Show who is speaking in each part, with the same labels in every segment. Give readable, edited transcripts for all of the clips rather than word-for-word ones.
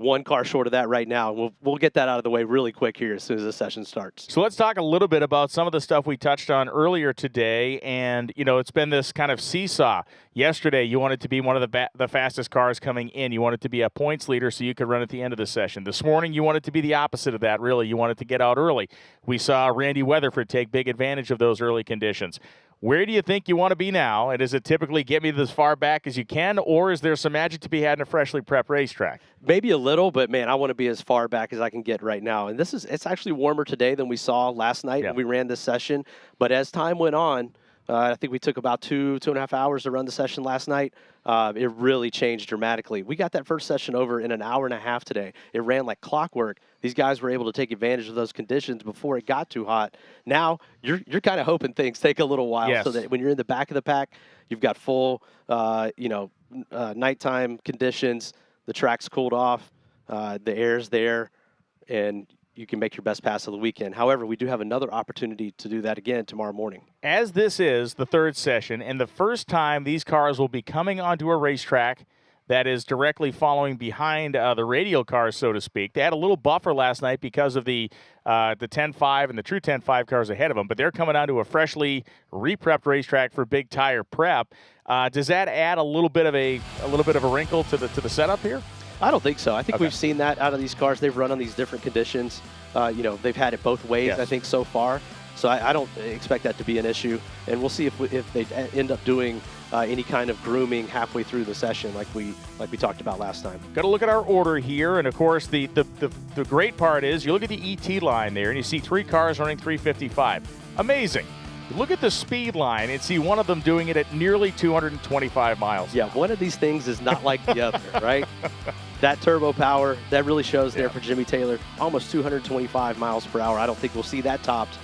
Speaker 1: one car short of that right now. We'll get that out of the way really quick here as soon as the session starts.
Speaker 2: So let's talk a little bit about some of the stuff we touched on earlier today. And, it's been this kind of seesaw. Yesterday, you wanted to be one of the fastest cars coming in. You wanted to be a points leader so you could run at the end of the session. This morning, you wanted to be the opposite of that, really. You wanted to get out early. We saw Randy Weatherford take big advantage of those early conditions. Where do you think you want to be now? And is it typically get me as far back as you can, or is there some magic to be had in a freshly prepped racetrack?
Speaker 1: Maybe a little, but, man, I want to be as far back as I can get right now. And it's actually warmer today than we saw last night when we ran this session. But as time went on, I think we took about 2.5 hours to run the session last night. It really changed dramatically. We got that first session over in an hour and a half today. It ran like clockwork. These guys were able to take advantage of those conditions before it got too hot. Now you're kind of hoping things take a little while so that when you're in the back of the pack, you've got full, nighttime conditions. The track's cooled off, the air's there, and you can make your best pass of the weekend. However, we do have another opportunity to do that again tomorrow morning.
Speaker 2: As this is the third session, and the first time these cars will be coming onto a racetrack that is directly following behind the radial cars, so to speak. They had a little buffer last night because of the 10.5 and the true 10.5 cars ahead of them, but they're coming onto a freshly re-prepped racetrack for big tire prep. Does that add a little bit of a wrinkle to the setup here?
Speaker 1: I don't think so. I think we've seen that out of these cars. They've run on these different conditions. They've had it both ways, I think, so far. So I don't expect that to be an issue. And we'll see if they end up doing any kind of grooming halfway through the session like we talked about last time.
Speaker 2: Got to look at our order here. And, of course, the great part is you look at the ET line there, and you see 3 cars running 355. Amazing. Look at the speed line and see one of them doing it at nearly 225 miles.
Speaker 1: Yeah, one of these things is not like the other, right? That turbo power, that really shows there for Jimmy Taylor. Almost 225 miles per hour. I don't think we'll see that topped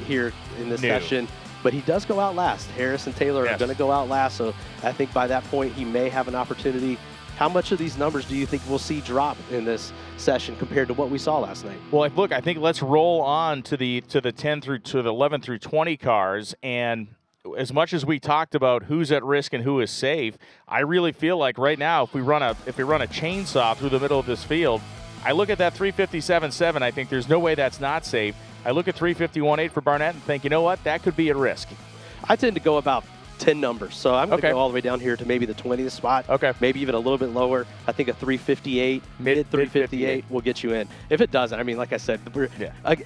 Speaker 1: here in this session. But he does go out last. Harris and Taylor are going to go out last, so I think by that point he may have an opportunity. How much of these numbers do you think we'll see drop in this session compared to what we saw last night?
Speaker 2: Well, look, I think let's roll on to the 10 through to the 11 through 20 cars, and as much as we talked about who's at risk and who is safe, I really feel like right now if we run a chainsaw through the middle of this field, I look at that 357.7, I think there's no way that's not safe. I look at 351.8 for Barnett and think, you know what, that could be at risk.
Speaker 1: I tend to go about 10 numbers. So I'm going to go all the way down here to maybe the 20th spot. Maybe even a little bit lower. I think a 358, mid 358 will get you in. If it doesn't, I mean, like I said,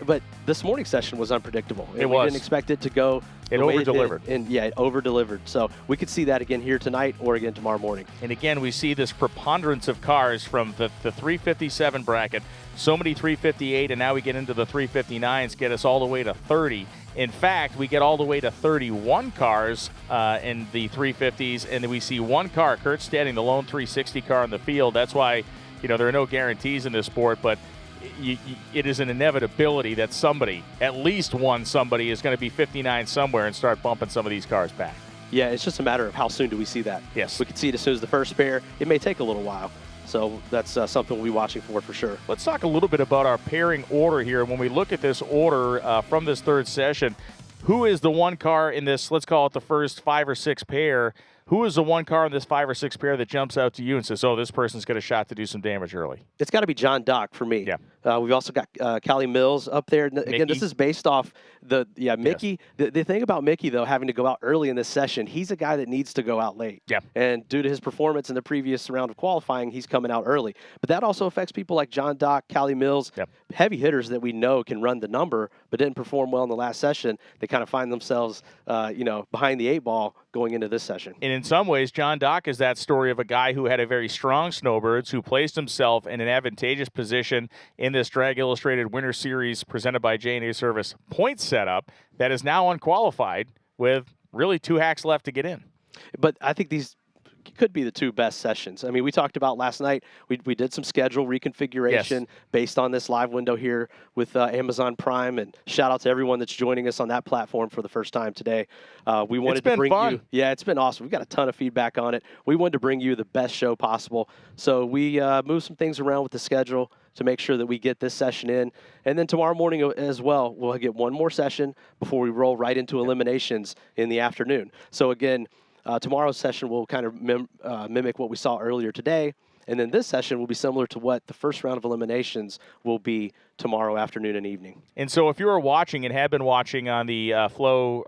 Speaker 1: but this morning's session was unpredictable. We didn't expect it to go.
Speaker 2: It over-delivered.
Speaker 1: It over-delivered. So we could see that again here tonight or again tomorrow morning.
Speaker 2: And again, we see this preponderance of cars from the 357 bracket. So many 358, and now we get into the 359s, get us all the way to 30. In fact, we get all the way to 31 cars in the 350s, and then we see one car, Kurt Steding, the lone 360 car in the field. That's why, there are no guarantees in this sport, but it is an inevitability that somebody, at least one somebody, is going to be 59 somewhere and start bumping some of these cars back.
Speaker 1: Yeah, it's just a matter of how soon do we see that.
Speaker 2: Yes.
Speaker 1: We could see it as soon as the first pair. It may take a little while. So that's something we'll be watching for sure.
Speaker 2: Let's talk a little bit about our pairing order here. When we look at this order from this third session, who is the one car in this, let's call it the first 5 or 6 pair, who is the one car in this 5 or 6 pair that jumps out to you and says, oh, this person's got a shot to do some damage early?
Speaker 1: It's got to be John Dock for me.
Speaker 2: Yeah.
Speaker 1: We've also got Cali Mills up there. Again, this is based off Mickey. Yes. The thing about Mickey, though, having to go out early in this session, he's a guy that needs to go out late.
Speaker 2: Yeah.
Speaker 1: And due to his performance in the previous round of qualifying, he's coming out early. But that also affects people like John Dock, Cali Mills, heavy hitters that we know can run the number, but didn't perform well in the last session. They kind of find themselves, behind the 8 ball going into this session.
Speaker 2: And in some ways, John Dock is that story of a guy who had a very strong snowbirds, who placed himself in an advantageous position in this Drag Illustrated Winter Series presented by J&A Service point setup that is now unqualified with really 2 hacks left to get in.
Speaker 1: But I think these could be the 2 best sessions. I mean, we talked about last night, we did some schedule reconfiguration based on this live window here with Amazon Prime, and shout out to everyone that's joining us on that platform for the first time today. We wanted to bring you, it's been awesome. We've got a ton of feedback on it. We wanted to bring you the best show possible. So we moved some things around with the schedule to make sure that we get this session in. And then tomorrow morning as well, we'll get one more session before we roll right into eliminations in the afternoon. So again, tomorrow's session will kind of mimic what we saw earlier today. And then this session will be similar to what the first round of eliminations will be tomorrow afternoon and evening.
Speaker 2: And so if you are watching and have been watching on the Flow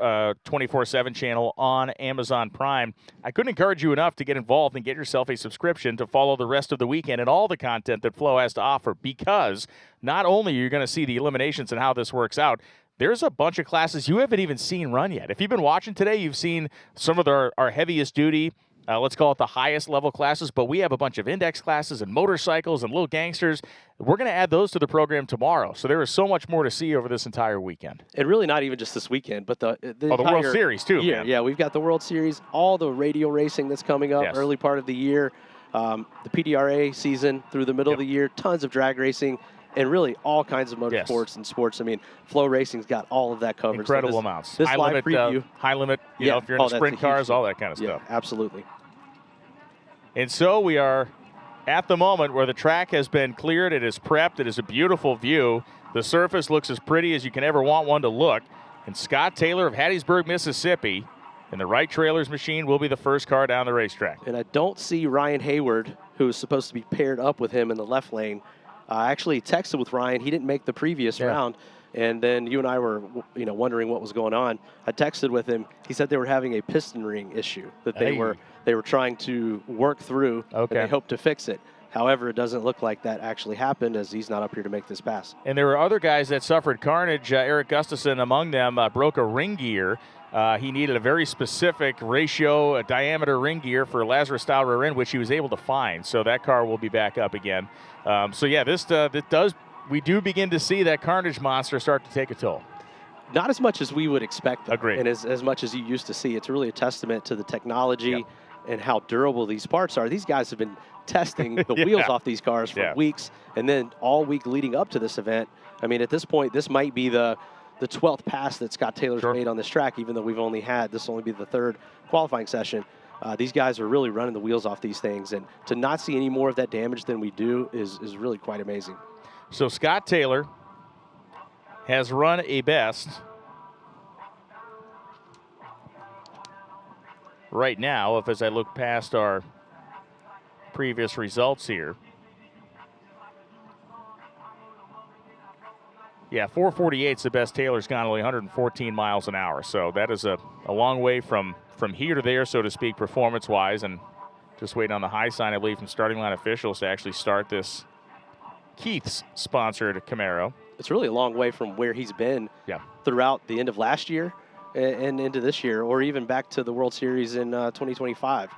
Speaker 2: 24/7 channel on Amazon Prime, I couldn't encourage you enough to get involved and get yourself a subscription to follow the rest of the weekend and all the content that Flow has to offer, because not only are you going to see the eliminations and how this works out, there's a bunch of classes you haven't even seen run yet. If you've been watching today, you've seen some of our heaviest duty, let's call it the highest level classes, but we have a bunch of index classes and motorcycles and little gangsters. We're going to add those to the program tomorrow. So there is so much more to see over this entire weekend.
Speaker 1: And really not even just this weekend, but the
Speaker 2: World Series too.
Speaker 1: Yeah, yeah, we've got the World Series, all the radial racing that's coming up, early part of the year, the PDRA season through the middle of the year, tons of drag racing, and really all kinds of motorsports and sports. I mean, FloRacing's got all of that covered.
Speaker 2: Incredible
Speaker 1: so
Speaker 2: amounts.
Speaker 1: This
Speaker 2: high
Speaker 1: live
Speaker 2: limit,
Speaker 1: preview.
Speaker 2: High limit, you know, if you're in the sprint cars, all that kind of stuff.
Speaker 1: Absolutely.
Speaker 2: And so we are at the moment where the track has been cleared. It is prepped. It is a beautiful view. The surface looks as pretty as you can ever want one to look. And Scott Taylor of Hattiesburg, Mississippi, in the Wright Trailers machine will be the first car down the racetrack.
Speaker 1: And I don't see Ryan Hayward, who is supposed to be paired up with him in the left lane. I actually texted with Ryan. He didn't make the previous round. And then you and I were, wondering what was going on. I texted with him. He said they were having a piston ring issue that they were trying to work through. And they hope to fix it. However, it doesn't look like that actually happened, as he's not up here to make this pass.
Speaker 2: And there were other guys that suffered carnage. Eric Gustafson among them broke a ring gear. He needed a very specific ratio, a diameter ring gear for Lazarus style rear end, which he was able to find. So that car will be back up again. We do begin to see that carnage monster start to take a toll.
Speaker 1: Not as much as we would expect, though,
Speaker 2: Agreed.
Speaker 1: and as much as you used to see. It's really a testament to the technology and how durable these parts are. These guys have been testing the wheels off these cars for weeks, and then all week leading up to this event. I mean, at this point, this might be the 12th pass that Scott Taylor's made on this track, even though this will only be the third qualifying session. These guys are really running the wheels off these things, and to not see any more of that damage than we do is really quite amazing.
Speaker 2: So Scott Taylor has run a best right now, as I look past our previous results here. Yeah, 448 is the best Taylor's gone, only 114 miles an hour. So that is a long way from here to there, so to speak, performance-wise. And just waiting on the high sign, I believe, from starting line officials to actually start this Keith's sponsored Camaro.
Speaker 1: It's really a long way from where he's been throughout the end of last year and into this year, or even back to the World Series in 2025.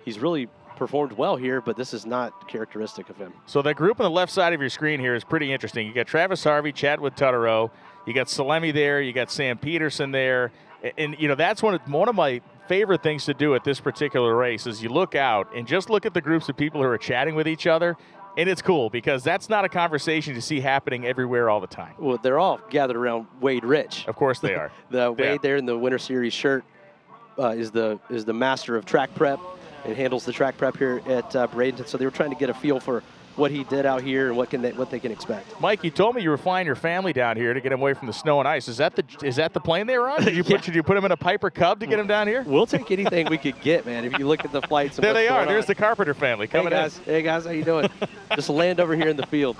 Speaker 1: He's really performed well here, but this is not characteristic of him.
Speaker 2: So that group on the left side of your screen here is pretty interesting. You got Travis Harvey, Chadwick Tutterow, you got Salemi there, you got Sam Peterson there, and that's one of my favorite things to do at this particular race is you look out and just look at the groups of people who are chatting with each other. And it's cool because that's not a conversation you see happening everywhere all the time.
Speaker 1: Well, they're all gathered around Wade Rich.
Speaker 2: Of course they are.
Speaker 1: Wade there in the Winter Series shirt is the master of track prep and handles the track prep here at Bradenton. So they were trying to get a feel for what he did out here and what they can expect.
Speaker 2: Mike, you told me you were flying your family down here to get them away from the snow and ice. Is that the plane they were on? Did you put them in a Piper Cub to get them down here?
Speaker 1: We'll take anything we could get, man. If you look at the flights. And
Speaker 2: there they are.
Speaker 1: There's
Speaker 2: the Carpenter family coming in.
Speaker 1: Hey guys, how you doing? Just land over here in the field.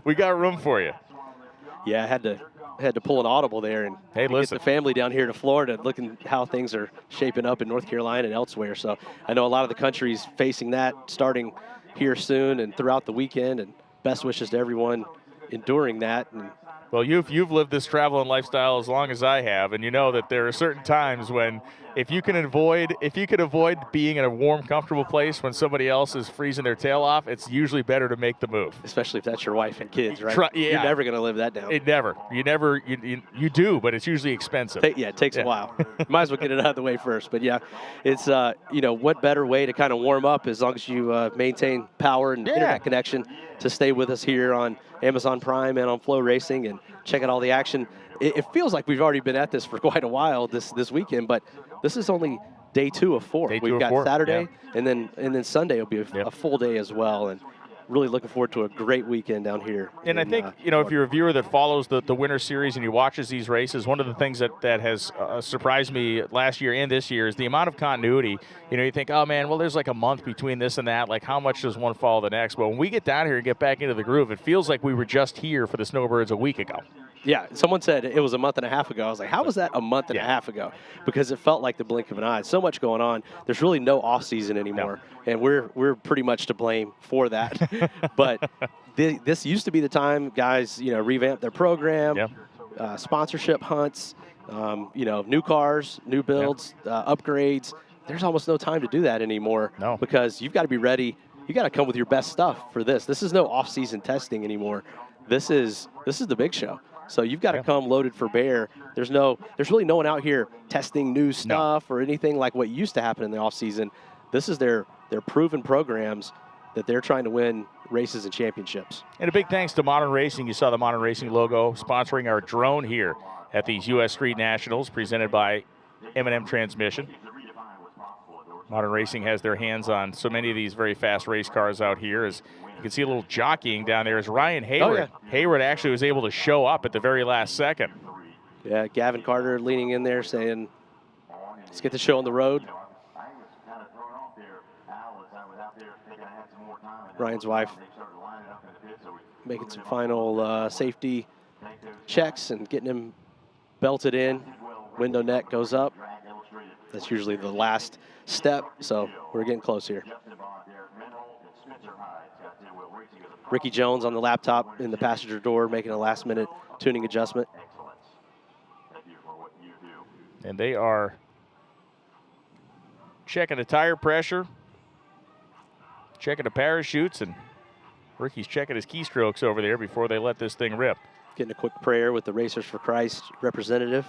Speaker 2: We got room for you.
Speaker 1: Yeah, I had to pull an audible there and get the family down here to Florida, looking how things are shaping up in North Carolina and elsewhere. So I know a lot of the country's facing that starting here soon and throughout the weekend, and best wishes to everyone enduring that. And
Speaker 2: well, you've lived this travel and lifestyle as long as I have, and you know that there are certain times when if you could avoid being in a warm, comfortable place when somebody else is freezing their tail off, it's usually better to make the move.
Speaker 1: Especially if that's your wife and kids, right? You're never going to live that down.
Speaker 2: You do, but it's usually expensive.
Speaker 1: It takes a while. Might as well get it out of the way first. But yeah, it's what better way to kind of warm up as long as you maintain power and internet connection to stay with us here on Amazon Prime and on FloRacing and check out all the action. It feels like we've already been at this for quite a while this weekend, but this is only day 2 of 4. We've got Saturday, and then Sunday will be a full day as well. And really looking forward to a great weekend down here.
Speaker 2: And I think, if you're a viewer that follows the Winter Series and you watches these races, one of the things that has surprised me last year and this year is the amount of continuity. You think, oh, man, well, there's like a month between this and that. Like, how much does one follow the next? But when we get down here and get back into the groove, it feels like we were just here for the Snowbirds a week ago.
Speaker 1: Yeah, someone said it was a month and a half ago. I was like, how was that a month and a half ago? Because it felt like the blink of an eye. So much going on. There's really no off season anymore, and we're pretty much to blame for that. But this used to be the time guys, revamp their program, sponsorship hunts, new cars, new builds, upgrades. There's almost no time to do that anymore.
Speaker 2: No.
Speaker 1: Because you've got to be ready. You got to come with your best stuff for this. This is no off season testing anymore. This is the big show. So you've got to come loaded for bear. There's really no one out here testing new stuff or anything like what used to happen in the off season. This is their proven programs that they're trying to win races and championships.
Speaker 2: And a big thanks to Modern Racing. You saw the Modern Racing logo sponsoring our drone here at these U.S. Street Nationals presented by M&M Transmission. Modern Racing has their hands on so many of these very fast race cars out here. As you can see a little jockeying down there as Ryan Hayward.
Speaker 1: Oh, yeah.
Speaker 2: Hayward actually was able to show up at the very last second.
Speaker 1: Yeah, Gavin Carter leaning in there saying, let's get the show on the road. Ryan's wife making some final safety checks and getting him belted in. Window neck goes up. That's usually the last step, so we're getting close here. Ricky Jones on the laptop in the passenger door making a last-minute tuning adjustment.
Speaker 2: And they are checking the tire pressure, checking the parachutes, and Ricky's checking his keystrokes over there before they let this thing rip.
Speaker 1: Getting a quick prayer with the Racers for Christ representative.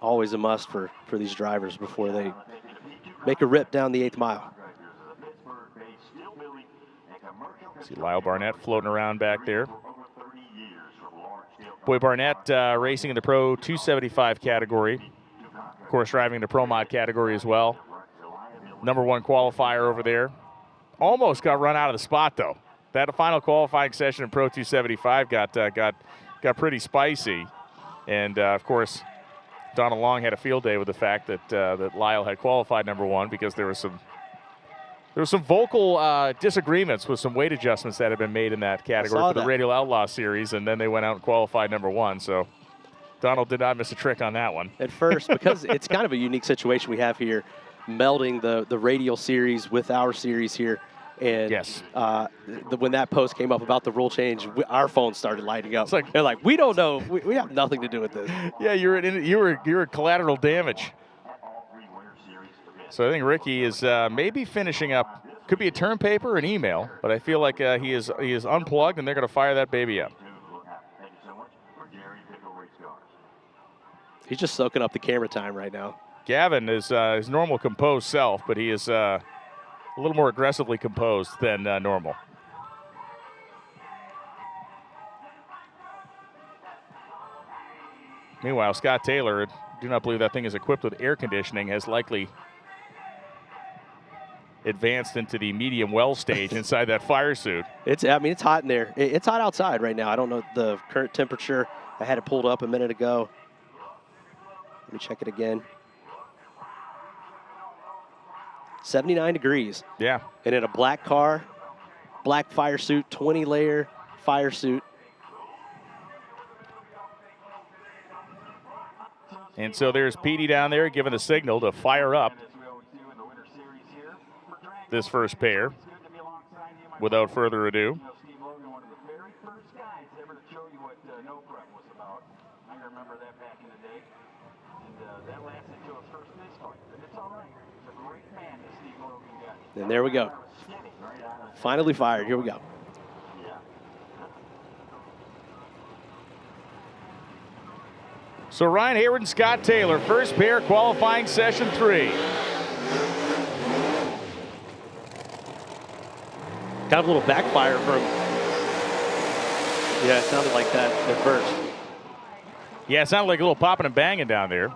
Speaker 1: Always a must for these drivers before they make a rip down the 8th mile.
Speaker 2: See Lyle Barnett floating around back there. Boy, Barnett racing in the Pro 275 category. Of course, driving the Pro Mod category as well. #1 qualifier over there. Almost got run out of the spot, though. That final qualifying session in Pro 275 got pretty spicy. And, of course, Donald Long had a field day with the fact that that Lyle had qualified #1 because there was some vocal disagreements with some weight adjustments that had been made in that category for the Radial Outlaw Series, and then they went out and qualified #1. So Donald did not miss a trick on that one.
Speaker 1: At first, because it's kind of a unique situation we have here, melding the Radial Series with our series here. And when that post came up about the rule change, our phones started lighting up.
Speaker 2: It's
Speaker 1: they're like, we don't know. We have nothing to do with this.
Speaker 2: Yeah, you're collateral damage. So I think Ricky is maybe finishing up. Could be a term paper or an email, but I feel like he is unplugged, and they're going to fire that baby up.
Speaker 1: He's just soaking up the camera time right now.
Speaker 2: Gavin is his normal composed self, but he is a little more aggressively composed than normal. Meanwhile, Scott Taylor, do not believe that thing is equipped with air conditioning, has likely advanced into the medium well stage inside that fire suit.
Speaker 1: It's hot in there. It's hot outside right now. I don't know the current temperature. I had it pulled up a minute ago. Let me check it again. 79 degrees.
Speaker 2: Yeah.
Speaker 1: And in a black car, black fire suit, 20-layer fire suit.
Speaker 2: And so there's Petey down there giving the signal to fire up this first pair. Without further ado.
Speaker 1: And there we go. Finally fired. Here we go.
Speaker 2: So Ryan Hayward and Scott Taylor, first pair, qualifying session 3.
Speaker 1: Got a little backfire from. Yeah, it sounded like that at first.
Speaker 2: Yeah, it sounded like a little popping and banging down there.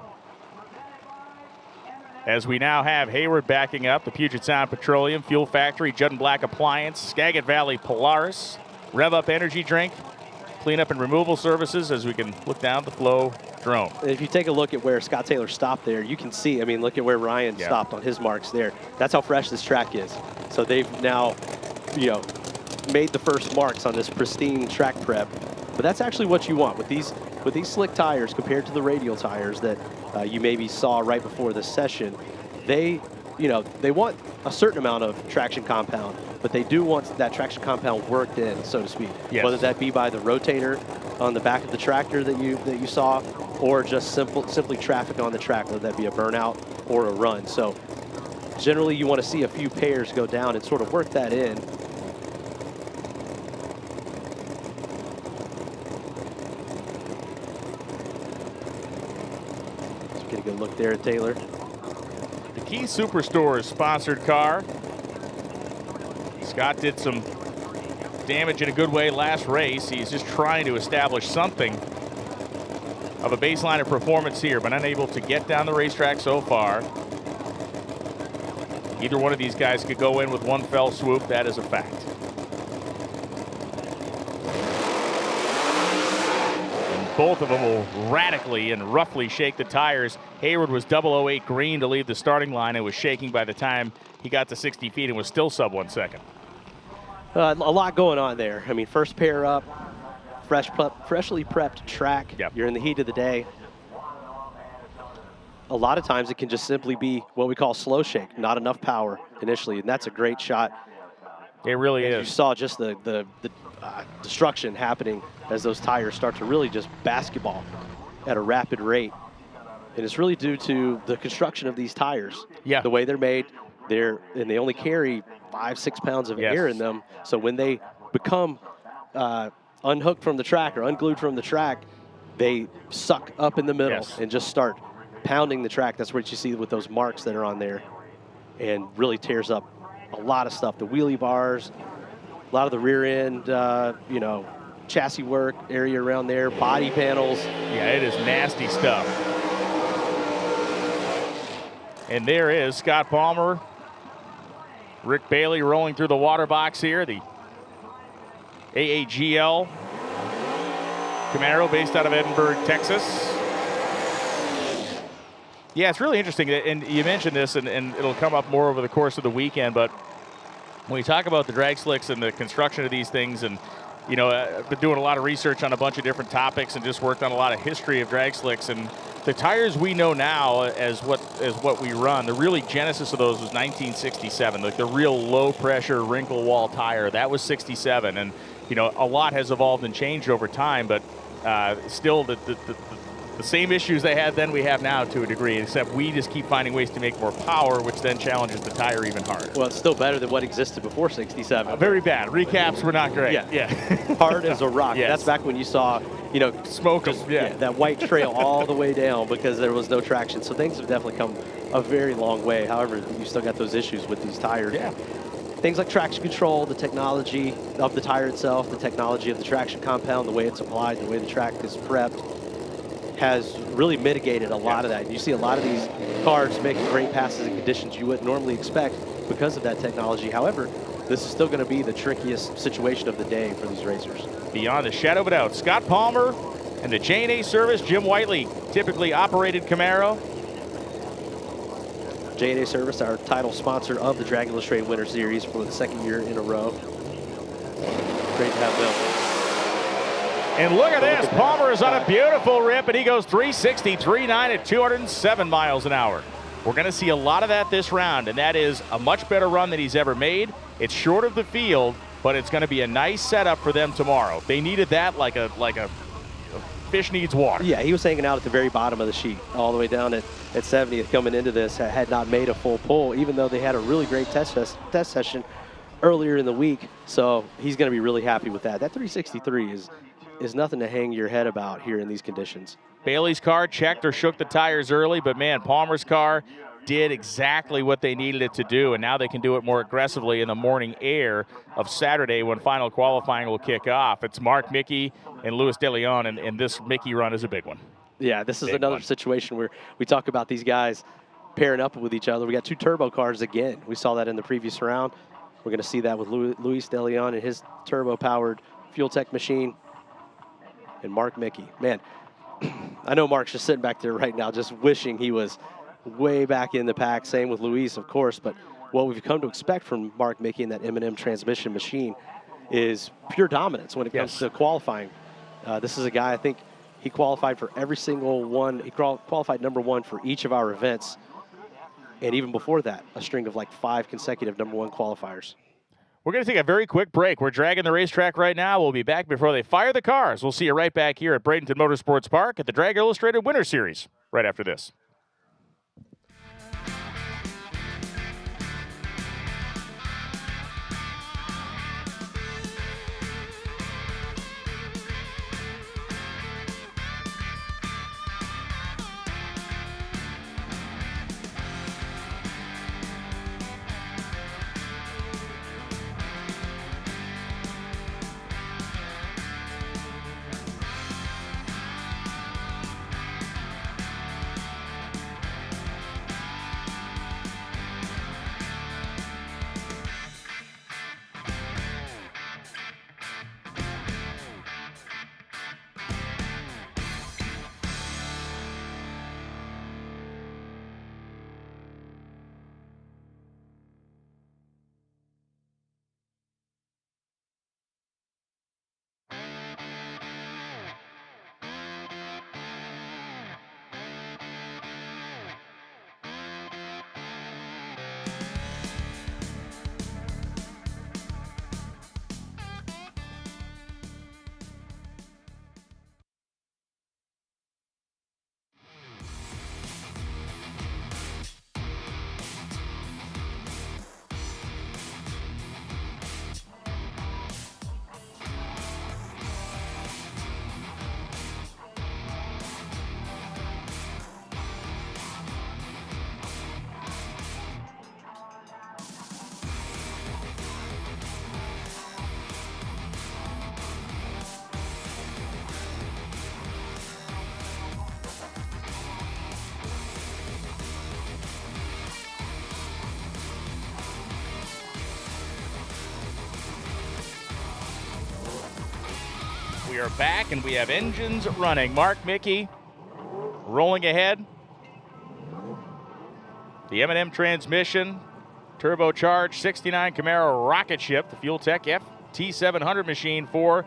Speaker 2: as we now have Hayward backing up, the Puget Sound Petroleum, Fuel Factory, Judd and Black Appliance, Skagit Valley Polaris, Rev Up Energy Drink, cleanup and removal services, as we can look down the Flow drone.
Speaker 1: If you take a look at where Scott Taylor stopped there, you can see, I mean, look at where Ryan stopped on his marks there. That's how fresh this track is. So they've now, you know, made the first marks on this pristine track prep. But that's actually what you want with these slick tires compared to the radial tires that you maybe saw right before this session. They want a certain amount of traction compound, but they do want that traction compound worked in, so to speak.
Speaker 2: Yes.
Speaker 1: Whether that be by the rotator on the back of the tractor that you saw, or just simply traffic on the track, whether that be a burnout or a run. So generally you want to see a few pairs go down and sort of work that in. So get a good look there at Taylor.
Speaker 2: The Key Superstore sponsored car. Scott did some damage in a good way last race. He's just trying to establish something of a baseline of performance here, but unable to get down the racetrack so far. Either one of these guys could go in with one fell swoop. That is a fact. And both of them will radically and roughly shake the tires. Hayward was 008 green to leave the starting line and was shaking by the time he got to 60 feet and was still sub 1 second.
Speaker 1: A lot going on there. I mean, first pair up, freshly prepped track.
Speaker 2: Yep.
Speaker 1: You're in the heat of the day. A lot of times it can just simply be what we call slow shake, not enough power initially, and that's a great shot.
Speaker 2: It really is.
Speaker 1: You saw just the destruction happening as those tires start to really just basketball at a rapid rate. And it's really due to the construction of these tires.
Speaker 2: Yeah.
Speaker 1: The way they're made, they only carry 5-6 pounds of air in them. So when they become unhooked from the track or unglued from the track, they suck up in the middle and just start pounding the track. That's what you see with those marks that are on there, and really tears up a lot of stuff. The wheelie bars, a lot of the rear end, chassis work area around there, body panels.
Speaker 2: Yeah, it is nasty stuff. And there is Scott Palmer, Rick Bailey rolling through the water box here. The AAGL Camaro based out of Edinburgh, Texas. Yeah, it's really interesting, and you mentioned this, and it'll come up more over the course of the weekend, but when we talk about the drag slicks and the construction of these things, and I've been doing a lot of research on a bunch of different topics and just worked on a lot of history of drag slicks, and the tires we know now as what we run, the really genesis of those was 1967, like the real low pressure wrinkle wall tire. That was 67, and a lot has evolved and changed over time, but still the same issues they had then we have now to a degree, except we just keep finding ways to make more power, which then challenges the tire even harder.
Speaker 1: Well, it's still better than what existed before 67.
Speaker 2: Very bad. Recaps were not great.
Speaker 1: Yeah. Hard as a rock.
Speaker 2: Yes.
Speaker 1: That's back when you saw,
Speaker 2: smoke them.
Speaker 1: That white trail all the way down because there was no traction. So things have definitely come a very long way. However, you still got those issues with these tires.
Speaker 2: Yeah.
Speaker 1: Things like traction control, the technology of the tire itself, the technology of the traction compound, the way it's applied, the way the track is prepped, has really mitigated a lot of that. You see a lot of these cars making great passes in conditions you wouldn't normally expect because of that technology. However, this is still going to be the trickiest situation of the day for these racers.
Speaker 2: Beyond a shadow of a doubt, Scott Palmer and the J&A Service, Jim Whiteley, typically operated Camaro.
Speaker 1: J&A Service, our title sponsor of the Drag Illustrated Winter Series for the second year in a row. Great to have them.
Speaker 2: And look at this. Palmer is on a beautiful rip, and he goes 363.9 at 207 miles an hour. We're going to see a lot of that this round, and that is a much better run than he's ever made. It's short of the field, but it's going to be a nice setup for them tomorrow. They needed that like a fish needs water.
Speaker 1: Yeah, he was hanging out at the very bottom of the sheet, all the way down at 70th coming into this, had not made a full pull, even though they had a really great test session earlier in the week. So he's going to be really happy with that. That 363 is nothing to hang your head about here in these conditions.
Speaker 2: Bailey's car checked or shook the tires early, but man, Palmer's car did exactly what they needed it to do, and now they can do it more aggressively in the morning air of Saturday when final qualifying will kick off. It's Mark Mickey and Louis DeLeon, and this Mickey run is a big one.
Speaker 1: Yeah, this is another situation where we talk about these guys pairing up with each other. We got 2 turbo cars again. We saw that in the previous round. We're going to see that with Luis De Leon and his turbo-powered Fuel Tech machine. And Mark Mickey. Man, I know Mark's just sitting back there right now just wishing he was way back in the pack. Same with Luis, of course. But what we've come to expect from Mark Mickey and that M&M transmission machine is pure dominance when it comes to qualifying. This is a guy, I think, he qualified for every single one. He qualified #1 for each of our events. And even before that, a string of like 5 consecutive #1 qualifiers.
Speaker 2: We're going to take a very quick break. We're dragging the racetrack right now. We'll be back before they fire the cars. We'll see you right back here at Bradenton Motorsports Park at the Drag Illustrated Winter Series right after this. We are back and we have engines running. Mark Mickey rolling ahead. The M&M transmission, turbocharged 69 Camaro rocket ship, the Fuel Tech FT700 machine for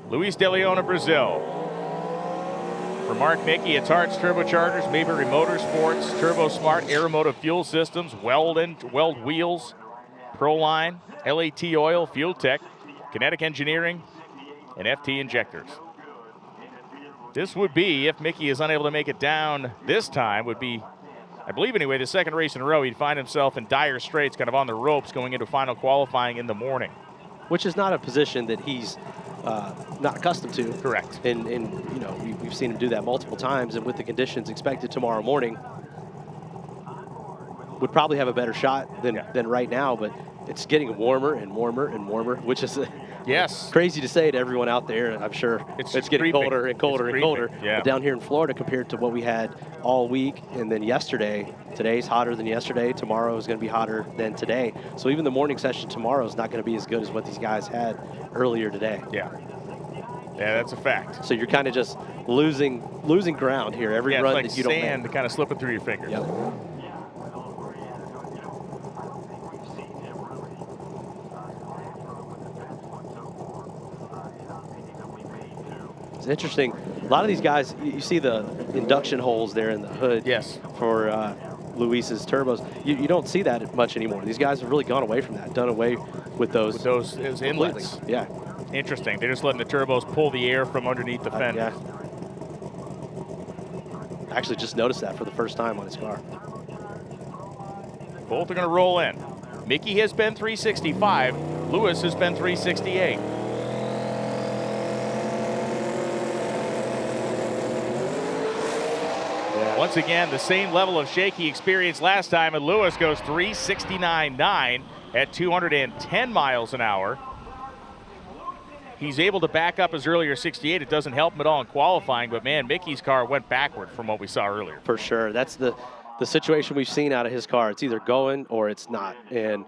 Speaker 2: Luis De Leon of Brazil. For Mark Mickey, it's Hart's turbochargers, Mayberry Motorsports, Turbo Smart Aeromotive Fuel Systems, Weld Wheels, Proline, LAT Oil, Fuel Tech, Kinetic Engineering, and FT Injectors. This would be, if Mickey is unable to make it down this time, would be, I believe anyway, the second race in a row. He'd find himself in dire straits, kind of on the ropes going into final qualifying in the morning.
Speaker 1: Which is not a position that he's not accustomed to.
Speaker 2: Correct.
Speaker 1: And you know, we've seen him do that multiple times, and with the conditions expected tomorrow morning, would probably have a better shot than right now, but it's getting warmer and warmer and warmer, which is crazy to say to everyone out there. And I'm sure it's getting colder and colder and colder.
Speaker 2: Yeah.
Speaker 1: But down here in Florida, compared to what we had all week, and then yesterday, today's hotter than yesterday. Tomorrow is going to be hotter than today. So even the morning session tomorrow is not going to be as good as what these guys had earlier today.
Speaker 2: Yeah. Yeah, that's a fact.
Speaker 1: So you're kind of just losing ground here every run
Speaker 2: like
Speaker 1: that you don't make.
Speaker 2: sand kind of slipping through your fingers.
Speaker 1: Yep. It's interesting. A lot of these guys, you see the induction holes there in the hood.
Speaker 2: Yes.
Speaker 1: For Luis's turbos. You don't see that much anymore. These guys have really gone away from that, done away with those.
Speaker 2: With those inlets.
Speaker 1: Yeah.
Speaker 2: Interesting. They're just letting the turbos pull the air from underneath the fender.
Speaker 1: Yeah. Actually just noticed that for the first time on his car.
Speaker 2: Both are going to roll in. Mickey has been 365. Lewis has been 368. Once again, the same level of shake he experienced last time, and Lewis goes 369.9 at 210 miles an hour. He's able to back up his earlier 68. It doesn't help him at all in qualifying, but man, Mickey's car went backward from what we saw earlier.
Speaker 1: For sure. That's the the situation we've seen out of his car. It's either going or it's not. And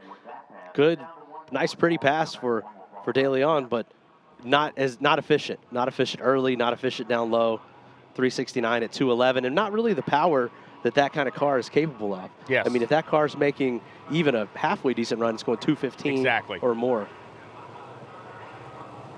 Speaker 1: good, nice, pretty pass for De Leon, but not efficient. Not efficient early, not efficient down low. 369 at 211, and not really the power that kind of car is capable of.
Speaker 2: Yes.
Speaker 1: I mean, if that car is making even a halfway decent run, it's going 215 or more.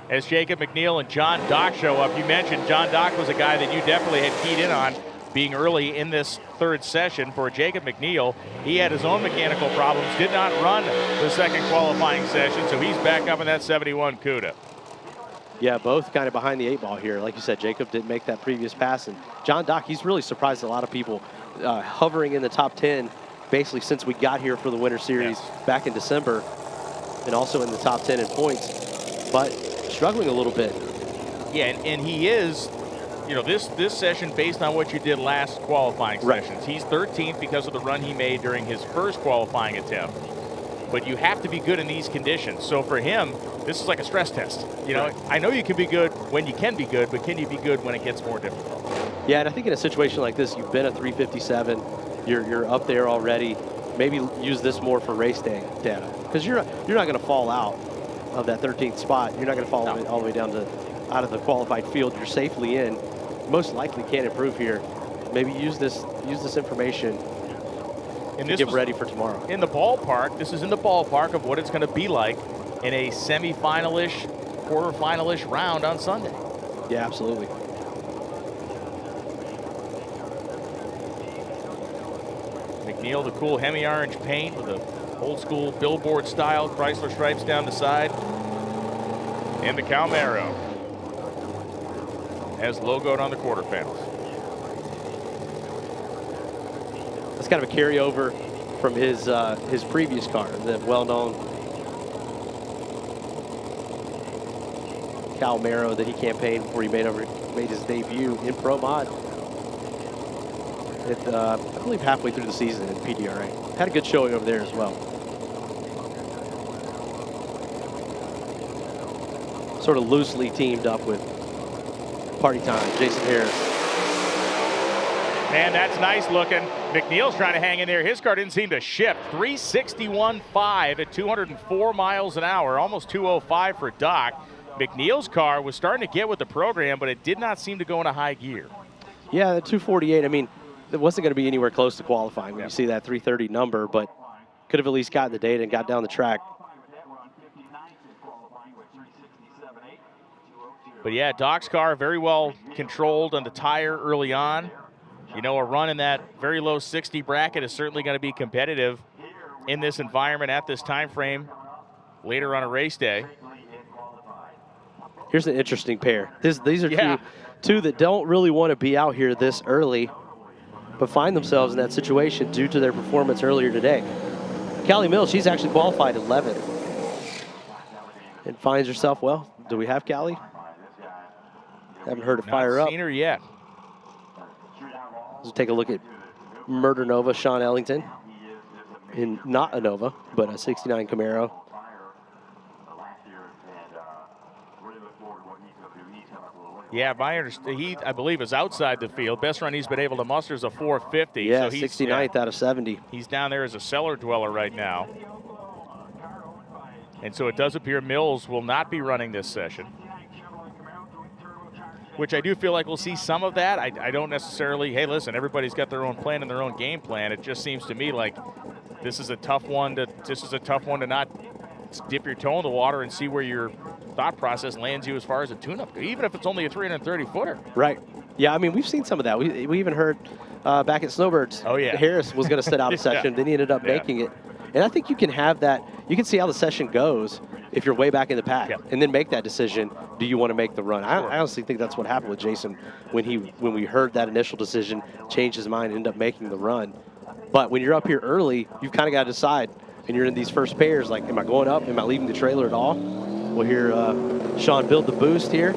Speaker 2: As Jacob McNeil and John Dock show up, you mentioned John Dock was a guy that you definitely had keyed in on being early in this third session. For Jacob McNeil, he had his own mechanical problems, did not run the second qualifying session, so he's back up in that 71 CUDA.
Speaker 1: Yeah, both kind of behind the 8 ball here. Like you said, Jacob didn't make that previous pass, and John Dock, he's really surprised a lot of people, hovering in the top 10 basically since we got here for the Winter Series back in December, and also in the top 10 in points, but struggling a little bit.
Speaker 2: Yeah, and he is, you know, this session based on what you did last qualifying sessions. He's 13th because of the run he made during his first qualifying attempt. But you have to be good in these conditions. So for him, this is like a stress test. You know, I know you can be good when you can be good, but can you be good when it gets more difficult?
Speaker 1: Yeah, and I think in a situation like this, you've been a 357, you're up there already. Maybe use this more for race day data, because you're not going to fall out of that 13th spot. You're not going to fall all the way down to out of the qualified field. You're safely in. Most likely can't improve here. Maybe use this information. And get ready for tomorrow.
Speaker 2: In the ballpark, this is in the ballpark of what it's going to be like in a semi-finalish, quarter-finalish round on Sunday.
Speaker 1: Yeah, absolutely.
Speaker 2: McNeil, the cool hemi-orange paint with the old-school billboard-style Chrysler stripes down the side. And the Calmero as logoed on the quarter panels.
Speaker 1: That's kind of a carryover from his previous car, the well-known Calmero that he campaigned before he made his debut in Pro Mod. I believe halfway through the season in PDRA. Had a good showing over there as well. Sort of loosely teamed up with Party Time, Jason Harris.
Speaker 2: Man, that's nice looking. McNeil's trying to hang in there. His car didn't seem to shift. 361.5 at 204 miles an hour, almost 205 for Doc. McNeil's car was starting to get with the program, but it did not seem to go into high gear.
Speaker 1: Yeah, the 248, I mean, it wasn't going to be anywhere close to qualifying when you see that 330 number, but could have at least gotten the data and got down the track.
Speaker 2: But yeah, Doc's car very well controlled on the tire early on. You know, a run in that very low 60 bracket is certainly going to be competitive in this environment at this time frame later on a race day.
Speaker 1: Here's an interesting pair. These are two that don't really want to be out here this early, but find themselves in that situation due to their performance earlier today. Cali Mills, she's actually qualified 11th. And finds herself, well, do we have Cali? Haven't heard her fire up.
Speaker 2: Not seen her yet.
Speaker 1: Let's take a look at Murder Nova, Sean Ellington. In not a Nova, but a 69 Camaro.
Speaker 2: Yeah, he, I believe, is outside the field. Best run he's been able to muster is a 450.
Speaker 1: Yeah,
Speaker 2: so he's
Speaker 1: 69th out of 70.
Speaker 2: He's down there as a cellar dweller right now. And so it does appear Mills will not be running this session, which I do feel like we'll see some of that. I don't necessarily, hey, listen, everybody's got their own plan and their own game plan. It just seems to me like this is a tough one to not dip your toe in the water and see where your thought process lands you as far as a tune-up, even if it's only a 330-footer.
Speaker 1: Right. Yeah, I mean, we've seen some of that. We even heard back at Snowbirds, Harris was going to sit out a session, then he ended up making it. And I think you can have that. You can see how the session goes if you're way back in the pack, and then make that decision. Do you want to make the run? I honestly think that's what happened with Jason when we heard that initial decision, changed his mind, ended up making the run. But when you're up here early, you've kind of got to decide. And you're in these first pairs, like, am I going up? Am I leaving the trailer at all? We'll hear Sean build the boost here.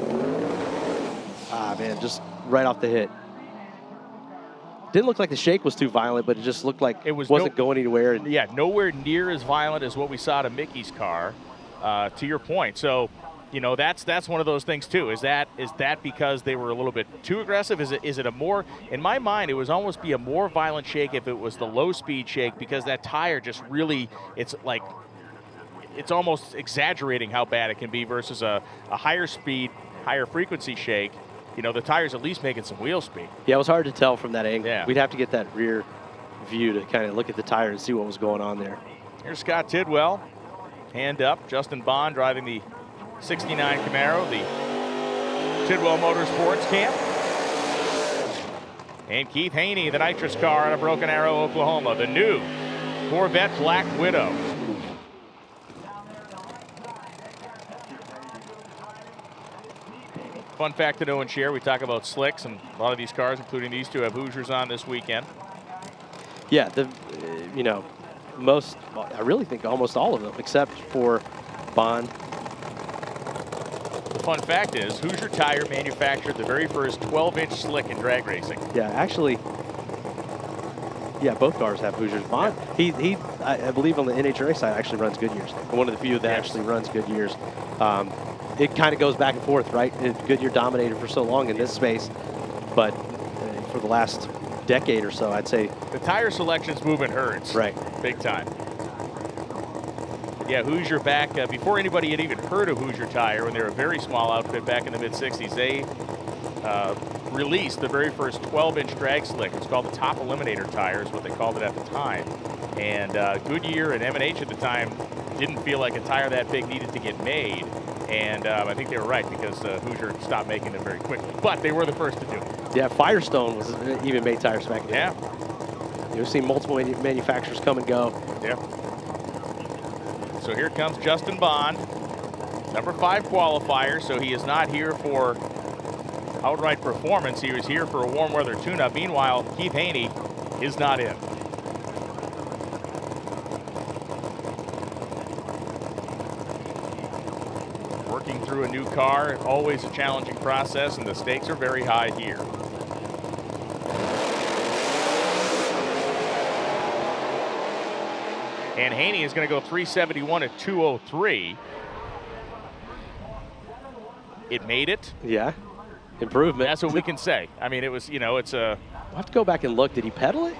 Speaker 1: Ah, man, just right off the hit. Didn't look like the shake was too violent, but it just looked like it wasn't going anywhere.
Speaker 2: Yeah, nowhere near as violent as what we saw to Mickey's car, to your point. So you know, that's one of those things too. Is that because they were a little bit too aggressive? Is it a more, in my mind, it would almost be a more violent shake if it was the low speed shake, because that tire just really, it's like, it's almost exaggerating how bad it can be versus a higher speed, higher frequency shake. You know, the tire's at least making some wheel speed.
Speaker 1: Yeah, it was hard to tell from that angle.
Speaker 2: Yeah.
Speaker 1: We'd have to get that rear view to kind of look at the tire and see what was going on there.
Speaker 2: Here's Scott Tidwell, hand up. Justin Bond driving the 69 Camaro, the Tidwell Motorsports camp. And Keith Haney, the nitrous car out of Broken Arrow, Oklahoma, the new Corvette Black Widow. Fun fact to know and share, we talk about slicks, and a lot of these cars, including these two, have Hoosiers on this weekend.
Speaker 1: Yeah, you know, I really think almost all of them, except for Bond.
Speaker 2: The fun fact is, Hoosier Tire manufactured the very first 12-inch slick in drag racing.
Speaker 1: Yeah, actually, yeah, both cars have Hoosiers. Bond, he I believe on the NHRA side actually runs Goodyears. One of the few that actually runs Goodyears. It kind of goes back and forth, right? Goodyear dominated for so long in this space, but for the last decade or so, I'd say
Speaker 2: the tire selection's moving herds,
Speaker 1: right? Big time.
Speaker 2: Yeah, Hoosier back before anybody had even heard of Hoosier Tire, when they were a very small outfit back in the mid-'60s. They released the very first 12-inch drag slick. It's called the Top Eliminator tire, is what they called it at the time. And Goodyear and M&H at the time didn't feel like a tire that big needed to get made. And I think they were right, because Hoosier stopped making them very quickly. But they were the first to do it.
Speaker 1: Yeah, Firestone was even made tires back then.
Speaker 2: Yeah.
Speaker 1: You've seen multiple manufacturers come and go.
Speaker 2: Yeah. So here comes Justin Bond, number 5 qualifier. So he is not here for outright performance. He was here for a warm weather tune-up. Meanwhile, Keith Haney is not in. Working through a new car, always a challenging process, and the stakes are very high here. And Haney is going to go 371 at 203. It made it.
Speaker 1: Yeah, improvement.
Speaker 2: That's what we can say. I mean, it was, you know, it's a...
Speaker 1: We'll have to go back and look. Did he pedal it?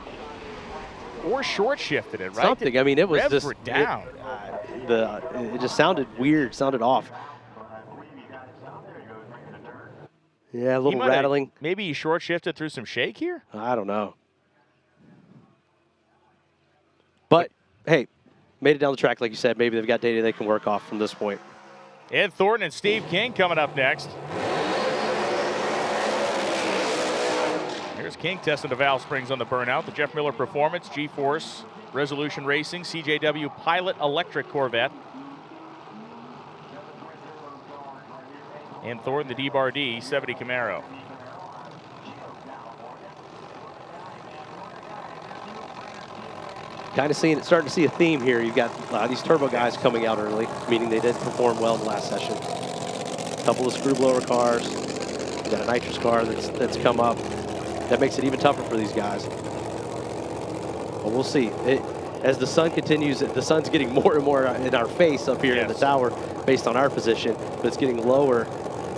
Speaker 2: Or short shifted it, right?
Speaker 1: Something. I mean, it was
Speaker 2: Revs
Speaker 1: just...
Speaker 2: were down.
Speaker 1: It just sounded weird, sounded off. Yeah, a little rattling.
Speaker 2: Maybe he short shifted through some shake here?
Speaker 1: I don't know. But, hey, made it down the track, like you said. Maybe they've got data they can work off from this point.
Speaker 2: Ed Thorne and Steve King coming up next. Here's King testing the valve springs on the burnout. The Jeff Miller Performance, G-Force, Resolution Racing, CJW Pilot Electric Corvette. And Thorne, the D-Bar D 70 Camaro.
Speaker 1: Kind of starting to see a theme here. You've got these turbo guys coming out early, meaning they didn't perform well in the last session. A couple of screw blower cars. You got a nitrous car that's come up. That makes it even tougher for these guys. But we'll see. As the sun continues, the sun's getting more and more in our face up here in the tower based on our position, but it's getting lower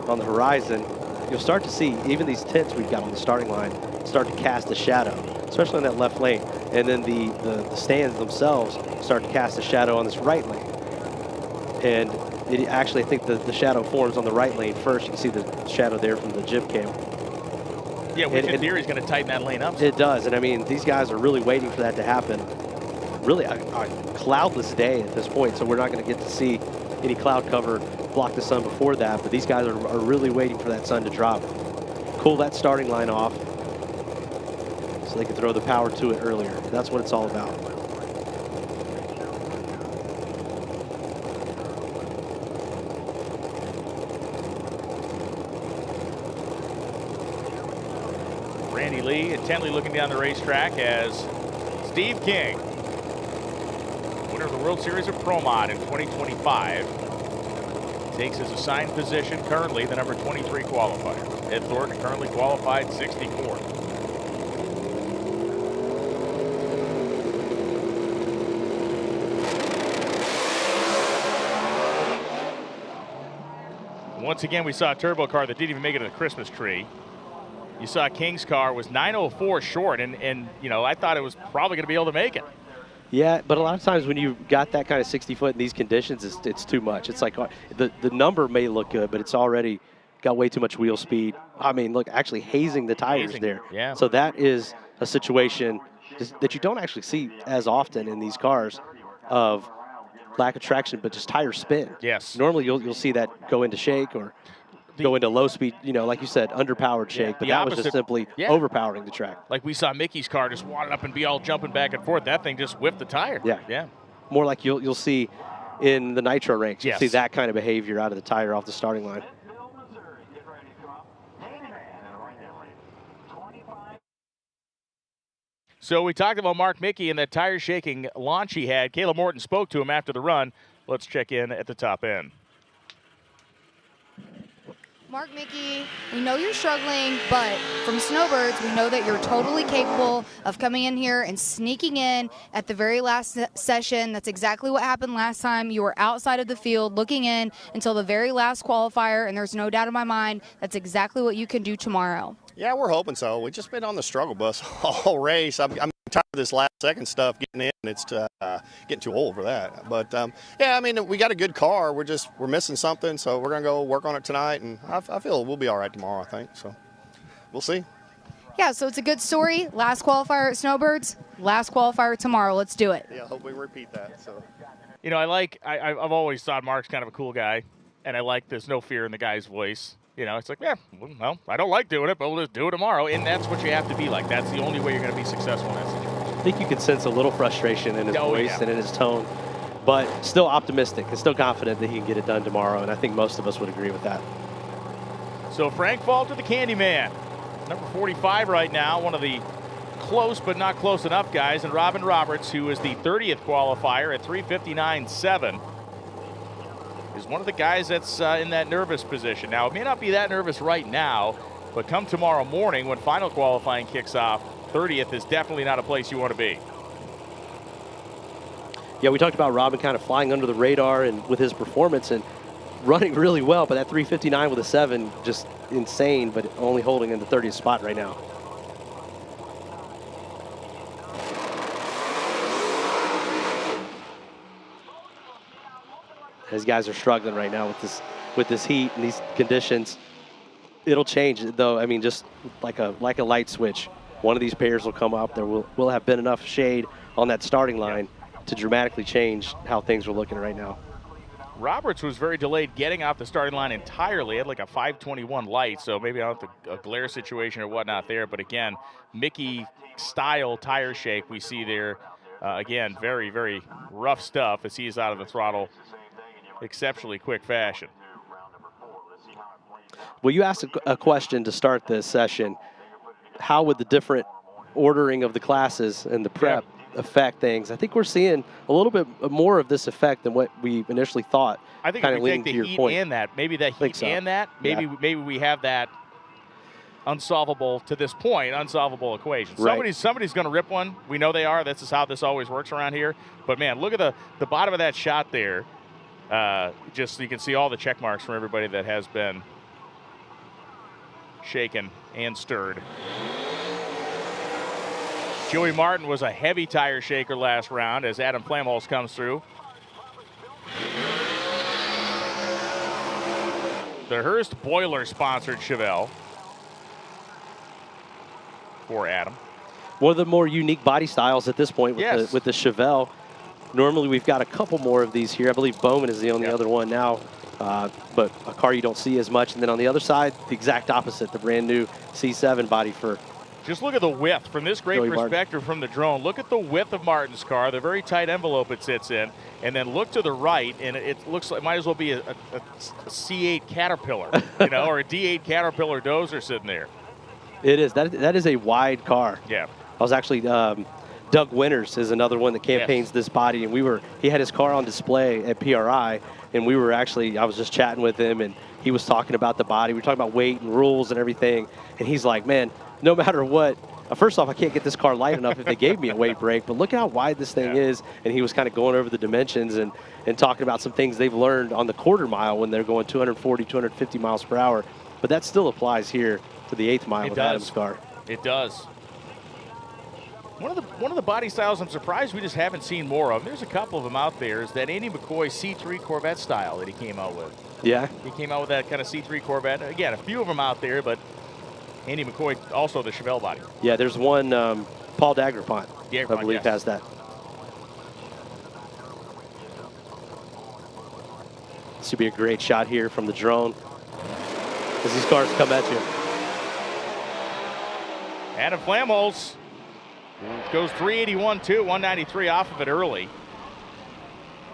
Speaker 1: on the horizon. You'll start to see even these tents we've got on the starting line start to cast a shadow, especially in that left lane. And then the stands themselves start to cast a shadow on this right lane. And it actually, I think the shadow forms on the right lane first. You can see the shadow there from the jib cam.
Speaker 2: Yeah, which in theory is going to tighten that lane up.
Speaker 1: It does, and I mean, these guys are really waiting for that to happen. Really a cloudless day at this point, so we're not going to get to see any cloud cover block the sun before that, but these guys are really waiting for that sun to drop. Cool that starting line off so they can throw the power to it earlier. That's what it's all about.
Speaker 2: Randy Lee intently looking down the racetrack as Steve King, winner of the World Series of Pro Mod in 2025, takes his assigned position, currently the number 23 qualifier. Ed Thorne currently qualified 64th. Once again, we saw a turbo car that didn't even make it to the Christmas tree. You saw King's car was 904 short, and you know, I thought it was probably going to be able to make it.
Speaker 1: Yeah, but a lot of times when you got that kind of 60 foot in these conditions, it's too much. It's like the number may look good, but it's already got way too much wheel speed. I mean, look, actually hazing the tires there.
Speaker 2: Yeah.
Speaker 1: So that is a situation that you don't actually see as often in these cars of lack of traction, but just tire spin.
Speaker 2: Yes.
Speaker 1: Normally you'll see that go into shake or go into low speed, you know, like you said, underpowered shake, but that was just simply overpowering the track.
Speaker 2: Like we saw Mickey's car just wad up and be all jumping back and forth. That thing just whipped the tire.
Speaker 1: Yeah.
Speaker 2: Yeah.
Speaker 1: More like you'll see in the nitro ranks. You'll
Speaker 2: Yes.
Speaker 1: see that kind of behavior out of the tire off the starting line.
Speaker 2: So we talked about Mark Mickey and that tire shaking launch he had. Caleb Morton spoke to him after the run. Let's check in at the top end.
Speaker 3: Mark Mickey, we know you're struggling, but from Snowbirds, we know that you're totally capable of coming in here and sneaking in at the very last session. That's exactly what happened last time. You were outside of the field looking in until the very last qualifier, and there's no doubt in my mind that's exactly what you can do tomorrow.
Speaker 4: Yeah, we're hoping so. We've just been on the struggle bus all race. I'm tired of this last second stuff getting in. It's getting too old for that. But, yeah, I mean, we got a good car. We're missing something, so we're going to go work on it tonight. And I feel we'll be all right tomorrow, I think. So we'll see.
Speaker 3: Yeah, so it's a good story. Last qualifier at Snowbirds, last qualifier tomorrow. Let's do it.
Speaker 4: Yeah, I hope we repeat that. So,
Speaker 2: you know, I've always thought Mark's kind of a cool guy, and I like there's no fear in the guy's voice. You know, it's like, yeah, well, I don't like doing it, but we'll just do it tomorrow. And that's what you have to be like. That's the only way you're going to be successful in that situation.
Speaker 1: I think you can sense a little frustration in his voice and in his tone, but still optimistic and still confident that he can get it done tomorrow. And I think most of us would agree with that.
Speaker 2: So Frank Falter, the Candyman, number 45 right now, one of the close but not close enough guys, and Robin Roberts, who is the 30th qualifier at 3:59.7. is one of the guys that's in that nervous position. Now, it may not be that nervous right now, but come tomorrow morning when final qualifying kicks off, 30th is definitely not a place you want to be.
Speaker 1: Yeah, we talked about Robin kind of flying under the radar and with his performance and running really well, but that 3:59 with a 7, just insane, but only holding in the 30th spot right now. These guys are struggling right now with this heat and these conditions. It'll change though. I mean, just like a light switch. One of these pairs will come up. There will have been enough shade on that starting line to dramatically change how things are looking right now.
Speaker 2: Roberts was very delayed getting off the starting line entirely. Had like a 5:21 light, so maybe I don't have a glare situation or whatnot there. But again, Mickey style tire shake we see there. Again, very, very rough stuff as he's out of the throttle. Exceptionally quick fashion.
Speaker 1: Well, you asked a question to start this session. How would the different ordering of the classes and the prep affect things? I think we're seeing a little bit more of this effect than what we initially thought.
Speaker 2: I think
Speaker 1: kind
Speaker 2: if
Speaker 1: of
Speaker 2: we
Speaker 1: leading
Speaker 2: take
Speaker 1: to
Speaker 2: the
Speaker 1: your
Speaker 2: heat
Speaker 1: point.
Speaker 2: and that, maybe that heat and that, maybe we have that unsolvable to this point, unsolvable equation.
Speaker 1: Right.
Speaker 2: Somebody's going to rip one. We know they are. This is how this always works around here. But man, look at the bottom of that shot there. Just so you can see all the check marks from everybody that has been shaken and stirred. Joey Martin was a heavy tire shaker last round as Adam Flamholz comes through. The Hearst Boiler sponsored Chevelle for Adam.
Speaker 1: One of the more unique body styles at this point with the Chevelle. Normally we've got a couple more of these here. I believe Bowman is the only other one now, but a car you don't see as much. And then on the other side, the exact opposite, the brand new C7 body for
Speaker 2: Just look at the width from this great perspective from the drone. Look at the width of Martin's car, the very tight envelope it sits in, and then look to the right, and it looks like it might as well be a C8 Caterpillar, you know, or a D8 Caterpillar Dozer sitting there.
Speaker 1: It is. That is a wide car.
Speaker 2: Yeah.
Speaker 1: I was actually Doug Winters is another one that campaigns this body, and he had his car on display at PRI, and I was just chatting with him, and he was talking about the body. We were talking about weight and rules and everything, and he's like, man, no matter what first off, I can't get this car light enough if they gave me a weight brake, but look at how wide this thing is. And he was kind of going over the dimensions and talking about some things they've learned on the quarter mile when they're going 240, 250 miles per hour. But that still applies here to the 8th mile with Adam's car.
Speaker 2: It does. One of the body styles I'm surprised we just haven't seen more of. There's a couple of them out there. Is that Andy McCoy C3 Corvette style that he came out with?
Speaker 1: Yeah.
Speaker 2: He came out with that kind of C3 Corvette. Again, a few of them out there, but Andy McCoy also the Chevelle body.
Speaker 1: Yeah, there's one, Paul Daguerpont, I believe, has that. This should be a great shot here from the drone as these cars come at you.
Speaker 2: Adam Flamholz goes 381 too, 193 off of it early.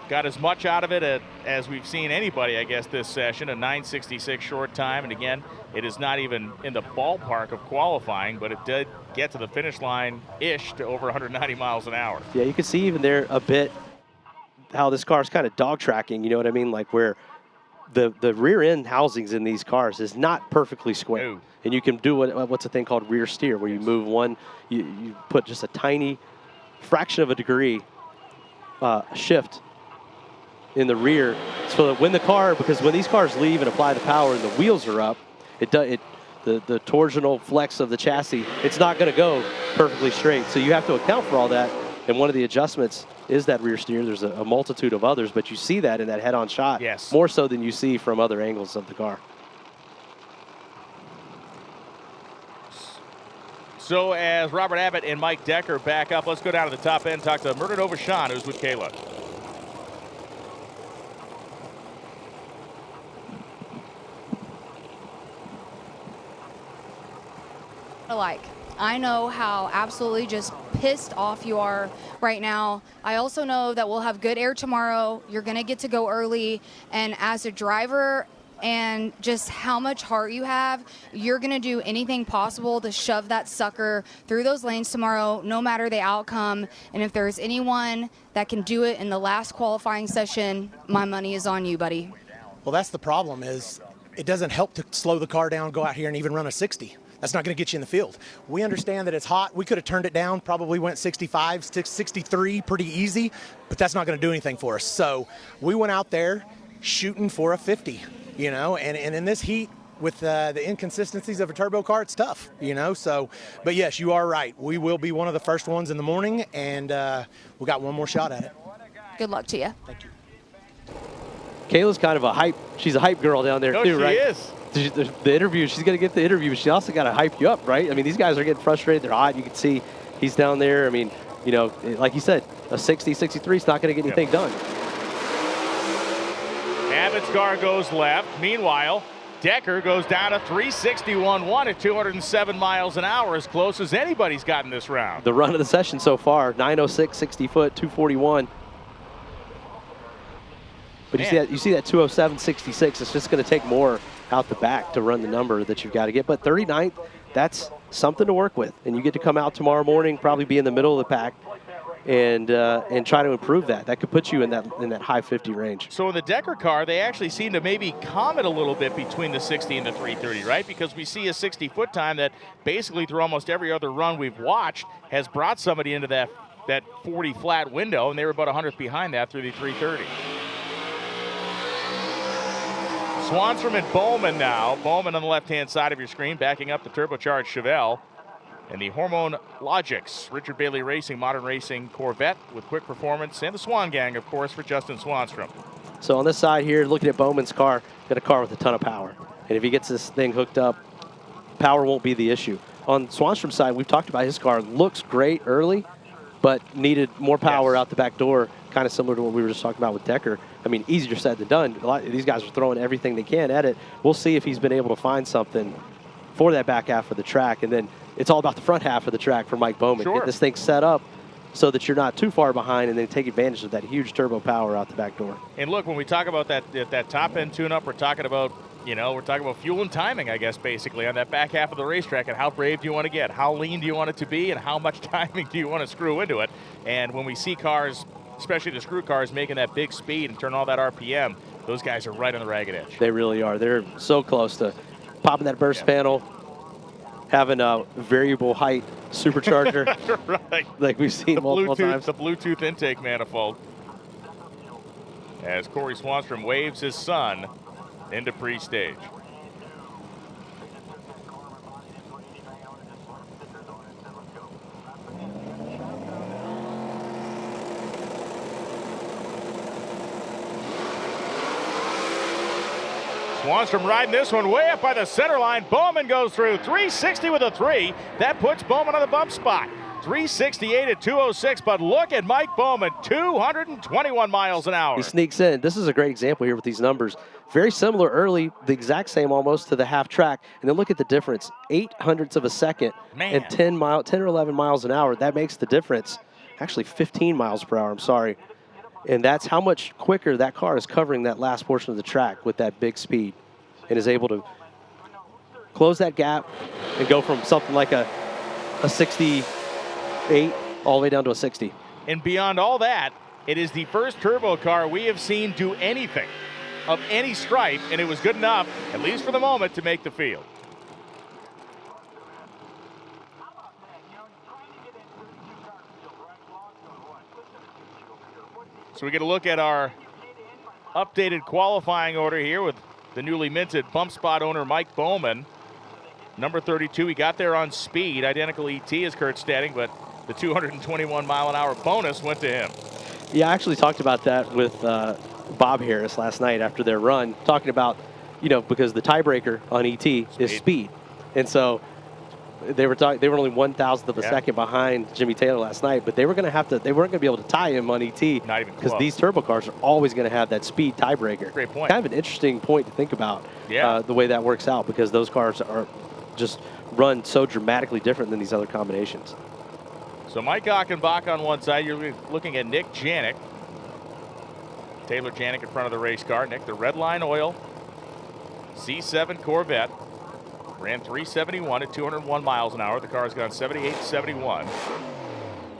Speaker 2: Got as much out of it as we've seen anybody, I guess, this session, a 9:66 short time. And again, it is not even in the ballpark of qualifying, but it did get to the finish line-ish to over 190 miles an hour.
Speaker 1: Yeah, you can see even there a bit how this car is kind of dog tracking, you know what I mean? Like where the rear end housings in these cars is not perfectly square.
Speaker 2: No.
Speaker 1: And you can do what's a thing called rear steer, where you move one, you put just a tiny fraction of a degree shift in the rear, so that when these cars leave and apply the power and the wheels are up, the torsional flex of the chassis, it's not going to go perfectly straight. So you have to account for all that. And one of the adjustments is that rear steer. There's a multitude of others, but you see that in that head-on shot, more so than you see from other angles of the car.
Speaker 2: So as Robert Abbott and Mike Decker back up, let's go down to the top end, talk to Murdo Novashan, who's with Kayla.
Speaker 3: I know how absolutely just pissed off you are right now. I also know that we'll have good air tomorrow. You're going to get to go early. And as a driver and just how much heart you have, you're going to do anything possible to shove that sucker through those lanes tomorrow, no matter the outcome. And if there's anyone that can do it in the last qualifying session, my money is on you, buddy.
Speaker 5: Well, that's the problem is it doesn't help to slow the car down, go out here and even run a 60. That's not going to get you in the field. We understand that it's hot. We could have turned it down, probably went 65, 63 pretty easy, but that's not going to do anything for us. So we went out there shooting for a 50, you know, and in this heat with the inconsistencies of a turbo car, it's tough, you know. So, but yes, you are right. We will be one of the first ones in the morning, and we got one more shot at it.
Speaker 3: Good luck to you.
Speaker 5: Thank you.
Speaker 1: Kayla's kind of a hype. She's a hype girl down there too, right?
Speaker 2: She is.
Speaker 1: The interview, she's going to get the interview, but she also got to hype you up, right? I mean, these guys are getting frustrated. They're hot. You can see he's down there. I mean, you know, like you said, a 60, 63 is not going to get anything done.
Speaker 2: Abbott's car goes left. Meanwhile, Decker goes down to 361.1 at 207 miles an hour, as close as anybody's gotten this round.
Speaker 1: The run of the session so far, 906, 60 foot, 241. But you see that 207, 66. It's just going to take more out the back to run the number that you've got to get. But 39th, that's something to work with. And you get to come out tomorrow morning, probably be in the middle of the pack, and try to improve that. That could put you in that high 50 range.
Speaker 2: So in the Decker car, they actually seem to maybe comet a little bit between the 60 and the 330, right? Because we see a 60-foot time that basically through almost every other run we've watched has brought somebody into that 40 flat window, and they were about 100th behind that through the 330. Swanstrom and Bowman now. Bowman on the left-hand side of your screen, backing up the turbocharged Chevelle. And the Hormone Logics, Richard Bailey Racing, Modern Racing Corvette with quick performance. And the Swan Gang, of course, for Justin Swanstrom.
Speaker 1: So on this side here, looking at Bowman's car, got a car with a ton of power. And if he gets this thing hooked up, power won't be the issue. On Swanstrom's side, we've talked about his car. Looks great early, but needed more power out the back door, kind of similar to what we were just talking about with Decker. I mean, easier said than done. A lot of these guys are throwing everything they can at it. We'll see if he's been able to find something for that back half of the track. And then it's all about the front half of the track for Mike Bowman.
Speaker 2: Sure.
Speaker 1: Get this thing set up so that you're not too far behind, and then take advantage of that huge turbo power out the back door.
Speaker 2: And look, when we talk about that top-end tune-up, we're talking about fuel and timing, I guess, basically, on that back half of the racetrack, and how brave do you want to get? How lean do you want it to be? And how much timing do you want to screw into it? And when we see cars, especially the screw cars, making that big speed and turn all that RPM, those guys are right on the ragged edge.
Speaker 1: They really are. They're so close to popping that burst panel, having a variable height supercharger,
Speaker 2: right?
Speaker 1: Like we've seen multiple times.
Speaker 2: The Bluetooth intake manifold. As Corey Swanstrom waves his son into pre-stage. Swanstrom riding this one way up by the center line. Bowman goes through 360 with a 3. That puts Bowman on the bump spot. 368 at 206, but look at Mike Bowman, 221 miles an hour.
Speaker 1: He sneaks in. This is a great example here with these numbers. Very similar early, the exact same almost to the half track. And then look at the difference, 0.08 of a second and 10 or 11 miles an hour. That makes the difference. Actually 15 miles per hour, I'm sorry. And that's how much quicker that car is covering that last portion of the track with that big speed and is able to close that gap and go from something like a 68 all the way down to a 60.
Speaker 2: And beyond all that, it is the first turbo car we have seen do anything of any stripe, and it was good enough, at least for the moment, to make the field. So we get a look at our updated qualifying order here with the newly minted bump spot owner Mike Bowman. Number 32, he got there on speed, identical ET as Kurt Steding, but the 221 mile an hour bonus went to him.
Speaker 1: Yeah, I actually talked about that with Bob Harris last night after their run, talking about, because the tiebreaker on ET is speed. And so they were only 1,000th of a second behind Jimmy Taylor last night, but they weren't going to be able to tie him on ET.
Speaker 2: Not even close.
Speaker 1: Because these turbo cars are always going to have that speed tiebreaker.
Speaker 2: Great point.
Speaker 1: Kind of an interesting point to think about.
Speaker 2: Yeah.
Speaker 1: The way that works out, because those cars are just run so dramatically different than these other combinations.
Speaker 2: So Mike Achenbach on one side. You're looking at Nick Janik. Taylor Janik in front of the race car. Nick, the Red Line Oil C7 Corvette. Ran 371 at 201 miles an hour. The car's gone 78 to 71.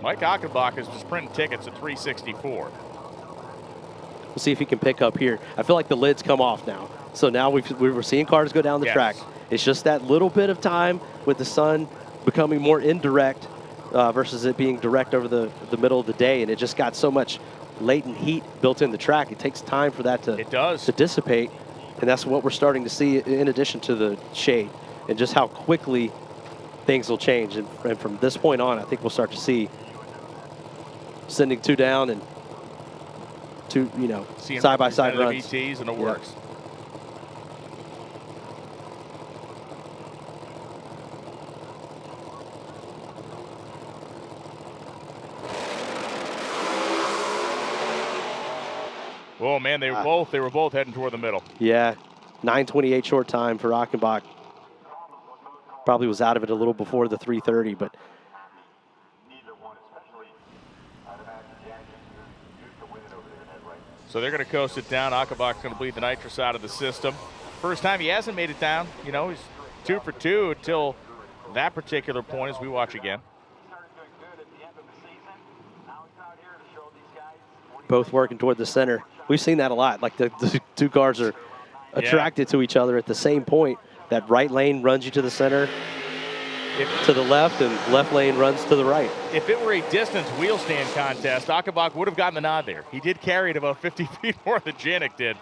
Speaker 2: Mike Achenbach is just printing tickets at 364.
Speaker 1: We'll see if he can pick up here. I feel like the lid's come off now. So now we're seeing cars go down the track. It's just that little bit of time with the sun becoming more indirect versus it being direct over the middle of the day. And it just got so much latent heat built in the track. It takes time for that to dissipate. And that's what we're starting to see in addition to the shade and just how quickly things will change. And from this point on, I think we'll start to see sending two down and two, side-by-side runs.
Speaker 2: ETs and it works. Oh man, they were both heading toward the middle.
Speaker 1: Yeah, 9:28 short time for Achenbach. Probably was out of it a little before the 3:30, but
Speaker 2: so they're going to coast it down. Achenbach's going to bleed the nitrous out of the system. First time he hasn't made it down. He's 2 for 2 until that particular point as we watch again.
Speaker 1: Both working toward the center. We've seen that a lot. Like the two cars are attracted to each other at the same point. That right lane runs you to the center, to the left, and left lane runs to the right.
Speaker 2: If it were a distance wheel stand contest, Achenbach would have gotten the nod there. He did carry it about 50 feet more than Janik did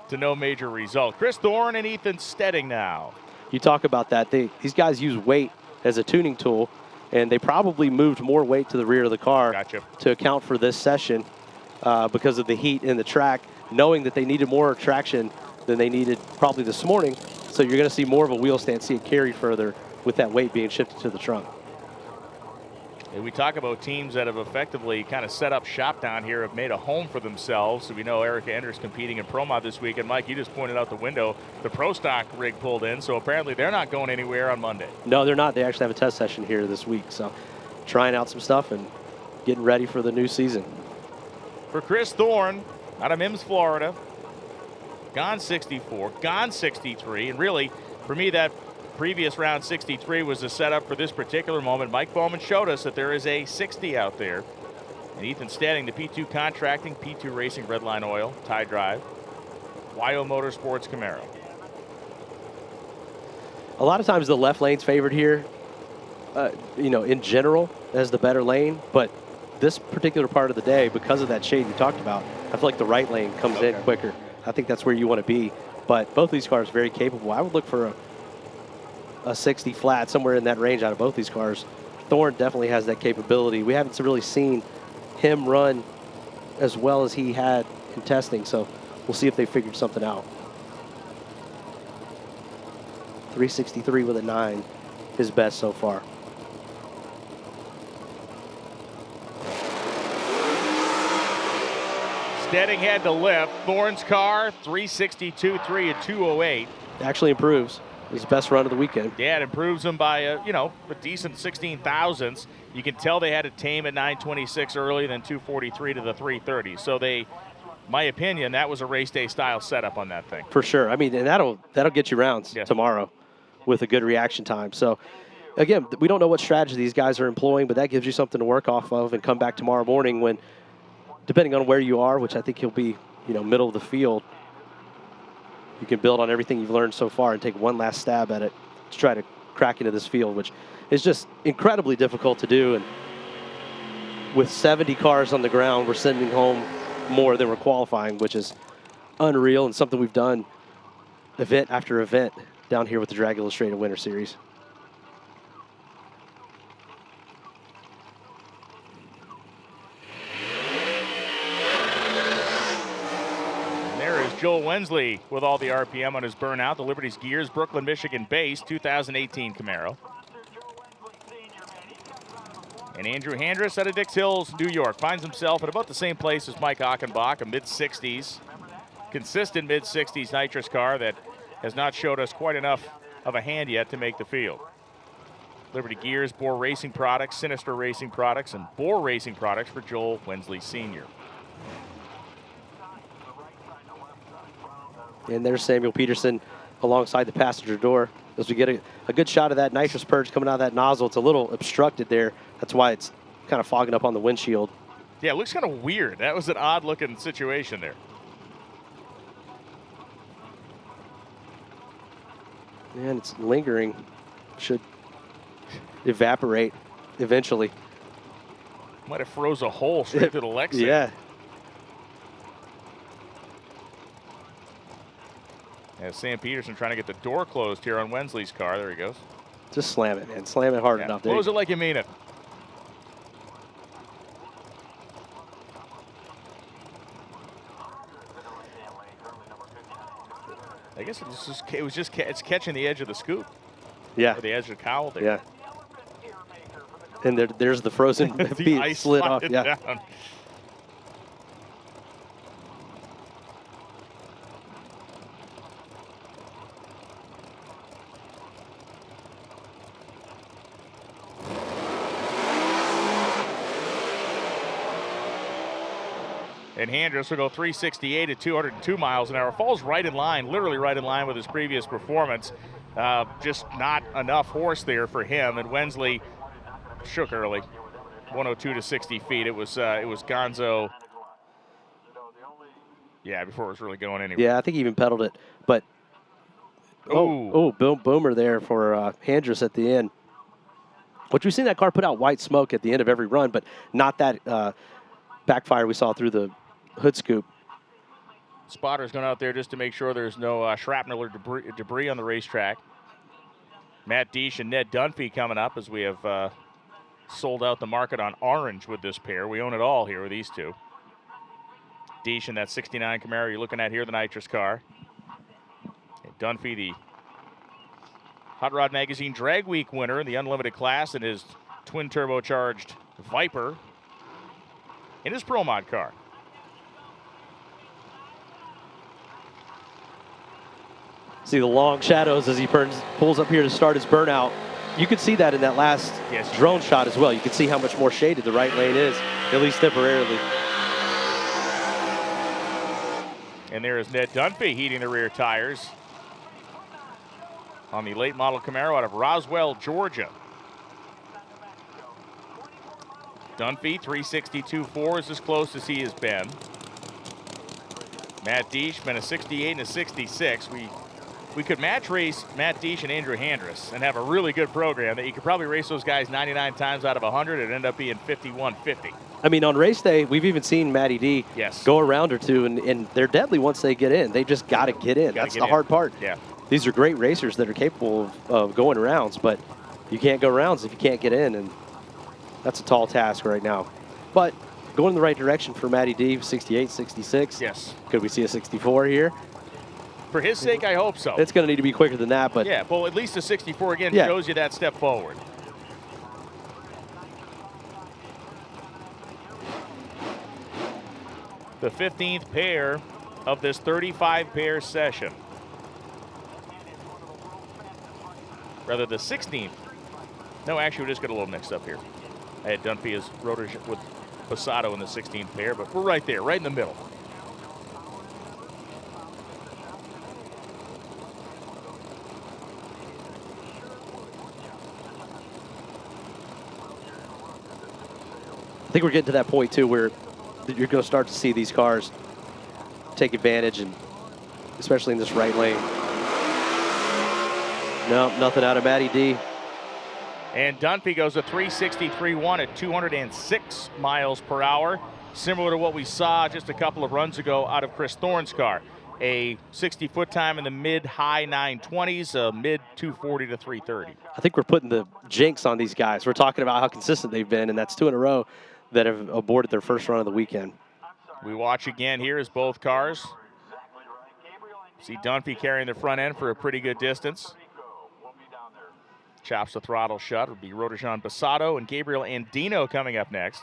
Speaker 2: to no major result. Chris Thorne and Ethan Steding now.
Speaker 1: You talk about that. These guys use weight as a tuning tool, and they probably moved more weight to the rear of the car to account for this session because of the heat in the track, knowing that they needed more traction than they needed probably this morning. So you're going to see more of a wheel stand, see it carry further with that weight being shifted to the trunk.
Speaker 2: And we talk about teams that have effectively kind of set up shop down here, have made a home for themselves. So we know Eric Anders competing in Pro Mod this week. And Mike, you just pointed out the window, the Pro Stock rig pulled in. So apparently they're not going anywhere on Monday.
Speaker 1: No, they're not. They actually have a test session here this week. So trying out some stuff and getting ready for the new season.
Speaker 2: For Chris Thorne out of Mims, Florida, gone 64, gone 63. And really, for me, that previous round 63 was the setup for this particular moment. Mike Bowman showed us that there is a 60 out there. And Ethan Steding, the P2 Contracting, P2 Racing, Redline Oil, tie drive, YO Motorsports Camaro.
Speaker 1: A lot of times the left lane's favored here. in general, has the better lane, but this particular part of the day, because of that shade we talked about, I feel like the right lane comes in quicker. I think that's where you want to be. But both of these cars are very capable. I would look for a 60 flat, somewhere in that range out of both these cars. Thorne definitely has that capability. We haven't really seen him run as well as he had in testing, so we'll see if they figured something out. 363 with a 9, his best so far.
Speaker 2: Steding had to lift. Thorne's car, 362.3 at 208.
Speaker 1: Actually improves. His best run of the weekend.
Speaker 2: Yeah, it improves him by a decent 16 thousandths. You can tell they had to tame at 926 early, then 243 to the 330. So my opinion, that was a race day style setup on that thing.
Speaker 1: For sure. I mean, and that'll get you rounds tomorrow with a good reaction time. So again, we don't know what strategy these guys are employing, but that gives you something to work off of and come back tomorrow morning when, depending on where you are, which I think you'll be, middle of the field, you can build on everything you've learned so far and take one last stab at it to try to crack into this field, which is just incredibly difficult to do. And with 70 cars on the ground, we're sending home more than we're qualifying, which is unreal and something we've done event after event down here with the Drag Illustrated Winter Series.
Speaker 2: Joel Wensley with all the RPM on his burnout. The Liberty's Gears, Brooklyn, Michigan base, 2018 Camaro. And Andrew Handras out of Dix Hills, New York, finds himself at about the same place as Mike Achenbach, a mid-60s, consistent mid-60s nitrous car that has not showed us quite enough of a hand yet to make the field. Liberty Gears, Bohr Racing Products, Sinister Racing Products, and Bohr Racing Products for Joel Wensley Sr.
Speaker 1: And there's Samuel Peterson alongside the passenger door. As we get a good shot of that nitrous purge coming out of that nozzle, it's a little obstructed there. That's why it's kind of fogging up on the windshield.
Speaker 2: Yeah, it looks kind of weird. That was an odd-looking situation there.
Speaker 1: And it's lingering. Should evaporate eventually.
Speaker 2: Might have froze a hole straight to the Lexus.
Speaker 1: Yeah.
Speaker 2: Yeah, Sam Peterson trying to get the door closed here on Wensley's car. There he goes.
Speaker 1: Just slam it, man. Slam it hard enough.
Speaker 2: Close it like you mean it. I guess it's catching the edge of the scoop.
Speaker 1: Yeah.
Speaker 2: Or the edge of the cowl there.
Speaker 1: Yeah. And there's the frozen
Speaker 2: the
Speaker 1: bead
Speaker 2: ice
Speaker 1: slid off. Yeah.
Speaker 2: Down. And Handras will go 368 at 202 miles an hour. Falls right in line, literally right in line with his previous performance. Just not enough horse there for him. And Wensley shook early, 102 to 60 feet. It was Gonzo. Yeah, before it was really going anywhere.
Speaker 1: Yeah, I think he even pedaled it. But boomer there for Handras at the end. Which we've seen that car put out white smoke at the end of every run, but not that backfire we saw through the hood scoop.
Speaker 2: Spotter's going out there just to make sure there's no shrapnel or debris on the racetrack. Matt Deesh and Ned Dunphy coming up as we have sold out the market on orange with this pair. We own it all here with these two. Deesh in that 69 Camaro you're looking at here, the nitrous car. And Dunphy, the Hot Rod Magazine Drag Week winner in the unlimited class in his twin turbocharged Viper in his Pro Mod car.
Speaker 1: See the long shadows as he pulls up here to start his burnout. You could see that in that last drone shot as well. You can see how much more shaded the right lane is, at least temporarily.
Speaker 2: And there is Ned Dunphy heating the rear tires on the late model Camaro out of Roswell, Georgia. Dunphy, 362.4 is as close as he has been. Matt Deesh been a 68 and a 66. We we could match race Matt Deesh and Andrew Handras and have a really good program that you could probably race those guys 99 times out of 100 and end up being 51-50.
Speaker 1: I mean, on race day, we've even seen Matty D go a round or two, and they're deadly once they get in. They just got to get in. That's the hard part.
Speaker 2: Yeah.
Speaker 1: These are great racers that are capable of going rounds, but you can't go rounds if you can't get in, and that's a tall task right now. But going in the right direction for Matty D, 68, 66.
Speaker 2: Yes.
Speaker 1: Could we see a 64 here?
Speaker 2: For his sake, I hope so.
Speaker 1: It's going to need to be quicker than that, but
Speaker 2: yeah, well, at least a 64 again shows you that step forward. The 15th pair of this 35-pair session. Rather, the 16th. No, actually, we just got a little mixed up here. I had Dunphy as rotor with Passato in the 16th pair, but we're right there, right in the middle.
Speaker 1: I think we're getting to that point, too, where you're going to start to see these cars take advantage, and especially in this right lane. No, nothing out of Matty D.
Speaker 2: And Dunphy goes a 363.1 at 206 miles per hour, similar to what we saw just a couple of runs ago out of Chris Thorne's car. A 60-foot time in the mid-high 920s, a mid-240 to 330.
Speaker 1: I think we're putting the jinx on these guys. We're talking about how consistent they've been, and that's 2 in a row that have aborted their first run of the weekend.
Speaker 2: We watch again here as both cars. See Dunphy carrying the front end for a pretty good distance. Chops the throttle shut. Would be Roderjan Passato and Gabriel Andino coming up next.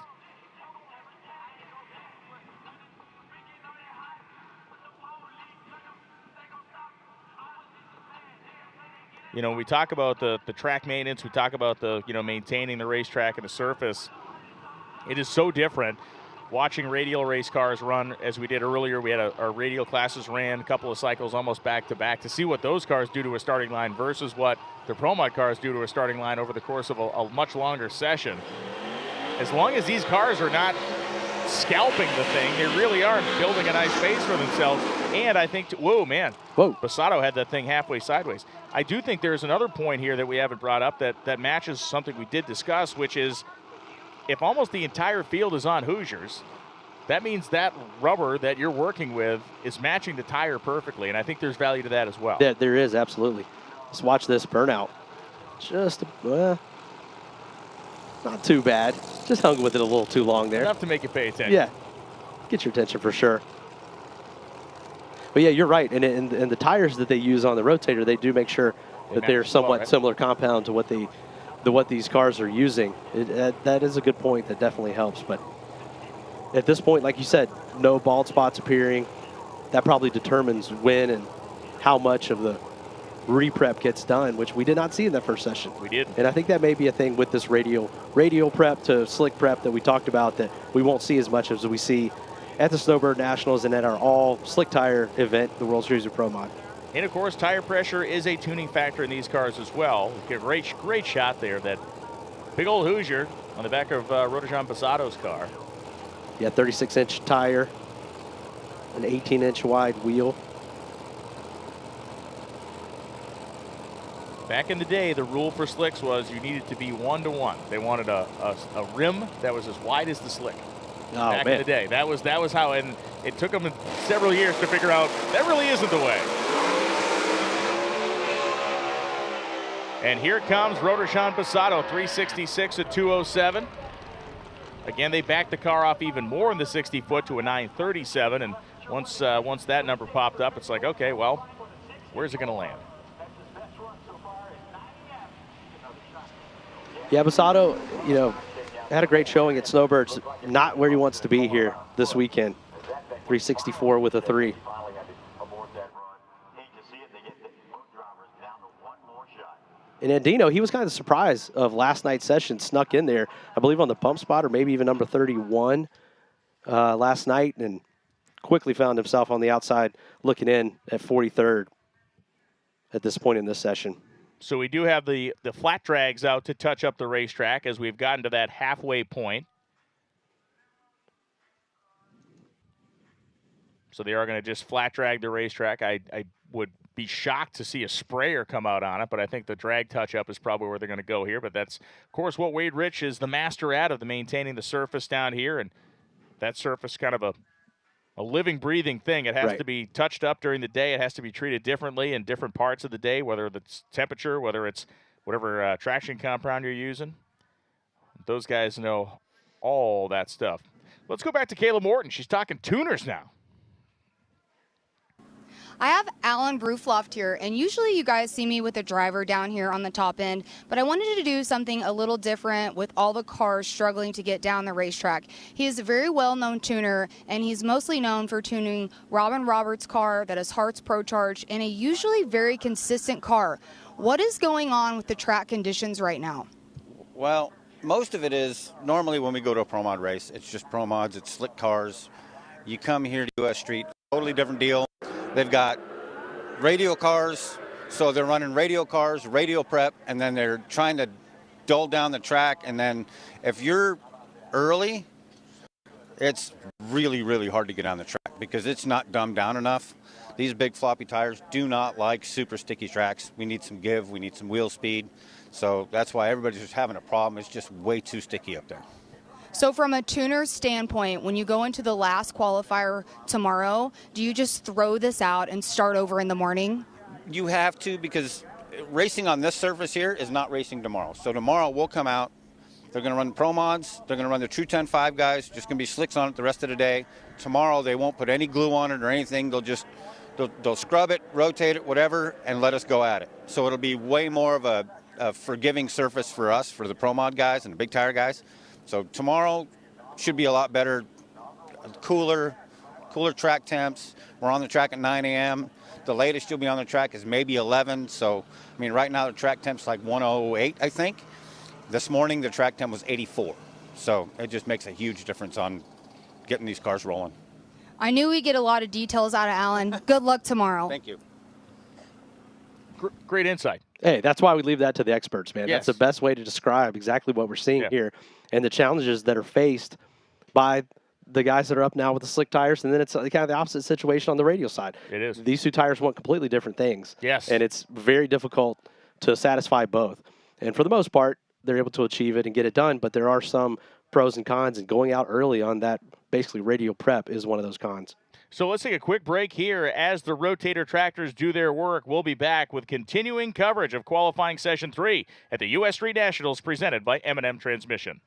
Speaker 2: You know, we talk about the track maintenance, we talk about the, maintaining the racetrack and the surface. It is so different watching radial race cars run as we did earlier. We had our radial classes ran a couple of cycles almost back to back to see what those cars do to a starting line versus what the Pro Mod cars do to a starting line over the course of a much longer session. As long as these cars are not scalping the thing, they really are building a nice base for themselves. And I think, whoa, Passato had that thing halfway sideways. I do think there's another point here that we haven't brought up that matches something we did discuss, which is if almost the entire field is on Hoosiers, that means that rubber that you're working with is matching the tire perfectly, and I think there's value to that as well.
Speaker 1: Yeah, there is, absolutely. Let's watch this burnout. Just, not too bad. Just hung with it a little too long there.
Speaker 2: Enough to make you pay attention.
Speaker 1: Yeah, get your attention for sure. But yeah, you're right, and the tires that they use on the rotator, they do make sure that they're somewhat similar compound to what these cars are using. That is a good point. That definitely helps. But at this point, like you said, no bald spots appearing. That probably determines when and how much of the re-prep gets done, which we did not see in that first session.
Speaker 2: We did.
Speaker 1: And I think that may be a thing with this radial prep to slick prep that we talked about that we won't see as much as we see at the Snowbird Nationals and at our all slick tire event, the World Series of Pro Mod.
Speaker 2: And of course, tire pressure is a tuning factor in these cars as well. Great shot there. That big old Hoosier on the back of Roderjan Passato's car.
Speaker 1: Yeah, 36-inch tire, an 18-inch wide wheel.
Speaker 2: Back in the day, the rule for slicks was you needed to be 1-to-1. They wanted a rim that was as wide as the slick.
Speaker 1: Oh,
Speaker 2: back in the day, that was how, and it took them several years to figure out that really isn't the way. And here comes Roderjan Passato, 366 at 207. Again, they backed the car off even more in the 60-foot to a 937, and once that number popped up, it's like, okay, well, where's it going to land?
Speaker 1: Yeah, Passato, had a great showing at Snowbirds. Not where he wants to be here this weekend. 364 with a 3. And Andino, he was kind of surprised of last night's session, snuck in there, I believe on the pump spot or maybe even number 31 last night, and quickly found himself on the outside looking in at 43rd at this point in this session.
Speaker 2: So we do have the flat drags out to touch up the racetrack as we've gotten to that halfway point. So they are going to just flat drag the racetrack. I would be shocked to see a sprayer come out on it, but I think the drag touch-up is probably where they're going to go here. But that's, of course, what Wade Rich is the master at, of the maintaining the surface down here, and that surface kind of a living, breathing thing. It has to be touched up during the day. It has to be treated differently in different parts of the day, whether it's temperature, whether it's whatever traction compound you're using. Those guys know all that stuff. Let's go back to Kayla Morton. She's talking tuners now.
Speaker 3: I have Alan Brufloft here, and usually you guys see me with a driver down here on the top end, but I wanted to do something a little different with all the cars struggling to get down the racetrack. He is a very well-known tuner, and he's mostly known for tuning Robin Roberts' car that is Hart's Pro Charge in a usually very consistent car. What is going on with the track conditions right now?
Speaker 6: Well, most of it is normally when we go to a Pro Mod race, it's just Pro Mods, it's slick cars. You come here to US Street, totally different deal. They've got radial cars, so they're running radial cars, radial prep, and then they're trying to dull down the track. And then if you're early, it's really, really hard to get on the track because it's not dumbed down enough. These big floppy tires do not like super sticky tracks. We need some give, we need some wheel speed. So that's why everybody's just having a problem. It's just way too sticky up there.
Speaker 3: So from a tuner's standpoint, when you go into the last qualifier tomorrow, do you just throw this out and start over in the morning?
Speaker 6: You have to, because racing on this surface here is not racing tomorrow. So tomorrow we'll come out. They're going to run the Pro Mods. They're going to run the True 10.5 guys. Just going to be slicks on it the rest of the day. Tomorrow they won't put any glue on it or anything. They'll scrub it, rotate it, whatever, and let us go at it. So it'll be way more of a forgiving surface for us, for the Pro Mod guys and the big tire guys. So tomorrow should be a lot better, cooler track temps. We're on the track at 9 a.m. The latest you'll be on the track is maybe 11. So, I mean, right now the track temp's like 108, I think. This morning the track temp was 84. So it just makes a huge difference on getting these cars rolling.
Speaker 3: I knew we'd get a lot of details out of Alan. Good luck tomorrow.
Speaker 6: Thank you.
Speaker 2: Great insight.
Speaker 1: Hey, that's why we leave that to the experts, man.
Speaker 2: Yes.
Speaker 1: That's the best way to describe exactly what we're seeing here and the challenges that are faced by the guys that are up now with the slick tires. And then it's kind of the opposite situation on the radial side.
Speaker 2: It is.
Speaker 1: These two tires want completely different things.
Speaker 2: Yes.
Speaker 1: And it's very difficult to satisfy both. And for the most part, they're able to achieve it and get it done. But there are some pros and cons, and going out early on that basically radial prep is one of those cons.
Speaker 2: So let's take a quick break here as the rotator tractors do their work. We'll be back with continuing coverage of qualifying session 3 at the US 3 Nationals presented by M&M Transmission.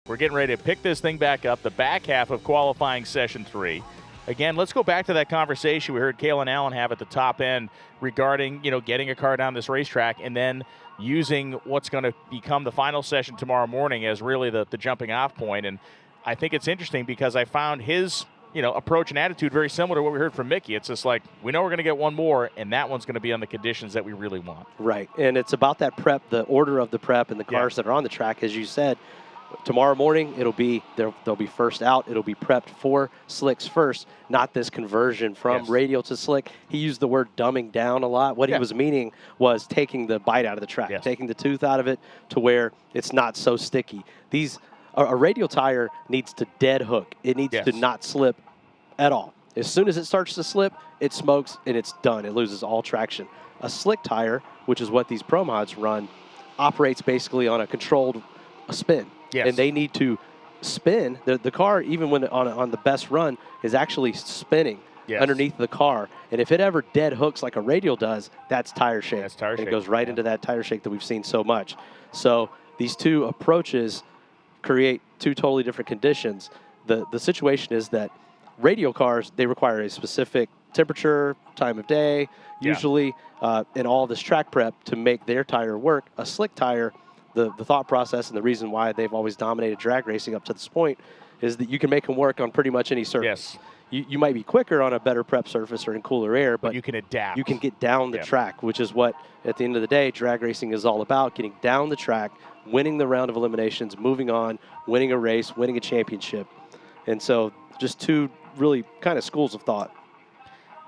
Speaker 2: We're getting ready to pick this thing back up, the back half of qualifying session 3. Again, let's go back to that conversation we heard Kalen Allen have at the top end regarding, getting a car down this racetrack and then using what's going to become the final session tomorrow morning as really the jumping off point. And I think it's interesting because I found his, approach and attitude very similar to what we heard from Mickey. It's just like, we know we're going to get one more, and that one's going to be on the conditions that we really want.
Speaker 1: Right, and it's about that prep, the order of the prep and the cars that are on the track, as you said. Tomorrow morning, they'll be first out. It'll be prepped for slicks first, not this conversion from radial to slick. He used the word dumbing down a lot. What he was meaning was taking the bite out of the track, taking the tooth out of it to where it's not so sticky. A radial tire needs to dead hook. It needs to not slip at all. As soon as it starts to slip, it smokes and it's done. It loses all traction. A slick tire, which is what these Pro Mods run, operates basically on a controlled spin.
Speaker 2: Yes.
Speaker 1: And they need to spin. The car, even when on the best run, is actually spinning underneath the car. And if it ever dead hooks like a radial does, that's tire shake.
Speaker 2: That's tire shake.
Speaker 1: It goes right into that tire shake that we've seen so much. So these two approaches create two totally different conditions. The situation is that radial cars, they require a specific temperature, time of day, usually, and all this track prep to make their tire work. A slick tire, the thought process and the reason why they've always dominated drag racing up to this point is that you can make them work on pretty much any surface. You might be quicker on a better prep surface or in cooler air, but
Speaker 2: you can adapt.
Speaker 1: You can get down the track, which is what, at the end of the day, drag racing is all about, getting down the track, winning the round of eliminations, moving on, winning a race, winning a championship. And so just two really kind of schools of thought.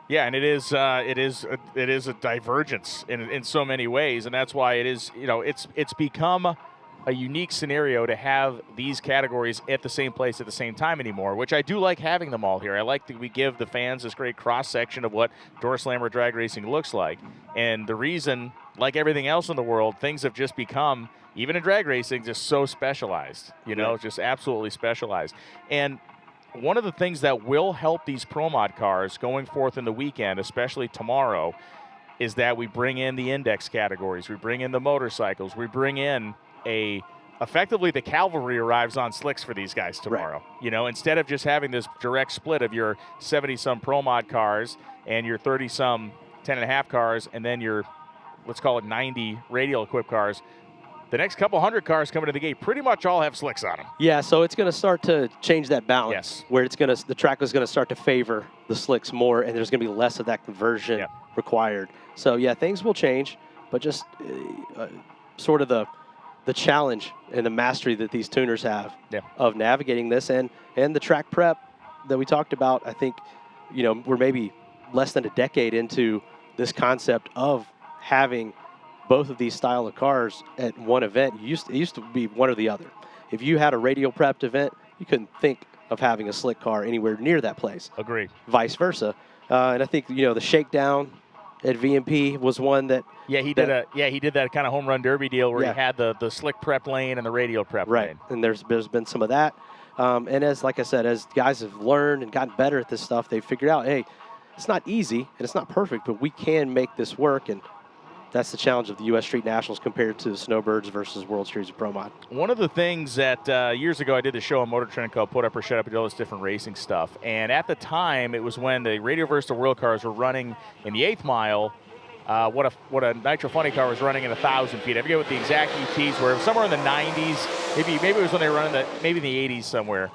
Speaker 2: Yeah, and it is a divergence in so many ways, and that's why it is, it's become a unique scenario to have these categories at the same place at the same time anymore, which I do like having them all here. I like that we give the fans this great cross-section of what door slammer drag racing looks like. And the reason, like everything else in the world, things have just become, even in drag racing, just so specialized, just absolutely specialized. And one of the things that will help these Pro Mod cars going forth in the weekend, especially tomorrow, is that we bring in the index categories. We bring in the motorcycles. We bring in effectively the cavalry arrives on slicks for these guys tomorrow. Right. Instead of just having this direct split of your 70-some Pro Mod cars and your 30-some 10.5 cars and then your, let's call it 90 radial equipped cars, the next couple hundred cars coming to the gate pretty much all have slicks on them.
Speaker 1: Yeah, so it's going to start to change that balance where the track is going to start to favor the slicks more, and there's going to be less of that conversion required. So, things will change, but just sort of the challenge and the mastery that these tuners have of navigating this and the track prep that we talked about. I think, we're maybe less than a decade into this concept of having both of these style of cars at one event. It used to be one or the other. If you had a radial prepped event, you couldn't think of having a slick car anywhere near that place.
Speaker 2: Agreed.
Speaker 1: Vice versa. And I think, the shakedown at VMP was one that...
Speaker 2: he did that kind of home run derby deal where he had the slick prep lane and the radial prep lane.
Speaker 1: And there's been some of that. And like I said, as guys have learned and gotten better at this stuff, they've figured out, hey, it's not easy and it's not perfect, but we can make this work. And that's the challenge of the U.S. Street Nationals compared to the Snowbirds versus World Series of Pro Mod.
Speaker 2: One of the things that years ago I did the show on Motor Trend called Put Up or Shut Up and all this different racing stuff. And at the time, it was when the Radio Versa World cars were running in the 8th mile. What a Nitro Funny car was running in 1,000 feet. I forget what the exact ETs were. Somewhere in the 90s. Maybe it was when they were running maybe in the 80s somewhere.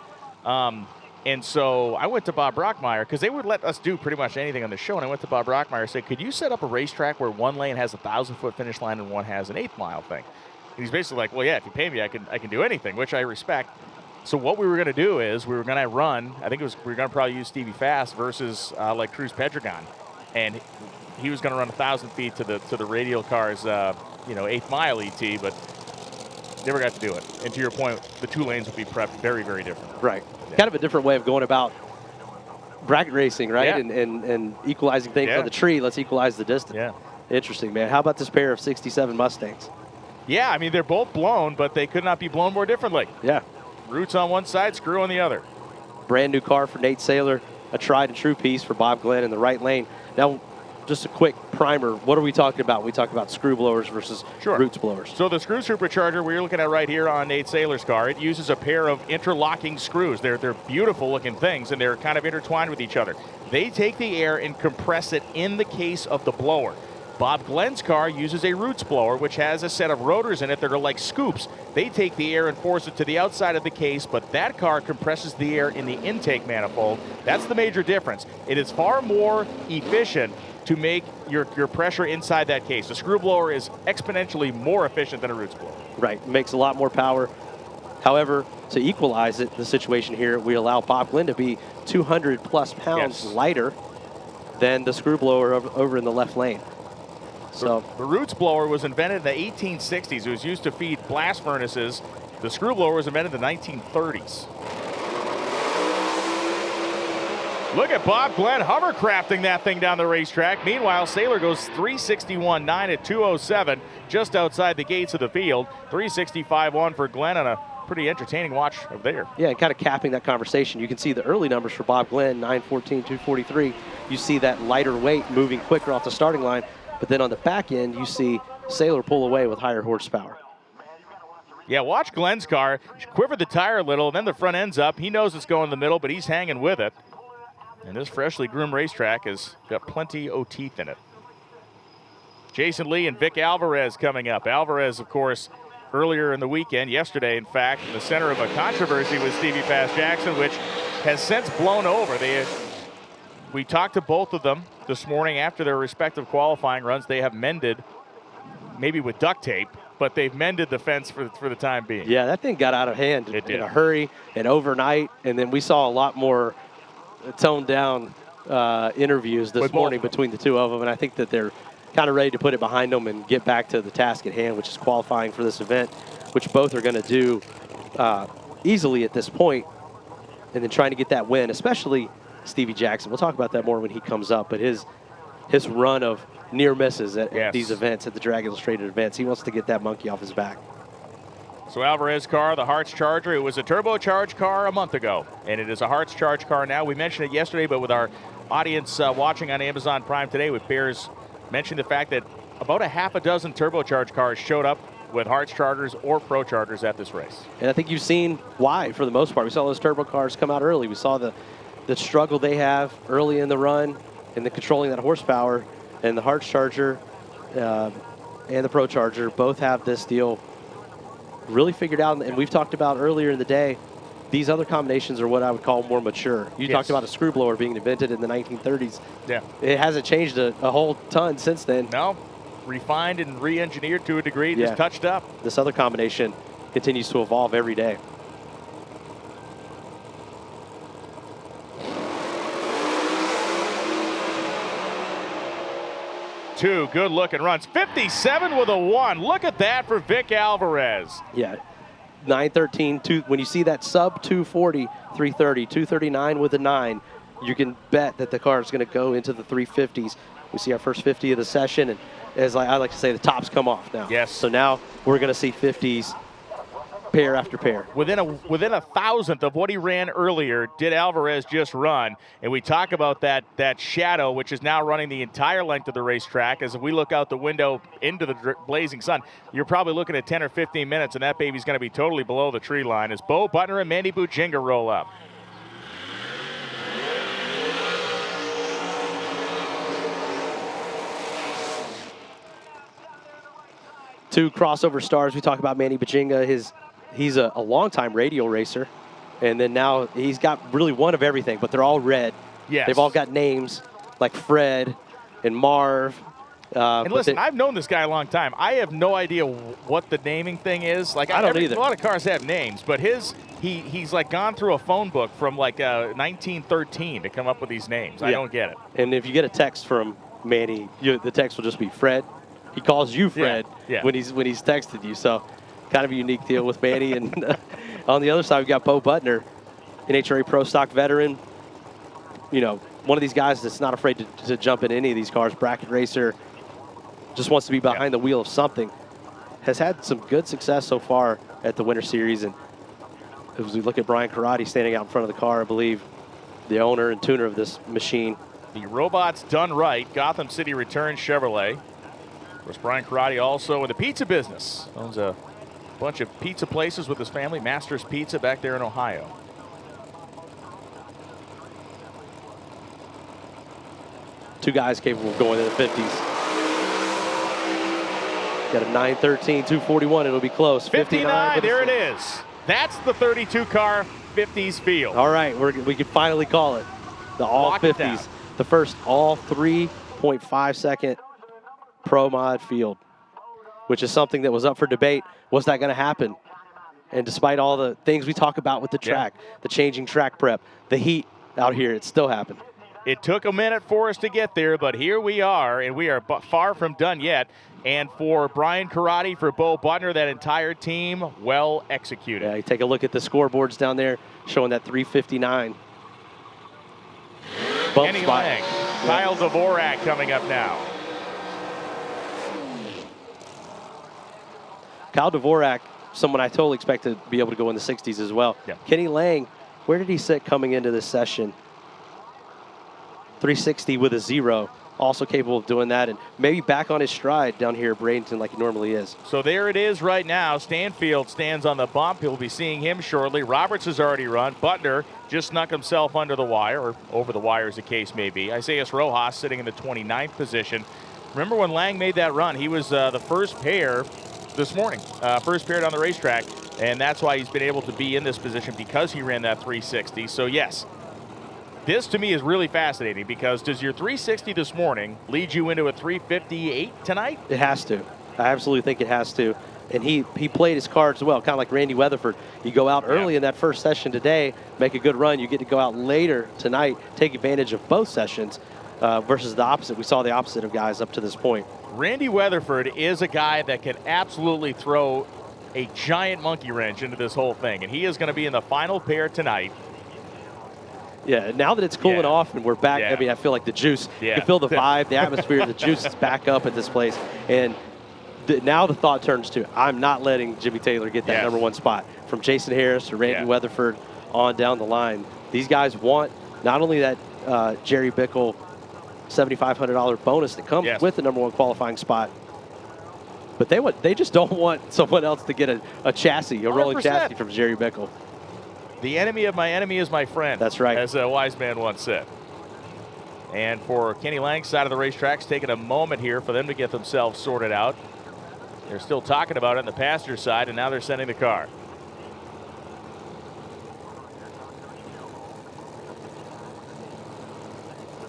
Speaker 2: And so I went to Bob Brockmeyer because they would let us do pretty much anything on the show. And I went to Bob Brockmeyer and said, could you set up a racetrack where one lane has a 1,000-foot finish line and one has an 8th mile thing? And he's basically like, well, yeah, if you pay me, I can do anything, which I respect. So what we were going to do is we were going to run, we were going to probably use Stevie Fast versus like Cruz Pedregon. And he was going to run 1,000 feet to the radial cars, 8th mile ET, but never got to do it. And to your point, the two lanes would be prepped very, very different.
Speaker 1: Right. Kind of a different way of going about bracket racing, right?
Speaker 2: Yeah.
Speaker 1: And equalizing things on the tree. Let's equalize the distance.
Speaker 2: Yeah.
Speaker 1: Interesting, man. How about this pair of 67 Mustangs?
Speaker 2: Yeah, I mean, they're both blown, but they could not be blown more differently.
Speaker 1: Yeah.
Speaker 2: Roots on one side, screw on the other.
Speaker 1: Brand new car for Nate Saylor, a tried and true piece for Bob Glenn in the right lane. Now, just a quick primer, what are we talking about? We talk about screw blowers versus roots blowers.
Speaker 2: So the screw supercharger we're looking at right here on Nate Saylor's car, it uses a pair of interlocking screws. They're beautiful looking things, and they're kind of intertwined with each other. They take the air and compress it in the case of the blower. Bob Glenn's car uses a roots blower, which has a set of rotors in it that are like scoops. They take the air and force it to the outside of the case, but that car compresses the air in the intake manifold. That's the major difference. It is far more efficient to make your pressure inside that case. The screw blower is exponentially more efficient than a roots blower.
Speaker 1: Right, makes a lot more power. However, to equalize it, the situation here, we allow Bob Glenn to be 200 plus pounds lighter than the screw blower over in the left lane. So
Speaker 2: the roots blower was invented in the 1860s. It was used to feed blast furnaces. The screw blower was invented in the 1930s. Look at Bob Glenn hovercrafting that thing down the racetrack. Meanwhile, Saylor goes 361.9 at 207, just outside the gates of the field. 365.1 for Glenn on a pretty entertaining watch over there.
Speaker 1: Yeah, and kind of capping that conversation, you can see the early numbers for Bob Glenn, 9:14, 2:43. You see that lighter weight moving quicker off the starting line. But then on the back end, you see Saylor pull away with higher horsepower.
Speaker 2: Yeah, watch Glenn's car quiver the tire a little, and then the front end's up. He knows it's going in the middle, but he's hanging with it. And this freshly groomed racetrack has got plenty of teeth in it. Jason Lee and Vic Alvarez coming up. Alvarez, of course, earlier in the weekend, yesterday, in fact, in the center of a controversy with Stevie Pass Jackson, which has since blown over. We talked to both of them this morning after their respective qualifying runs. They have mended, maybe with duct tape, but they've mended the fence for the time being.
Speaker 1: Yeah, that thing got out of hand in a hurry and overnight, and then we saw a lot more toned down interviews this morning between the two of them, and I think that they're kind of ready to put it behind them and get back to the task at hand, which is qualifying for this event, which both are going to do easily at this point, and then trying to get that win, especially Stevie Jackson. We'll talk about that more when he comes up, but his run of near misses at these events, at the Drag Illustrated events, he wants to get that monkey off his back.
Speaker 2: So Alvarez car, the Hearts Charger, it was a turbocharged car a month ago, and it is a Hearts charged car now. We mentioned it yesterday, but with our audience watching on Amazon Prime today, with Bears mentioning the fact that about a half a dozen turbocharged cars showed up with Hearts Chargers or Pro Chargers at this race.
Speaker 1: And I think you've seen why, for the most part. We saw those turbo cars come out early. We saw the struggle they have early in the run and the controlling that horsepower, and the Hearts Charger and the Pro Charger both have this deal really figured out. And we've talked about earlier in the day, these other combinations are what I would call more mature. You talked about a screw blower being invented in the 1930s.
Speaker 2: Yeah.
Speaker 1: It hasn't changed a whole ton since then.
Speaker 2: No, refined and re-engineered to a degree, just touched up.
Speaker 1: This other combination continues to evolve every day.
Speaker 2: Two good-looking runs. 57 with a 1. Look at that for Vic Alvarez.
Speaker 1: Yeah, 9:13. When you see that sub 240, 330, 239 with a 9, you can bet that the car is going to go into the 350s. We see our first 50 of the session, and as I like to say, the tops come off now.
Speaker 2: Yes.
Speaker 1: So now we're going to see 50s pair after pair.
Speaker 2: Within a thousandth of what he ran earlier, did Alvarez just run. And we talk about that shadow, which is now running the entire length of the racetrack. As we look out the window into the blazing sun, you're probably looking at 10 or 15 minutes, and that baby's going to be totally below the tree line as Bo Butner and Mandy Bujinga roll up.
Speaker 1: Two crossover stars. We talk about Manny Bujinga. He's a longtime radial racer, and then now he's got really one of everything, but they're all red.
Speaker 2: Yes.
Speaker 1: They've all got names like Fred and Marv.
Speaker 2: And listen, I've known this guy a long time. I have no idea what the naming thing is. Like,
Speaker 1: I don't either.
Speaker 2: A lot of cars have names, but he's like gone through a phone book from like 1913 to come up with these names. Yeah. I don't get it.
Speaker 1: And if you get a text from Manny, the text will just be Fred. He calls you Fred when he's texted you. So kind of a unique deal with Manny. And on the other side, we've got Bo Butner, NHRA Pro Stock veteran. You know, one of these guys that's not afraid to jump in any of these cars. Bracket racer, just wants to be behind the wheel of something. Has had some good success so far at the Winter Series. And as we look at Brian Coriny standing out in front of the car, I believe the owner and tuner of this machine,
Speaker 2: The robot's done right. Gotham City Returns Chevrolet. Of course, Brian Coriny also in the pizza business. Owns a bunch of pizza places with his family. Master's Pizza back there in Ohio.
Speaker 1: Two guys capable of going in the 50s. Got a 9:13, 2:41. It'll be close.
Speaker 2: 59. There it is. That's the 32 car 50s field.
Speaker 1: All right, we can finally call it the all
Speaker 2: Lock it
Speaker 1: 50s.
Speaker 2: down.
Speaker 1: The first all 3.5 second Pro Mod field, which is something that was up for debate. Was that going to happen? And despite all the things we talk about with the track, the changing track prep, the heat out here, it still happened.
Speaker 2: It took a minute for us to get there, but here we are, and we are far from done yet. And for Brian Coriny, for Bo Butner, that entire team, well executed.
Speaker 1: Yeah, you take a look at the scoreboards down there, showing that 359. Bump
Speaker 2: Kenny
Speaker 1: spot.
Speaker 2: Lang, Kyle Dvorak coming up now.
Speaker 1: Kyle Dvorak, someone I totally expect to be able to go in the 60s as well.
Speaker 2: Yeah.
Speaker 1: Kenny Lang, where did he sit coming into this session? 360 with a 0. Also capable of doing that, and maybe back on his stride down here at Bradenton like he normally is.
Speaker 2: So there it is right now. Stanfield stands on the bump. He'll be seeing him shortly. Roberts has already run. Butner just snuck himself under the wire, or over the wire as the case may be. Isaias Rojas sitting in the 29th position. Remember when Lang made that run? He was the first pair this morning, first pair down the racetrack, and that's why he's been able to be in this position, because he ran that 360. So yes, this to me is really fascinating, because does your 360 this morning lead you into a 358 tonight?
Speaker 1: It has to. I absolutely think it has to. And he played his cards well, kind of like Randy Weatherford. You go out early in that first session today, make a good run. You get to go out later tonight, take advantage of both sessions versus the opposite. We saw the opposite of guys up to this point.
Speaker 2: Randy Weatherford is a guy that can absolutely throw a giant monkey wrench into this whole thing, and he is going to be in the final pair tonight.
Speaker 1: Yeah, now that it's cooling off and we're back, I mean, I feel like the juice, you can feel the vibe, the atmosphere, the juice is back up at this place. And now the thought turns to, I'm not letting Jimmy Taylor get that number 1 spot. From Jason Harris to Randy Weatherford on down the line. These guys want not only that Jerry Bickle $7,500 bonus that comes with the number 1 qualifying spot, but they just don't want someone else to get a chassis, a rolling
Speaker 2: 100%.
Speaker 1: chassis from Jerry Bickle.
Speaker 2: The enemy of my enemy is my friend.
Speaker 1: That's right.
Speaker 2: As a wise man once said. And for Kenny Lang's side of the racetrack, it's taken a moment here for them to get themselves sorted out. They're still talking about it on the passenger side, and now they're sending the car.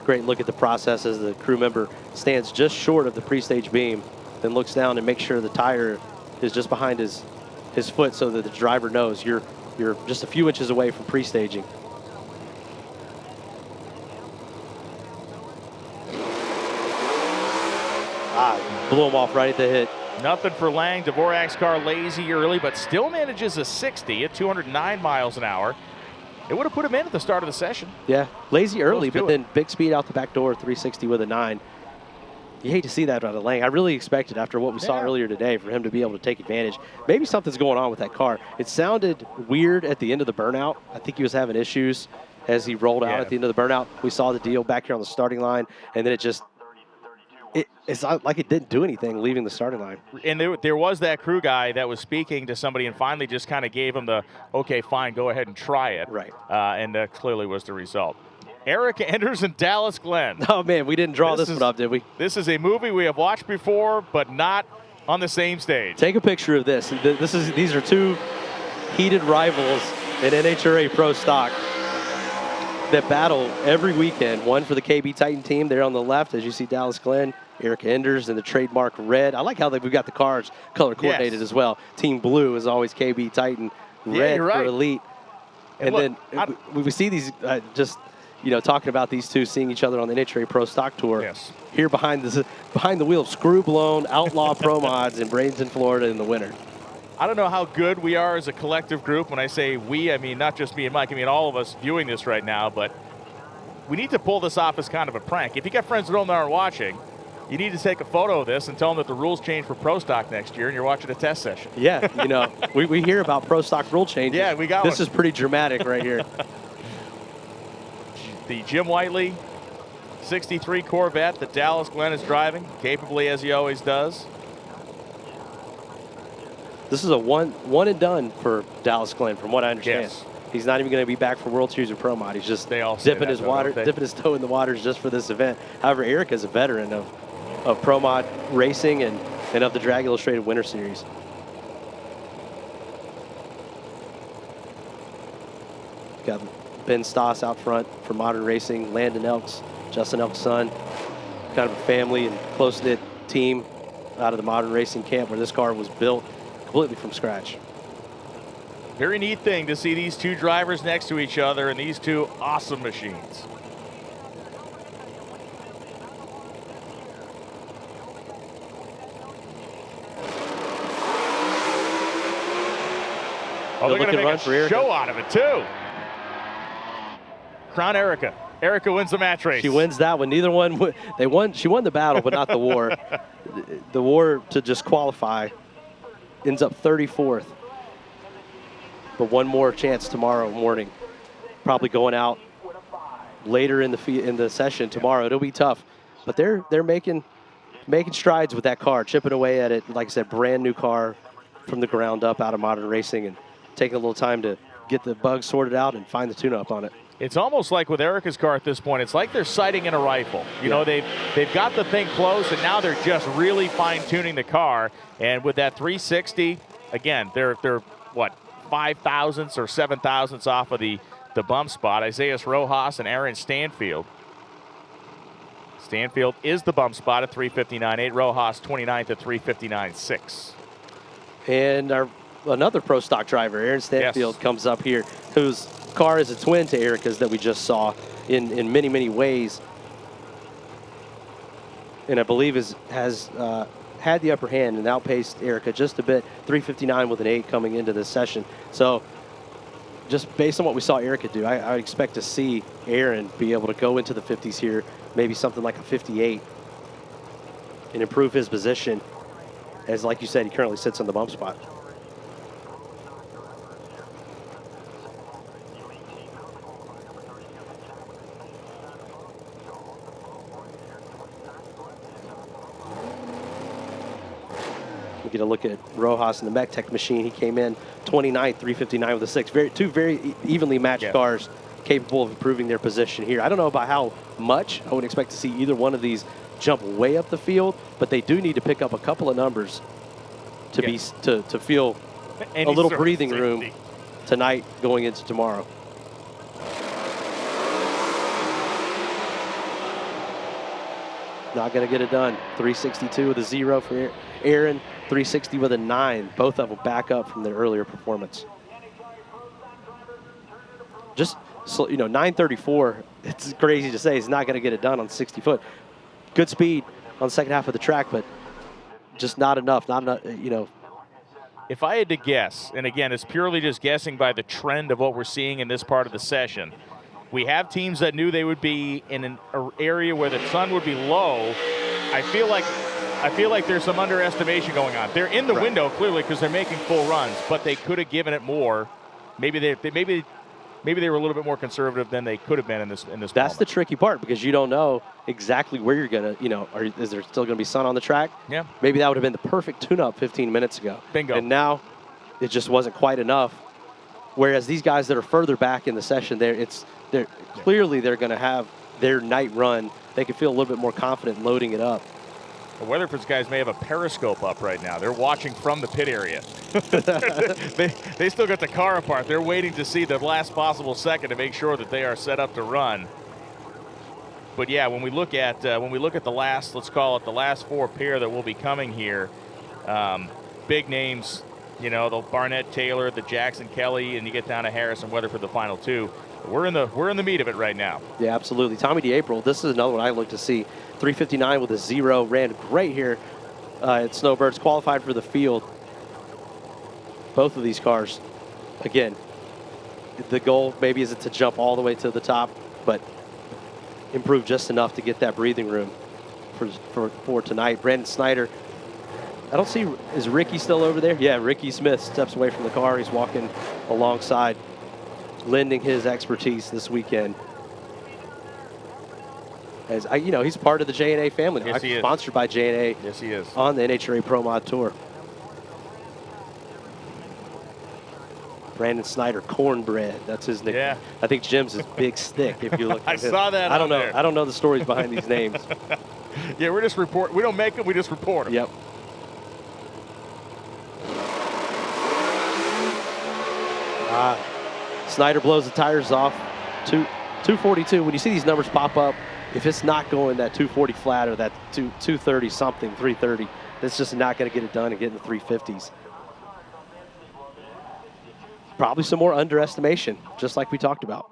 Speaker 1: Great look at the process as the crew member stands just short of the pre-stage beam, then looks down and makes sure the tire is just behind his foot so that the driver knows you're just a few inches away from pre-staging. Blew him off right at the hit.
Speaker 2: Nothing for Lang. Dvorak's car lazy early, but still manages a 60 at 209 miles an hour. It would have put him in at the start of the session.
Speaker 1: Yeah, lazy early, but then big speed out the back door, 360 with a 9. You hate to see that out of Lang. I really expected, after what we saw earlier today, for him to be able to take advantage. Maybe something's going on with that car. It sounded weird at the end of the burnout. I think he was having issues as he rolled out at the end of the burnout. We saw the deal back here on the starting line, and then it's not like it didn't do anything leaving the starting line.
Speaker 2: And there was that crew guy that was speaking to somebody and finally just kind of gave him the, okay, fine, go ahead and try it.
Speaker 1: Right.
Speaker 2: And that clearly was the result. Eric Enders and Dallas Glenn.
Speaker 1: Oh, man, we didn't draw this one up, did we?
Speaker 2: This is a movie we have watched before, but not on the same stage.
Speaker 1: Take a picture of this. These are two heated rivals in NHRA Pro Stock that battle every weekend. One for the KB Titan team there on the left, as you see Dallas Glenn, Eric Enders in the trademark red. I like how we've got the cars color coordinated as well. Team blue is always KB Titan, red for Elite. And look, then we see these talking about these two seeing each other on the NHRA Pro Stock Tour.
Speaker 2: Yes.
Speaker 1: Here behind the wheel of screw-blown Outlaw Pro Mods in Bradenton, Florida in the winter.
Speaker 2: I don't know how good we are as a collective group. When I say we, I mean not just me and Mike. I mean all of us viewing this right now. But we need to pull this off as kind of a prank. If you got friends at home that aren't watching, you need to take a photo of this and tell them that the rules change for Pro Stock next year and you're watching a test session.
Speaker 1: Yeah, we hear about Pro Stock rule changes.
Speaker 2: Yeah, we got
Speaker 1: this is pretty dramatic right here.
Speaker 2: The Jim Whiteley '63 Corvette that Dallas Glenn is driving, capably as he always does.
Speaker 1: This is a one and done for Dallas Glenn, from what I understand.
Speaker 2: Yes.
Speaker 1: He's not even going to be back for World Series or Pro Mod. He's just dipping his toe in the waters just for this event. However, Eric is a veteran of Pro Mod racing and of the Drag Illustrated Winter Series. Got Ben Stoss out front for Modern Racing, Landon Elks, Justin Elks' son. Kind of a family and close-knit team out of the Modern Racing camp where this car was built completely from scratch.
Speaker 2: Very neat thing to see these two drivers next to each other and these two awesome machines. Oh, they're going to make a show out of it, too. Crown Erica. Erica wins the match race.
Speaker 1: She wins that one. Neither one, they won. She won the battle, but not the war. The war to just qualify ends up 34th. But one more chance tomorrow morning. Probably going out later in the session tomorrow. It'll be tough, but they're making strides with that car, chipping away at it. Like I said, brand new car from the ground up out of Modern Racing, and taking a little time to get the bugs sorted out and find the tune-up on it.
Speaker 2: It's almost like with Erica's car at this point, it's like they're sighting in a rifle. You know, they've got the thing close, and now they're just really fine-tuning the car. And with that 360, again, they're what, 5 thousandths or 7 thousandths off of the bump spot. Isaiah Rojas and Aaron Stanfield. Stanfield is the bump spot at 359.8. Rojas 29th at 359.6.
Speaker 1: And another pro stock driver, Aaron Stanfield, comes up here, whose car is a twin to Erica's that we just saw in many, many ways. And I believe has had the upper hand and outpaced Erica just a bit. 359 with an 8 coming into this session. So just based on what we saw Erica do, I would expect to see Aaron be able to go into the 50s here, maybe something like a 58, and improve his position, as like you said, he currently sits on the bump spot. We get a look at Rojas in the Mech Tech machine. He came in 29th, 359 with a 6. Two very evenly matched cars, capable of improving their position here. I don't know about how much. I would expect to see either one of these jump way up the field, but they do need to pick up a couple of numbers to to feel a little breathing room tonight going into tomorrow. Not going to get it done. 362 with a 0 for Aaron. 360 with a 9. Both of them back up from their earlier performance. Just, so, 934, it's crazy to say, he's not going to get it done on 60 foot. Good speed on the second half of the track, but just not enough.
Speaker 2: If I had to guess, and again, it's purely just guessing by the trend of what we're seeing in this part of the session, we have teams that knew they would be in an area where the sun would be low. I feel like there's some underestimation going on. They're in the window clearly because they're making full runs, but they could have given it more. Maybe they were a little bit more conservative than they could have been in this.
Speaker 1: That's
Speaker 2: moment.
Speaker 1: The tricky part, because you don't know exactly where you're gonna. Is there still gonna be sun on the track?
Speaker 2: Yeah.
Speaker 1: Maybe that would have been the perfect tune-up 15 minutes ago.
Speaker 2: Bingo.
Speaker 1: And now, it just wasn't quite enough. Whereas these guys that are further back in the session, clearly they're going to have their night run. They can feel a little bit more confident loading it up.
Speaker 2: The Weatherford's guys may have a periscope up right now. They're watching from the pit area. they still got the car apart. They're waiting to see the last possible second to make sure that they are set up to run. But yeah, when we look at the last, let's call it the last 4 pair that will be coming here, big names. The Barnett Taylor, the Jackson Kelly, and you get down to Harris and Weatherford, the final 2. We're in the meat of it right now. Yeah, absolutely. Tommy DeApril, this is another one I look to see. 359 with a 0, ran great here at Snowbirds, qualified for the field. Both of these cars, again, the goal maybe isn't to jump all the way to the top, but improve just enough to get that breathing room for tonight. Brandon Snyder, I don't see, is Ricky still over there? Yeah, Ricky Smith steps away from the car. He's walking alongside, lending his expertise this weekend.
Speaker 1: As you know, he's part of the J&A family.
Speaker 2: Yes, he is.
Speaker 1: Sponsored by J&A.
Speaker 2: Yes, he is.
Speaker 1: On the NHRA Pro Mod Tour. Brandon Snyder, Cornbread. That's his nickname.
Speaker 2: Yeah.
Speaker 1: I think Jim's is Big Stick. If you look, at
Speaker 2: I saw that.
Speaker 1: I don't know.
Speaker 2: There.
Speaker 1: I don't know the stories behind these names.
Speaker 2: Yeah, we're just report. We don't make them. We just report them.
Speaker 1: Yep. Snyder blows the tires off. 242. When you see these numbers pop up, if it's not going that 240 flat or that 230 something, 330, that's just not going to get it done and get in the 350s. Probably some more underestimation, just like we talked about.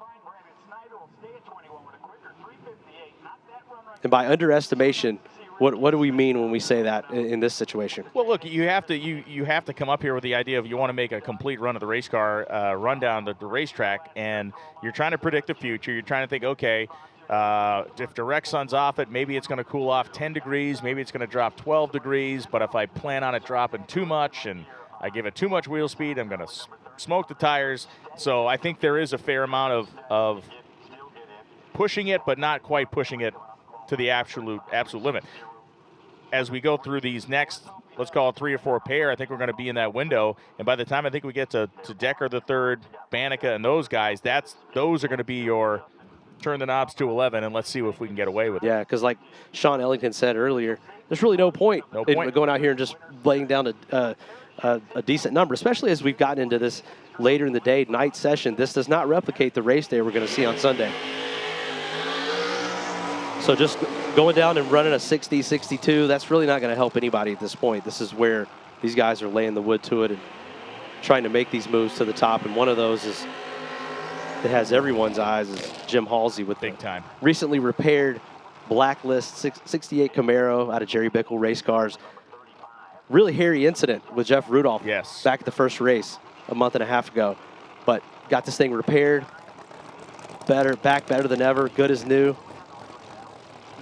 Speaker 1: And by underestimation, what do we mean when we say that in this situation?
Speaker 2: Well, look, you have to come up here with the idea of you want to make a complete run of the race car, run down the racetrack, and you're trying to predict the future. You're trying to think, okay, if direct sun's off it, maybe it's going to cool off 10 degrees, maybe it's going to drop 12 degrees, but if I plan on it dropping too much and I give it too much wheel speed, I'm going to smoke the tires. So I think there is a fair amount of pushing it, but not quite pushing it to the absolute limit. As we go through these next, let's call it 3 or 4 pair, I think we're going to be in that window. And by the time I think we get to Decker the third, Banica and those guys, those are going to be your turn the knobs to 11, and let's see if we can get away with it.
Speaker 1: Yeah, because like Sean Ellington said earlier, there's really no point in going out here and just laying down a decent number, especially as we've gotten into this later in the day night session. This does not replicate the race day we're going to see on Sunday. So just going down and running a 60, 62, that's really not going to help anybody at this point. This is where these guys are laying the wood to it and trying to make these moves to the top. And one of those is that has everyone's eyes is Jim Halsey with
Speaker 2: big time.
Speaker 1: Recently repaired Blacklist 68 Camaro out of Jerry Bickle Race Cars. Really hairy incident with Jeff Rudolph back at the first race a month and a half ago. But got this thing repaired, better than ever, good as new.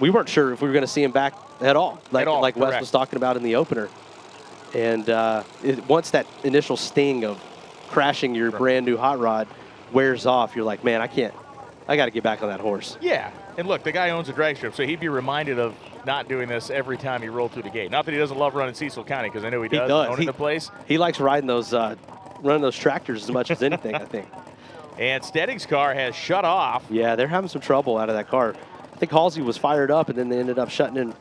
Speaker 1: We weren't sure if we were going to see him back at all, like Wes was talking about in the opener. And once that initial sting of crashing your brand new hot rod wears off, you're like, man, I got to get back on that horse.
Speaker 2: Yeah, and look, the guy owns a drag strip, so he'd be reminded of not doing this every time he rolled through the gate. Not that he doesn't love running Cecil County, because I know he does. Owning the place.
Speaker 1: He likes riding those tractors as much as anything, I think.
Speaker 2: And Steding's car has shut off.
Speaker 1: Yeah, they're having some trouble out of that car. I think Halsey was fired up, and then they ended up shutting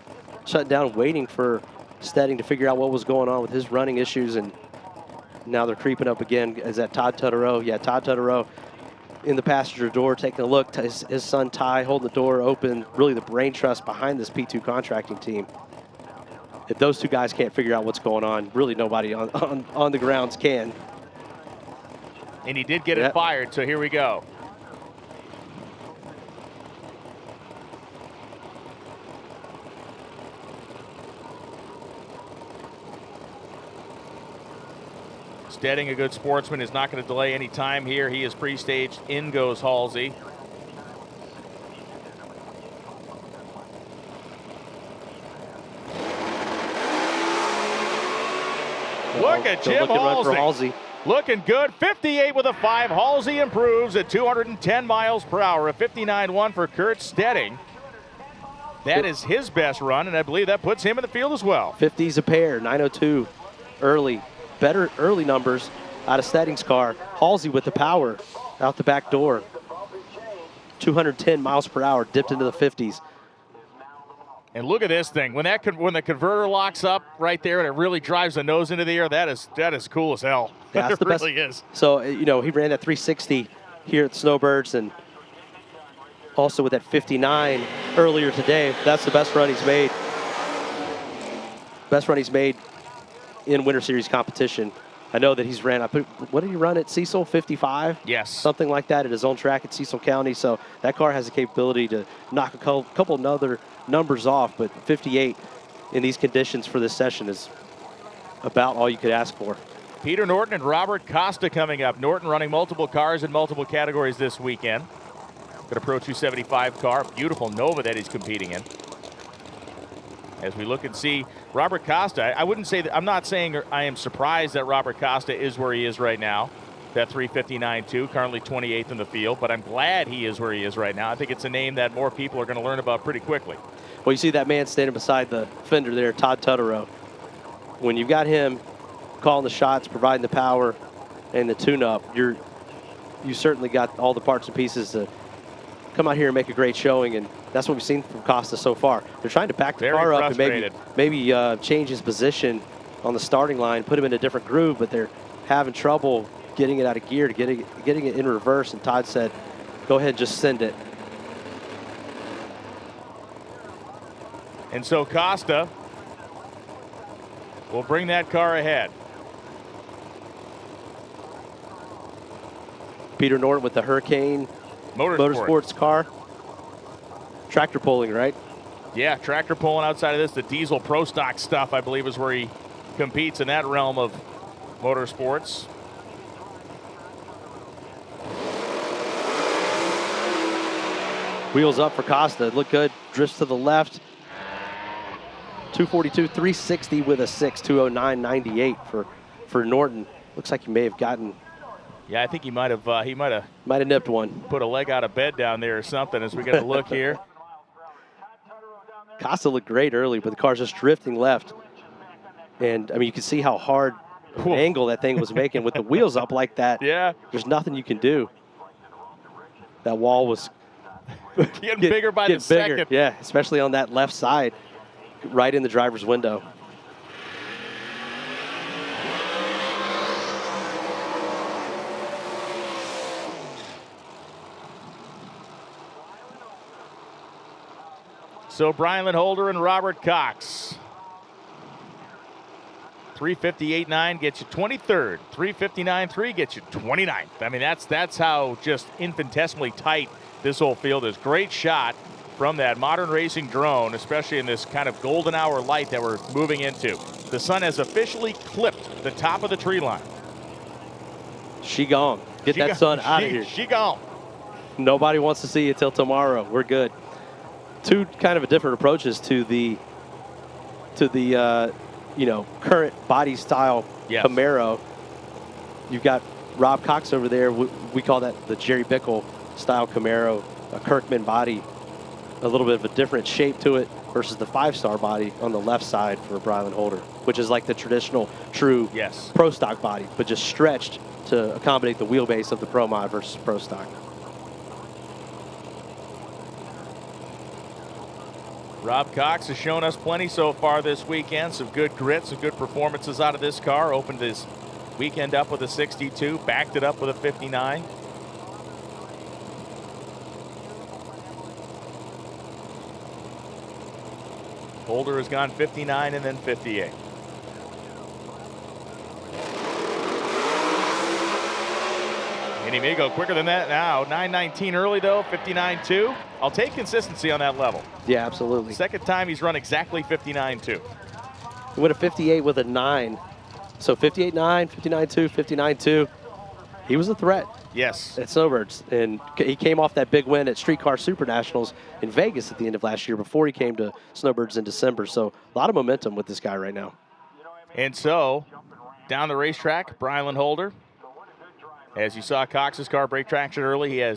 Speaker 1: down, waiting for Steding to figure out what was going on with his running issues, and now they're creeping up again. Is that Todd Tutterow? Yeah, Todd Tutterow in the passenger door, taking a look. His son Ty holding the door open. Really the brain trust behind this P2 contracting team. If those two guys can't figure out what's going on, really nobody on the grounds can.
Speaker 2: And he did get it fired, so here we go. Steding, a good sportsman, is not going to delay any time here. He is pre-staged. In goes Halsey. Look at Jim Halsey. Looking good. 58 with a 5. Halsey improves at 210 miles per hour. A 59.1 for Kurt Steding. That is his best run, and I believe that puts him in the field as well.
Speaker 1: 50s a pair, 902 early. Better early numbers out of Steding's car. Halsey with the power out the back door. 210 miles per hour, dipped into the 50s.
Speaker 2: And look at this thing. When the converter locks up right there and it really drives the nose into the air, that is cool as hell.
Speaker 1: Yeah, that's
Speaker 2: it
Speaker 1: the
Speaker 2: really
Speaker 1: best.
Speaker 2: is.
Speaker 1: So, he ran that 360 here at Snowbirds, and also with that 59 earlier today. That's the best run he's made. Best run he's made in Winter Series competition. I know that he's ran, what did he run at Cecil, 55?
Speaker 2: Yes.
Speaker 1: Something like that at his own track at Cecil County. So that car has the capability to knock a couple of other numbers off, but 58 in these conditions for this session is about all you could ask for.
Speaker 2: Peter Norton and Robert Costa coming up. Norton running multiple cars in multiple categories this weekend. Got a Pro 275 car, beautiful Nova that he's competing in. As we look and see Robert Costa, I wouldn't say that, I'm not saying I am surprised that Robert Costa is where he is right now. that 359.2, currently 28th in the field, but I'm glad he is where he is right now. I think it's a name that more people are going to learn about pretty quickly.
Speaker 1: Well, you see that man standing beside the fender there, Todd Tutterow. When you've got him calling the shots, providing the power and the tune-up, you certainly got all the parts and pieces to come out here and make a great showing, and that's what we've seen from Costa so far. They're trying to back the car up and maybe change his position on the starting line, put him in a different groove, but they're having trouble getting it out of gear, getting it in reverse, and Todd said, go ahead and just send it.
Speaker 2: And so Costa will bring that car ahead.
Speaker 1: Peter Norton with the Hurricane Motorsports car. Tractor pulling, right?
Speaker 2: Yeah, tractor pulling outside of this. The diesel pro stock stuff, I believe, is where he competes in that realm of motorsports.
Speaker 1: Wheels up for Costa. Look good. Drifts to the left. 242, 360 with a 6, 209.98 for Norton. Looks like he may have gotten.
Speaker 2: Yeah, I think he might have
Speaker 1: nipped one.
Speaker 2: Put a leg out of bed down there or something as we get a look here.
Speaker 1: Costa looked great early, but the car's just drifting left. And I mean, you can see how hard angle that thing was making with the wheels up like that.
Speaker 2: Yeah.
Speaker 1: There's nothing you can do. That wall was
Speaker 2: getting bigger by the second.
Speaker 1: Yeah, especially on that left side, right in the driver's window.
Speaker 2: So Brian Holder and Robert Cox. 358.9 gets you 23rd. 359.3 gets you 29th. I mean, that's how just infinitesimally tight this whole field is. Great shot from that modern racing drone, especially in this kind of golden hour light that we're moving into. The sun has officially clipped the top of the tree line.
Speaker 1: She gone. Get that sun out of here.
Speaker 2: She gone.
Speaker 1: Nobody wants to see it till tomorrow. We're good. Two kind of different approaches to the current body style Camaro. You've got Rob Cox over there. We call that the Jerry Bickle style Camaro, a Kirkman body, a little bit of a different shape to it versus the 5-star body on the left side for Brian Holder, which is like the traditional true pro stock body, but just stretched to accommodate the wheelbase of the Pro Mod versus pro stock.
Speaker 2: Rob Cox has shown us plenty so far this weekend. Some good grit, some good performances out of this car. Opened his weekend up with a 62, backed it up with a 59. Holder has gone 59 and then 58. And he may go quicker than that now. 9:19 early though, 59.2. I'll take consistency on that level.
Speaker 1: Yeah, absolutely.
Speaker 2: Second time he's run exactly 59.2.
Speaker 1: He went a 58 with a 9. So 58.9, 59.2, 59.2. He was a threat.
Speaker 2: Yes.
Speaker 1: At Snowbirds. And he came off that big win at Streetcar Super Nationals in Vegas at the end of last year before he came to Snowbirds in December. So a lot of momentum with this guy right now.
Speaker 2: And so down the racetrack, Brian Holder. As you saw Cox's car break traction early, he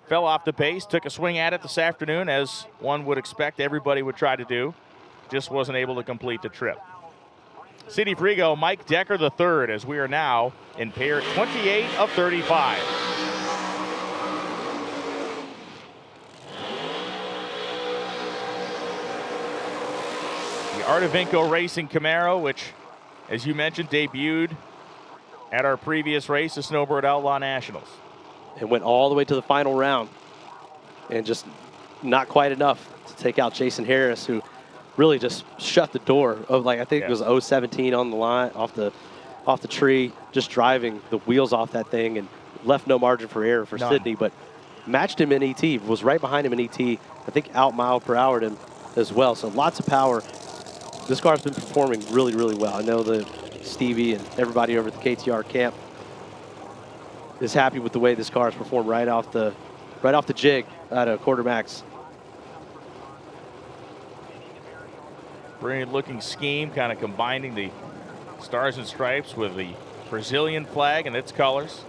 Speaker 2: fell off the pace, took a swing at it this afternoon, as one would expect everybody would try to do. Just wasn't able to complete the trip. City Frigo, Mike Decker III, as we are now in pair 28 of 35. The Artevinco Racing Camaro, which, as you mentioned, debuted at our previous race, the Snowbird Outlaw Nationals.
Speaker 1: And went all the way to the final round. And just not quite enough to take out Jason Harris, who really just shut the door of, like, I think it was 017 on the line, off the tree, just driving the wheels off that thing and left no margin for error for Sydney, but matched him in ET, was right behind him in ET. I think out mile per hour him as well. So lots of power. This car's been performing really, really well. I know that Stevie and everybody over at the KTR camp is happy with the way this car has performed right off the jig at a quarter max.
Speaker 2: Brilliant looking scheme, kind of combining the stars and stripes with the Brazilian flag and its colors.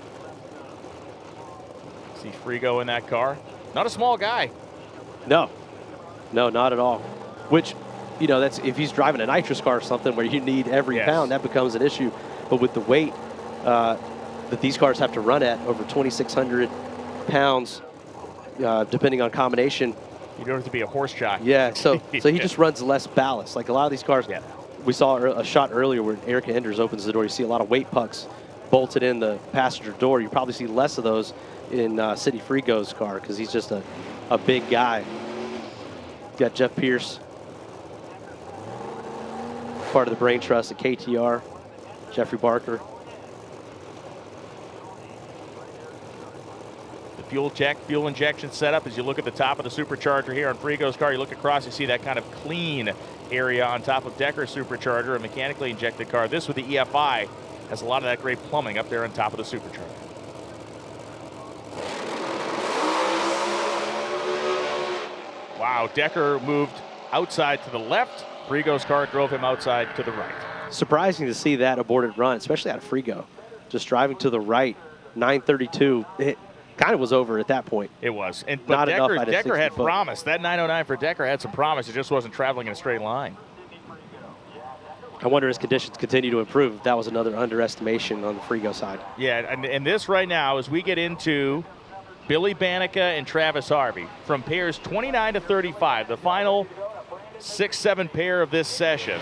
Speaker 2: See Frigo in that car. Not a small guy.
Speaker 1: No, not at all. Which, you know, that's if he's driving a nitrous car or something where you need every pound, that becomes an issue. But with the weight that these cars have to run at, over 2,600 pounds, depending on combination.
Speaker 2: You don't have to be a horse jockey.
Speaker 1: Yeah, so he just runs less ballast. Like a lot of these cars, we saw a shot earlier where Eric Handras opens the door. You see a lot of weight pucks bolted in the passenger door. You probably see less of those in Sidney Frigo's car because he's just a big guy. Got Jeff Pierce, part of the brain trust at KTR. Jeffrey Barker.
Speaker 2: Fuel injection setup. As you look at the top of the supercharger here on Frigo's car, you look across, you see that kind of clean area on top of Decker's supercharger, a mechanically injected car. This with the EFI has a lot of that great plumbing up there on top of the supercharger. Wow, Decker moved outside to the left. Frigo's car drove him outside to the right.
Speaker 1: Surprising to see that aborted run, especially out of Frigo. Just driving to the right, 932. It kind of was over at that point.
Speaker 2: It was. But Decker had promise. That 909 for Decker had some promise. It just wasn't traveling in a straight line.
Speaker 1: I wonder as conditions continue to improve if that was another underestimation on the Frigo side.
Speaker 2: Yeah, and this right now, as we get into Billy Banica and Travis Harvey from pairs 29 to 35, the final 6-7 pair of this session.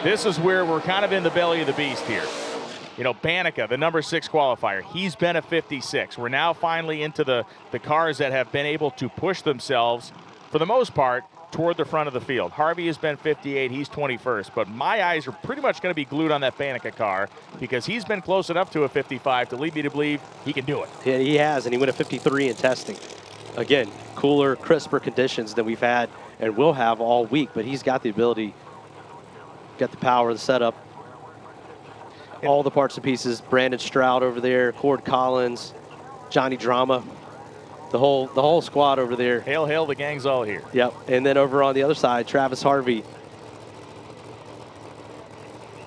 Speaker 2: This is where we're kind of in the belly of the beast here. You know, Banica, the number 6 qualifier, he's been a 56. We're now finally into the cars that have been able to push themselves, for the most part, toward the front of the field. Harvey has been 58, he's 21st, but my eyes are pretty much going to be glued on that Banica car because he's been close enough to a 55 to lead me to believe he can do it.
Speaker 1: Yeah, he has, and he went a 53 in testing. Again, cooler, crisper conditions than we've had and will have all week, but he's got the ability, got the power, the setup, all the parts and pieces. Brandon Stroud over there, Cord Collins, Johnny Drama, the whole squad over there.
Speaker 2: Hail, the gang's all here.
Speaker 1: Yep, and then over on the other side, Travis Harvey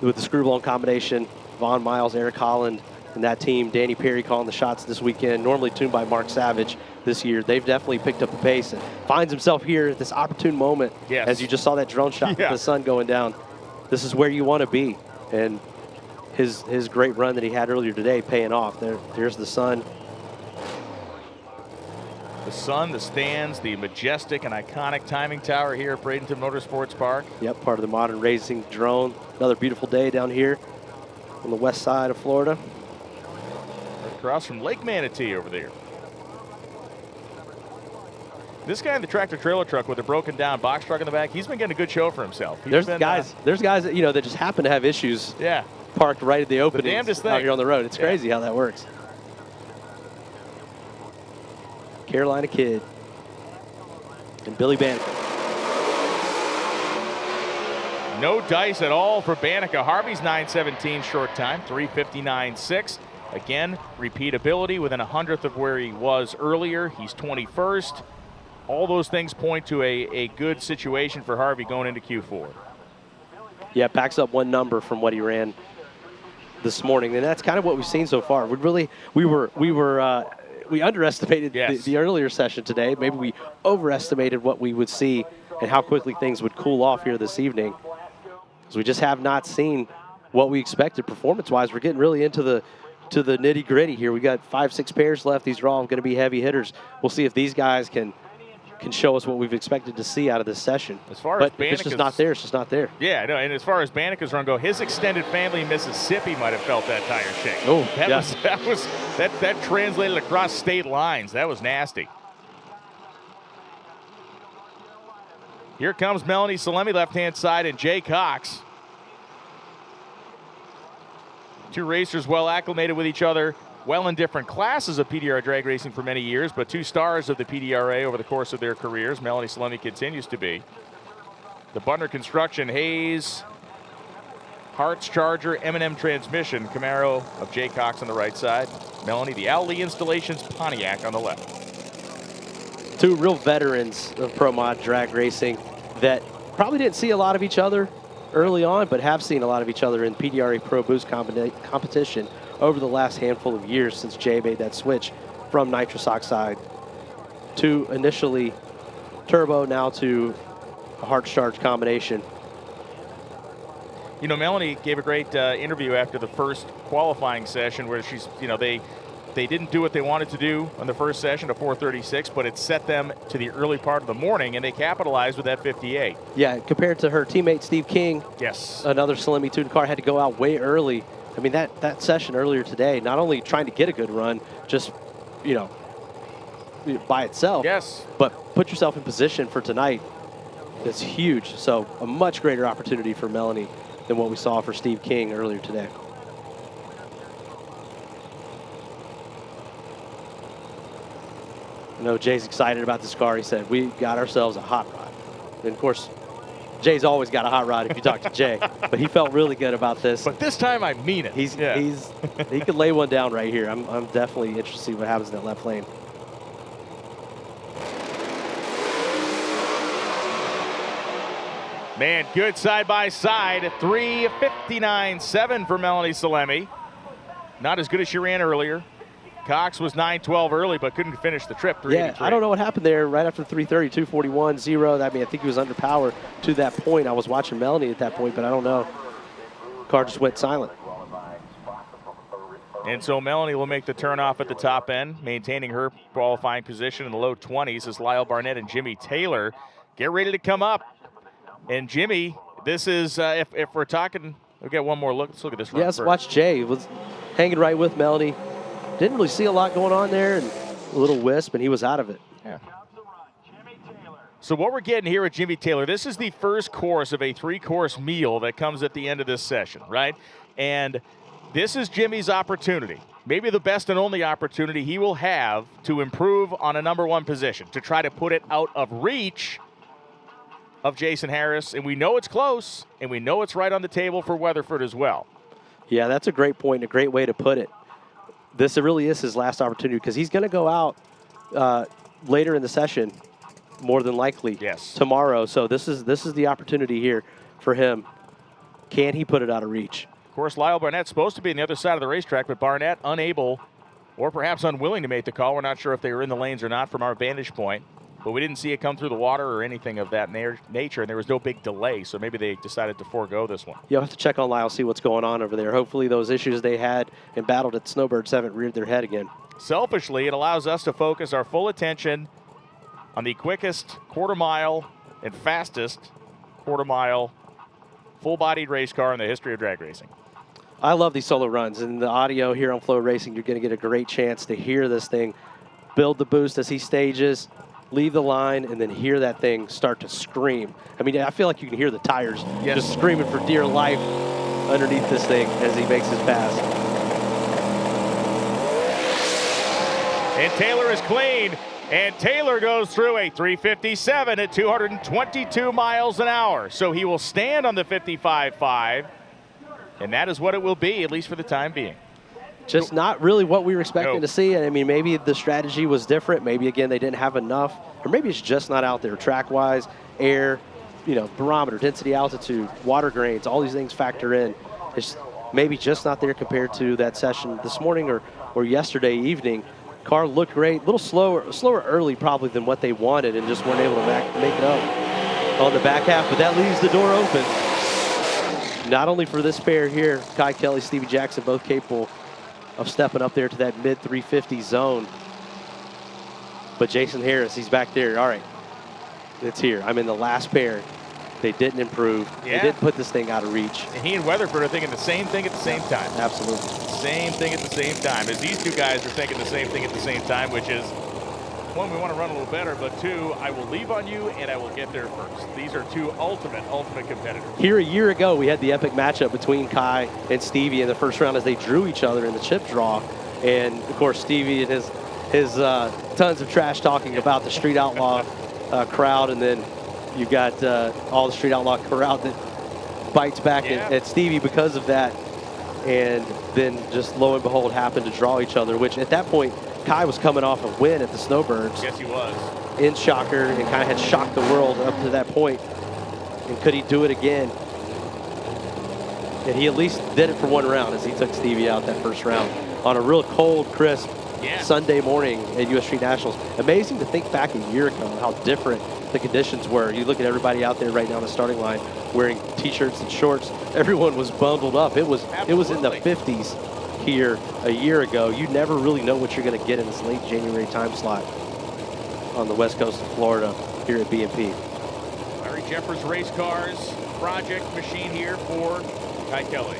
Speaker 1: with the screwball combination, Vaughn Miles, Eric Holland, and that team. Danny Perry calling the shots this weekend, normally tuned by Mark Savage this year. They've definitely picked up the pace and finds himself here at this opportune moment.
Speaker 2: Yes.
Speaker 1: As you just saw that drone shot with the sun going down. This is where you want to be. And his great run that he had earlier today paying off. There's the sun.
Speaker 2: The sun, the stands, the majestic and iconic timing tower here at Bradenton Motorsports Park.
Speaker 1: Yep, part of the modern racing drone. Another beautiful day down here on the west side of Florida.
Speaker 2: Across from Lake Manatee over there. This guy in the tractor trailer truck with a broken down box truck in the back, he's been getting a good show for himself.
Speaker 1: There's guys that, you know, that just happen to have issues.
Speaker 2: Yeah.
Speaker 1: Parked right at the opening out here on the road. It's crazy how that works. Carolina Kid and Billy Banica.
Speaker 2: No dice at all for Banica. Harvey's 9:17 short time, 3:59.6. Again, repeatability within 100th of where he was earlier. He's 21st. All those things point to a good situation for Harvey going into Q4.
Speaker 1: Yeah, backs up one number from what he ran this morning, and that's kind of what we've seen so far. We underestimated the earlier session today. Maybe we overestimated what we would see and how quickly things would cool off here this evening. Because we just have not seen what we expected performance-wise. We're getting really into the nitty-gritty here. We got 5-6 pairs left. These are all going to be heavy hitters. We'll see if these guys can show us what we've expected to see out of this session.
Speaker 2: As far as
Speaker 1: if it's just not there, it's just not there.
Speaker 2: Yeah, no, and as far as Banica's run go, his extended family in Mississippi might have felt that tire shake.
Speaker 1: Oh,
Speaker 2: that translated across state lines. That was nasty. Here comes Melanie Salemi, left-hand side, and Jay Cox. Two racers well acclimated with each other, well in different classes of PDR drag racing for many years, but two stars of the PDRA over the course of their careers. Melanie Salemi continues to be. The Butner Construction Hayes, Hart's Charger, M&M Transmission, Camaro of Jay Cox on the right side. Melanie, the Al Lee Installations Pontiac on the left.
Speaker 1: Two real veterans of Pro Mod drag racing that probably didn't see a lot of each other early on, but have seen a lot of each other in PDRA Pro Boost competition over the last handful of years since Jay made that switch from nitrous oxide to initially turbo, now to a hard charge combination.
Speaker 2: You know, Melanie gave a great interview after the first qualifying session where she's, you know, they didn't do what they wanted to do on the first session, a 4:36, but it set them to the early part of the morning, and they capitalized with that 58.
Speaker 1: Yeah, compared to her teammate Steve King,
Speaker 2: yes,
Speaker 1: another Salemi tuned car, had to go out way early. I mean, that session earlier today, not only trying to get a good run, just, you know, by itself,
Speaker 2: yes,
Speaker 1: but put yourself in position for tonight. It's huge. So a much greater opportunity for Melanie than what we saw for Steve King earlier today. I know Jay's excited about this car. He said, we got ourselves a hot rod. And of course, Jay's always got a hot rod if you talk to Jay, but he felt really good about this.
Speaker 2: But this time I mean it.
Speaker 1: He could lay one down right here. I'm definitely interested to see what happens in that left lane.
Speaker 2: Man, good side-by-side. 3:59.7 for Melanie Salemi. Not as good as she ran earlier. Cox was 9:12 early, but couldn't finish the trip.
Speaker 1: Yeah, I don't know what happened there right after 3:30, 2:41.0. I mean, I think he was under power to that point. I was watching Melanie at that point, but I don't know. Car just went silent.
Speaker 2: And so Melanie will make the turnoff at the top end, maintaining her qualifying position in the low 20s as Lyle Barnett and Jimmy Taylor get ready to come up. And Jimmy, this is, if we're talking, we'll get one more look. Let's look at this run.
Speaker 1: Yes, watch Jay. He was hanging right with Melanie. Didn't really see a lot going on there, and a little wisp, and he was out of it.
Speaker 2: Yeah. So what we're getting here with Jimmy Taylor, this is the first course of a 3-course meal that comes at the end of this session, right? And this is Jimmy's opportunity, maybe the best and only opportunity he will have to improve on a #1 position, to try to put it out of reach of Jason Harris. And we know it's close, and we know it's right on the table for Weatherford as well.
Speaker 1: Yeah, that's a great point, a great way to put it. This really is his last opportunity because he's going to go out later in the session, more than likely, tomorrow. So this is the opportunity here for him. Can he put it out of reach?
Speaker 2: Of course, Lyle Barnett's supposed to be on the other side of the racetrack, but Barnett unable or perhaps unwilling to make the call. We're not sure if they were in the lanes or not from our vantage point, but we didn't see it come through the water or anything of that nature, and there was no big delay, so maybe they decided to forego this one.
Speaker 1: You'll have to check on Lyle, see what's going on over there. Hopefully those issues they had and battled at Snowbirds haven't reared their head again.
Speaker 2: Selfishly, it allows us to focus our full attention on the quickest quarter-mile and fastest quarter-mile full-bodied race car in the history of drag racing.
Speaker 1: I love these solo runs, and the audio here on FloRacing, you're going to get a great chance to hear this thing build the boost as he stages, leave the line, and then hear that thing start to scream. I mean, I feel like you can hear the tires just screaming for dear life underneath this thing as he makes his pass.
Speaker 2: And Taylor is clean, and Taylor goes through a 3:57 at 222 miles an hour. So he will stand on the 55.5, and that is what it will be, at least for the time being.
Speaker 1: Just not really what we were expecting to see. I mean, maybe the strategy was different. Maybe, again, they didn't have enough. Or maybe it's just not out there track-wise, air, you know, barometer, density, altitude, water grains, all these things factor in. It's maybe just not there compared to that session this morning or yesterday evening. Car looked great, a little slower early probably than what they wanted, and just weren't able to make it up on the back half. But that leaves the door open. Not only for this pair here, Kai Kelly, Stevie Jackson, both capable of stepping up there to that mid-350 zone. But Jason Harris, he's back there. All right, it's here. I'm in the last pair. They didn't improve. They didn't put this thing out of reach.
Speaker 2: And he and Weatherford are thinking the same thing at the same time.
Speaker 1: Absolutely.
Speaker 2: Same thing at the same time. As these two guys are thinking the same thing at the same time, which is, one, we want to run a little better, but two, I will leave on you and I will get there first. These are two ultimate competitors.
Speaker 1: Here a year ago, we had the epic matchup between Kai and Stevie in the first round as they drew each other in the chip draw. And of course, Stevie and his tons of trash talking about the Street Outlaw crowd, and then you've got all the Street Outlaw crowd that bites back at Stevie because of that. And then just lo and behold happened to draw each other, which at that point, Kai was coming off a win at the Snowbirds.
Speaker 2: Yes, he was.
Speaker 1: In Shocker, and kind of had shocked the world up to that point. And could he do it again? And he at least did it for one round as he took Stevie out that first round on a real cold, crisp Sunday morning at US Street Nationals. Amazing to think back a year ago how different the conditions were. You look at everybody out there right now on the starting line wearing T-shirts and shorts. Everyone was bundled up. It was in the 50s here a year ago. You never really know what you're going to get in this late January time slot on the west coast of Florida here at B&P.
Speaker 2: Larry Jeffers Race Cars project machine here for Ty Kelly.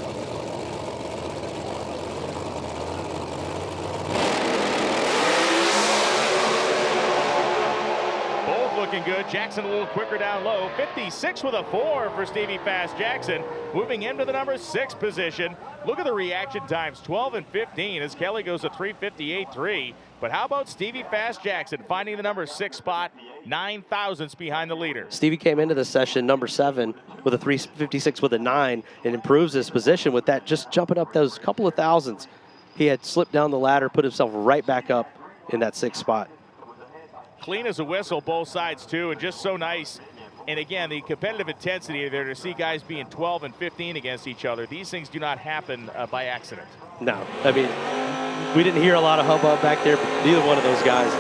Speaker 2: Both looking good. Jackson a little quicker down low. 56 with a 4 for Stevie Fast Jackson. Moving into the number 6 position. Look at the reaction times, 12 and 15 as Kelly goes to 3:58.3. But how about Stevie Fast Jackson finding the number 6 spot, 9 thousandths behind the leader?
Speaker 1: Stevie came into this session number 7 with a 3:56 with a 9 and improves his position with that, just jumping up those couple of thousandths. He had slipped down the ladder, put himself right back up in that 6th spot.
Speaker 2: Clean as a whistle, both sides too, and just so nice. And again, the competitive intensity there to see guys being 12 and 15 against each other. These things do not happen by accident.
Speaker 1: No, I mean, we didn't hear a lot of hubbub back there, but neither one of those guys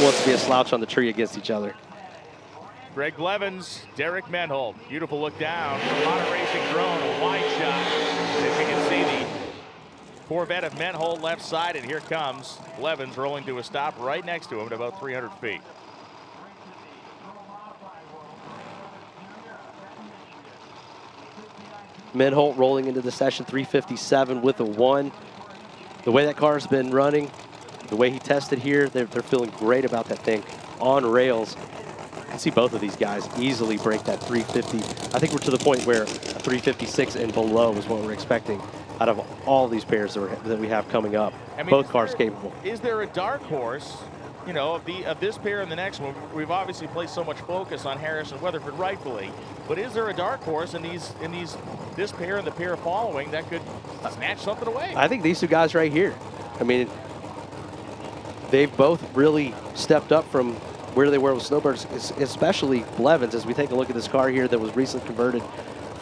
Speaker 1: wants to be a slouch on the tree against each other.
Speaker 2: Greg Blevins, Derek Menhold. Beautiful look down. Motor Racing drone, a wide shot. As you can see, the Corvette of Menhold left side, and here comes Blevins rolling to a stop right next to him at about 300 feet.
Speaker 1: Menhold rolling into the session 3:57 with a 1. The way that car's been running, the way he tested here, they're feeling great about that thing on rails. I can see both of these guys easily break that 350. I think we're to the point where a 356 and below is what we're expecting out of all these pairs that we have coming up. I mean, both cars capable.
Speaker 2: Is there a dark horse, you know, of this pair and the next one? We've obviously placed so much focus on Harris and Weatherford rightfully, but is there a dark horse in this pair and the pair following that could snatch something away?
Speaker 1: I think these two guys right here. I mean, they've both really stepped up from where they were with Snowbirds, especially Blevins, as we take a look at this car here that was recently converted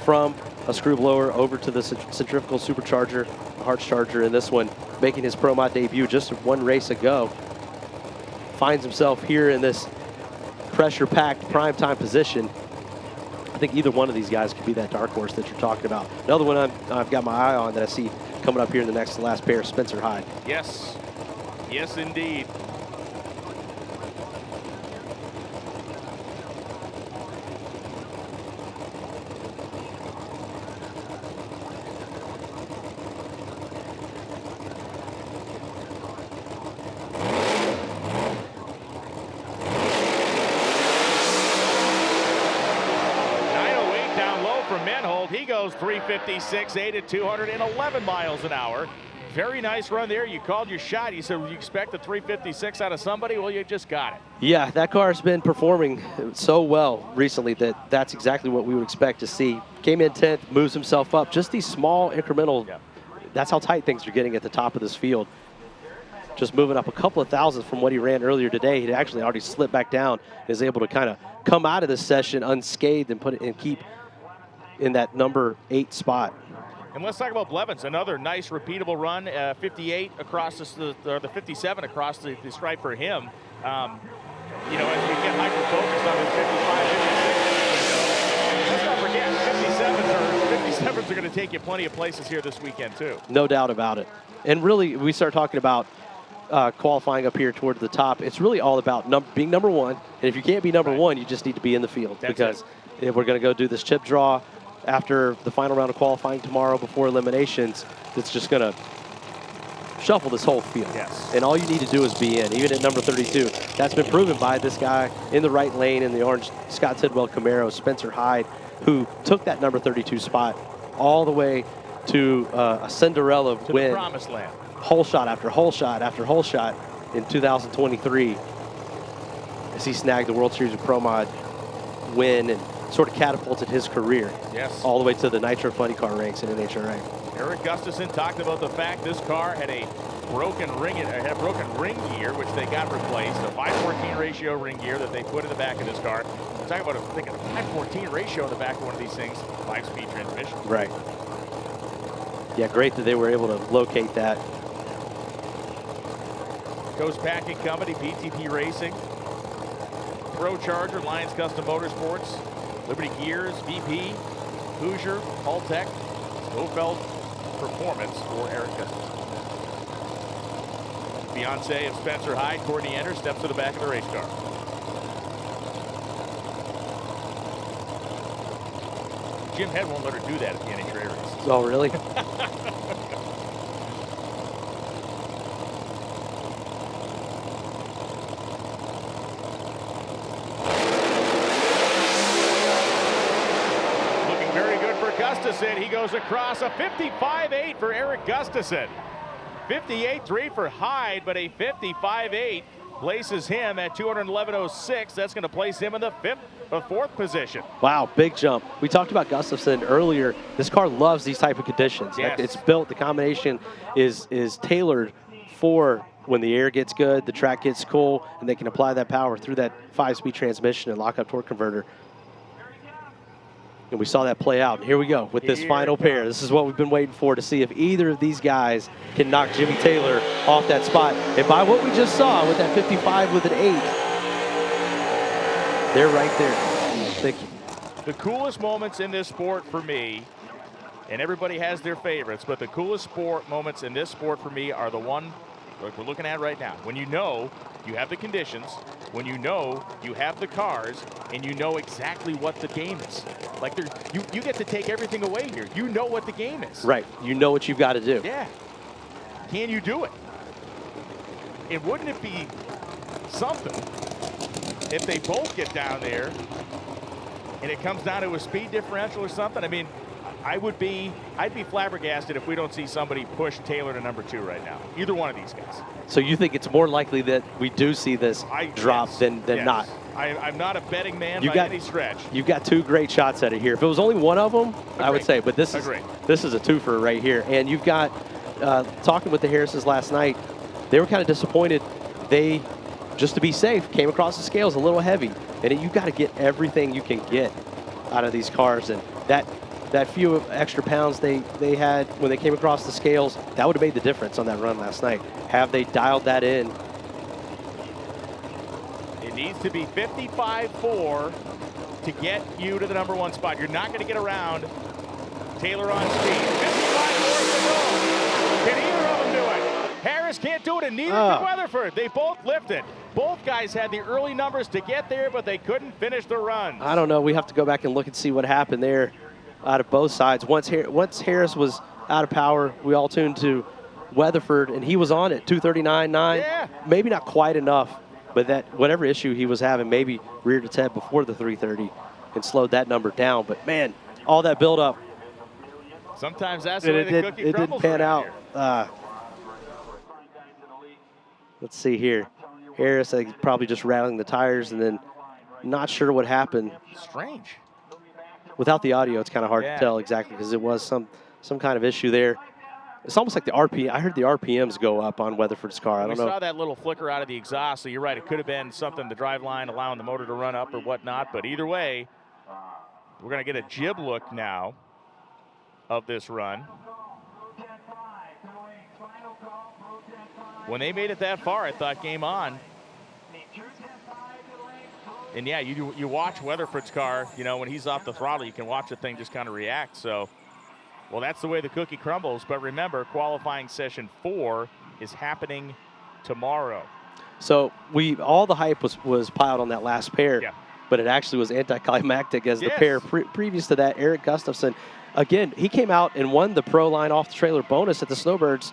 Speaker 1: from a screw blower over to the centrifugal supercharger, Hartz charger, and this one making his Pro Mod debut just one race ago. Finds himself here in this pressure-packed primetime position. I think either one of these guys could be that dark horse that you're talking about. Another one I've got my eye on that I see coming up here in the next to last pair, Spencer Hyde.
Speaker 2: Yes. Yes, indeed. He goes 356, 8 at 211 miles an hour. Very nice run there. You called your shot. You said, you expect a 356 out of somebody? Well, you just got it.
Speaker 1: Yeah, that car's been performing so well recently that that's exactly what we would expect to see. Came in 10th, moves himself up. Just these small incremental, that's how tight things are getting at the top of this field. Just moving up a couple of thousandths from what he ran earlier today. He actually already slipped back down, is able to kind of come out of this session unscathed and put it and keep in that number 8 spot.
Speaker 2: And let's talk about Blevins. Another nice repeatable run, 58 across the 57 across the stripe for him. You know, as we get hyper-focused on the 55, 56, let's not forget, 57s are going to take you plenty of places here this weekend, too.
Speaker 1: No doubt about it. And really, we start talking about qualifying up here toward the top. It's really all about being number 1. And if you can't be number 1, you just need to be in the field.
Speaker 2: That's
Speaker 1: because
Speaker 2: it.
Speaker 1: if we're going to go do this chip draw after the final round of qualifying tomorrow before eliminations, it's just going to shuffle this whole field.
Speaker 2: Yes.
Speaker 1: And all you need to do is be in, even at number 32. That's been proven by this guy in the right lane in the orange Scott Tidwell Camaro, Spencer Hyde, who took that number 32 spot all the way to a Cinderella
Speaker 2: to
Speaker 1: win.
Speaker 2: The promised land.
Speaker 1: Hole shot after hole shot after hole shot in 2023 as he snagged the World Series of Pro Mod win and sort of catapulted his career all the way to the Nitro Funny Car ranks in NHRA.
Speaker 2: Eric Gustafson talked about the fact this car had a broken ring gear, which they got replaced, a 5:14 ratio ring gear that they put in the back of this car. We're talking about a 5:14 ratio in the back of one of these things, 5-speed transmission.
Speaker 1: Right. Yeah, great that they were able to locate that.
Speaker 2: Coast Packing Company, BTP Racing, Pro Charger, Lions Custom Motorsports, Liberty Gears, VP, Hoosier, Alltech, Stofeld Performance for Eric Gustafson. Fiance of Spencer Hyde, Courtney Ender, steps to the back of the race car. Jim Head won't let her do that at the NHRA races.
Speaker 1: Oh, really?
Speaker 2: Looking very good for Gustafson. He goes across a 55.8 for Eric Gustafson. 58.3 for Hyde, but a 55.8 places him at 211.06. That's going to place him in the fourth position.
Speaker 1: Wow, big jump. We talked about Gustafson earlier. This car loves these type of conditions.
Speaker 2: Yes.
Speaker 1: Like, it's built, the combination is tailored for when the air gets good, the track gets cool, and they can apply that power through that 5-speed transmission and lock-up torque converter. And we saw that play out. Here we go with this final pair. This is what we've been waiting for, to see if either of these guys can knock Jimmy Taylor off that spot. And by what we just saw with that 55 with an 8, they're right there. Thank you.
Speaker 2: The coolest moments in this sport for me, and everybody has their favorites, but the coolest moments in this sport for me are the one like we're looking at right now. When you know you have the conditions, when you know you have the cars, and you know exactly what the game is. Like, you get to take everything away here. You know what the game is.
Speaker 1: Right. You know what you've got to do.
Speaker 2: Yeah. Can you do it? And wouldn't it be something if they both get down there and it comes down to a speed differential or something? I mean, I'd be flabbergasted if we don't see somebody push Taylor to number 2 right now. Either one of these guys.
Speaker 1: So you think it's more likely that we do see this drop than not?
Speaker 2: I'm not a betting man by any stretch.
Speaker 1: You've got 2 great shots at it here. If it was only one of them, I would say, but this is a twofer right here. And you've got, talking with the Harrises last night, they were kind of disappointed. They, just to be safe, came across the scales a little heavy. And you've got to get everything you can get out of these cars. And that few extra pounds they had when they came across the scales, that would have made the difference on that run last night. Have they dialed that in?
Speaker 2: It needs to be 55.4 to get you to the number 1 spot. You're not going to get around Taylor on speed. 55.4 to go. Can either of them do it? Harris can't do it, and neither can Weatherford. They both lifted. Both guys had the early numbers to get there, but they couldn't finish the run.
Speaker 1: I don't know. We have to go back and look and see what happened there out of both sides. Once Harris was out of power, we all tuned to Weatherford, and he was on it, 239.9.
Speaker 2: Yeah.
Speaker 1: Maybe not quite enough, but that whatever issue he was having maybe reared its head before the 330 and slowed that number down. But, man, all that buildup.
Speaker 2: Sometimes that's the way the cookie crumbles.
Speaker 1: It didn't pan out. Let's see here. Harris, I think, probably just rattling the tires, and then not sure what happened.
Speaker 2: Strange.
Speaker 1: Without the audio, it's kind of hard to tell exactly, because it was some kind of issue there. It's almost like the RPM. I heard the RPMs go up on Weatherford's car. I don't know.
Speaker 2: We saw that little flicker out of the exhaust, so you're right. It could have been something, the drive line allowing the motor to run up or whatnot. But either way, we're going to get a jib look now of this run. When they made it that far, I thought game on. And yeah, you watch Weatherford's car, you know, when he's off the throttle, you can watch the thing just kind of react. So, well, that's the way the cookie crumbles. But remember, qualifying session 4 is happening tomorrow.
Speaker 1: So all the hype was piled on that last pair, but it actually was anticlimactic as the pair previous to that. Eric Gustafson, again, he came out and won the pro line off the trailer bonus at the Snowbirds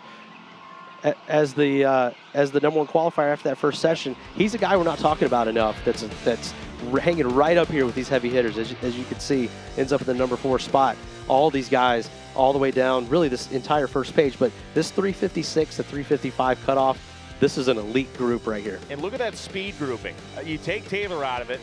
Speaker 1: as the number 1 qualifier after that first session. He's a guy we're not talking about enough. That's hanging right up here with these heavy hitters, as you can see, ends up at the number 4 spot. All these guys, all the way down, really this entire first page. But this 356 to 355 cutoff, this is an elite group right here.
Speaker 2: And look at that speed grouping. You take Taylor out of it,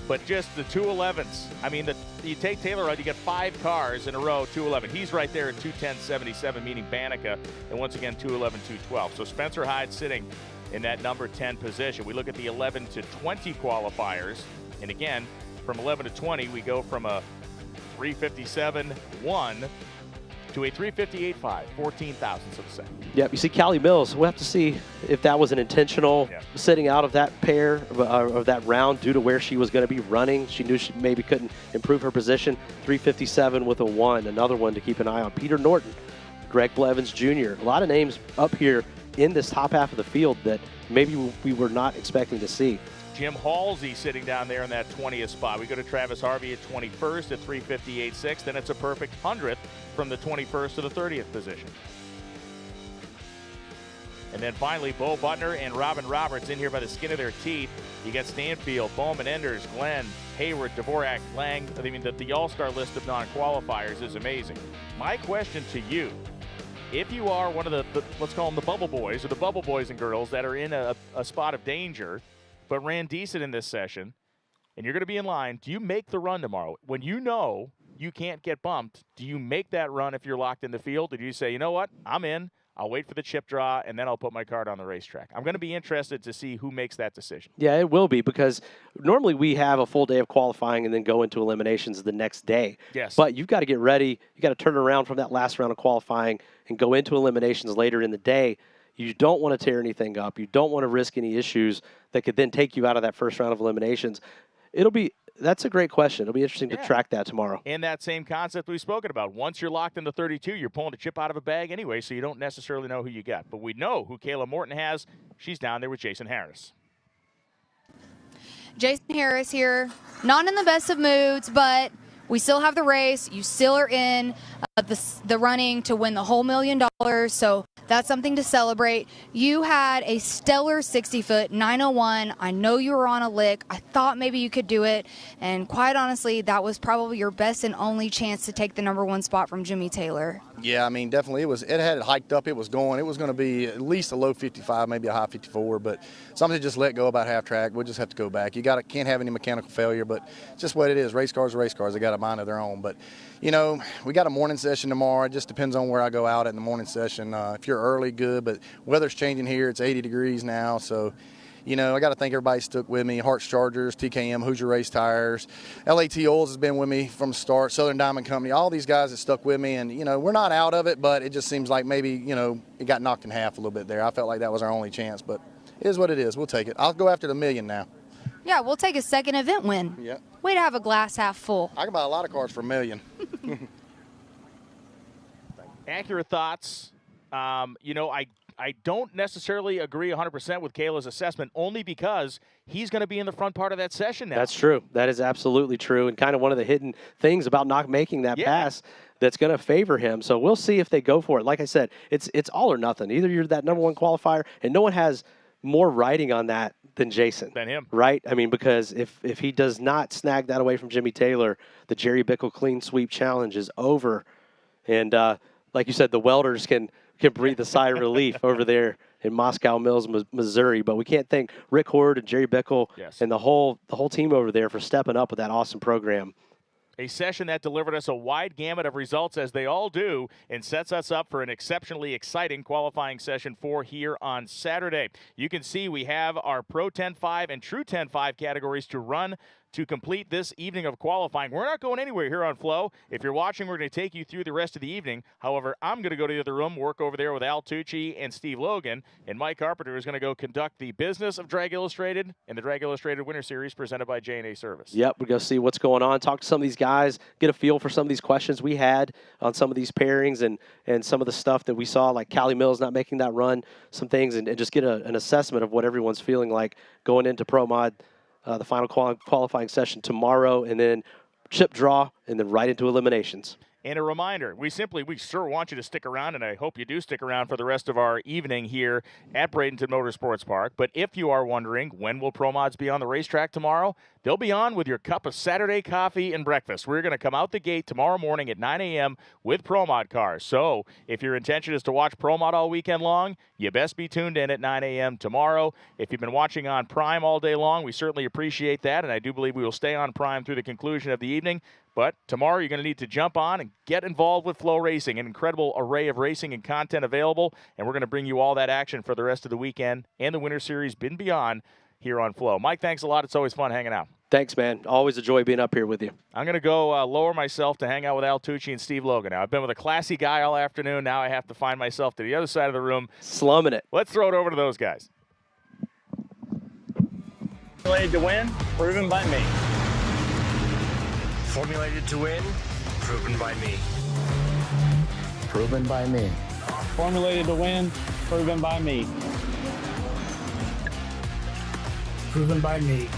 Speaker 2: but just the 211s. I mean, you take Taylor out, you get 5 cars in a row, 211. He's right there at 210.77, meaning Banneker, and once again, 211, 212. So Spencer Hyde sitting in that number 10 position. We look at the 11 to 20 qualifiers, and again, from 11 to 20, we go from a 357.1 to a 358.5, 14 thousandths of a second.
Speaker 1: Yep, you see Cali Mills, we'll have to see if that was an intentional sitting out of that pair, of that round due to where she was going to be running. She knew she maybe couldn't improve her position. 357 with a 1, another one to keep an eye on. Peter Norton, Greg Blevins Jr., a lot of names up here in this top half of the field that maybe we were not expecting to see.
Speaker 2: Jim Halsey sitting down there in that 20th spot. We go to Travis Harvey at 21st at 358.6. Then it's a perfect 100th from the 21st to the 30th position. And then finally, Bo Butner and Robin Roberts in here by the skin of their teeth. You got Stanfield, Bowman, Enders, Glenn, Hayward, Dvorak, Lang. I mean, the all-star list of non-qualifiers is amazing. My question to you, if you are one of the let's call them the bubble boys, or the bubble boys and girls that are in a spot of danger, but ran decent in this session, and you're going to be in line, do you make the run tomorrow? When you know you can't get bumped, do you make that run if you're locked in the field? Or do you say, you know what, I'm in, I'll wait for the chip draw, and then I'll put my card on the racetrack? I'm going to be interested to see who makes that decision.
Speaker 1: Yeah, it will be, because normally we have a full day of qualifying and then go into eliminations the next day.
Speaker 2: Yes.
Speaker 1: But you've got to get ready. You got to turn around from that last round of qualifying and go into eliminations later in the day. You don't want to tear anything up. You don't want to risk any issues that could then take you out of that first round of eliminations. That's a great question. It'll be interesting to track that tomorrow.
Speaker 2: And that same concept we've spoken about. Once you're locked into 32, you're pulling a chip out of a bag anyway, so you don't necessarily know who you got. But we know who Kayla Morton has. She's down there with Jason Harris.
Speaker 3: Jason Harris here, not in the best of moods, but we still have the race. You still are in the running to win the whole $1 million, so that's something to celebrate. You had a stellar 60-foot 901. I know you were on a lick. I thought maybe you could do it, and quite honestly, that was probably your best and only chance to take the #1 spot from Jimmy Taylor.
Speaker 7: Yeah, I mean, definitely. It had it hiked up. It was going. It was going to be at least a low 55, maybe a high 54, but something just let go about half track. We'll just have to go back. Can't have any mechanical failure, but just what it is. Race cars are race cars. They got a mind of their own. But, you know, we got a morning session tomorrow. It just depends on where I go out at in the morning session. If you're early, good, but weather's changing here. It's 80 degrees now, so you know, I got to thank everybody stuck with me. Hart's Chargers, TKM, Hoosier Race Tires, LAT Oils has been with me from the start, Southern Diamond Company, all these guys that stuck with me. And, you know, we're not out of it, but it just seems like maybe, you know, it got knocked in half a little bit there. I felt like that was our only chance, but it is what it is. We'll take it. I'll go after the $1 million now.
Speaker 3: Yeah, we'll take a second event win.
Speaker 7: Yeah.
Speaker 3: Way to have a glass half full.
Speaker 7: I can buy a lot of cars for $1 million.
Speaker 2: Accurate thoughts. You know, I don't necessarily agree 100% with Kayla's assessment, only because he's going to be in the front part of that session now.
Speaker 1: That's true. That is absolutely true, and kind of one of the hidden things about not making that pass that's going to favor him. So we'll see if they go for it. Like I said, it's all or nothing. Either you're that #1 qualifier, and no one has more riding on that than Jason.
Speaker 2: Than him.
Speaker 1: Right? I mean, because if he does not snag that away from Jimmy Taylor, the Jerry Bickle Clean Sweep Challenge is over. And like you said, the welders can breathe a sigh of relief over there in Moscow Mills, Missouri. But we can't thank Rick Horde and Jerry Bickle and the whole team over there for stepping up with that awesome program.
Speaker 2: A session that delivered us a wide gamut of results, as they all do, and sets us up for an exceptionally exciting qualifying session 4 here on Saturday. You can see we have our Pro 10.5 and True 10.5 categories to run to complete this evening of qualifying. We're not going anywhere here on Flow. If you're watching, we're going to take you through the rest of the evening. However, I'm going to go to the other room, work over there with Al Tucci and Steve Logan, and Mike Carpenter is going to go conduct the business of Drag Illustrated and the Drag Illustrated Winter Series presented by J&A Service.
Speaker 1: Yep, we're going to see what's going on, talk to some of these guys, get a feel for some of these questions we had on some of these pairings and some of the stuff that we saw, like Cali Mills not making that run, some things, and just get an assessment of what everyone's feeling like going into Pro Mod. The final qualifying session tomorrow, and then chip draw, and then right into eliminations.
Speaker 2: And a reminder, we sure want you to stick around, and I hope you do stick around for the rest of our evening here at Bradenton Motorsports Park. But if you are wondering, when will Pro Mods be on the racetrack tomorrow? They'll be on with your cup of Saturday coffee and breakfast. We're going to come out the gate tomorrow morning at 9 a.m. with Pro Mod cars. So if your intention is to watch Pro Mod all weekend long, you best be tuned in at 9 a.m. tomorrow. If you've been watching on Prime all day long, we certainly appreciate that, and I do believe we will stay on Prime through the conclusion of the evening. But tomorrow you're going to need to jump on and get involved with FloRacing, an incredible array of racing and content available, and we're going to bring you all that action for the rest of the weekend and the Winter Series and beyond here on Flow. Mike, thanks a lot. It's always fun hanging out.
Speaker 1: Thanks, man. Always a joy being up here with you.
Speaker 2: I'm going to go lower myself to hang out with Al Tucci and Steve Logan now. I've been with a classy guy all afternoon. Now I have to find myself to the other side of the room.
Speaker 1: Slumming it.
Speaker 2: Let's throw it over to those guys.
Speaker 8: Formulated to win, proven by me.
Speaker 9: Formulated to win, proven by me.
Speaker 10: Proven by me.
Speaker 8: Formulated to win, proven by me.
Speaker 9: Proven by me.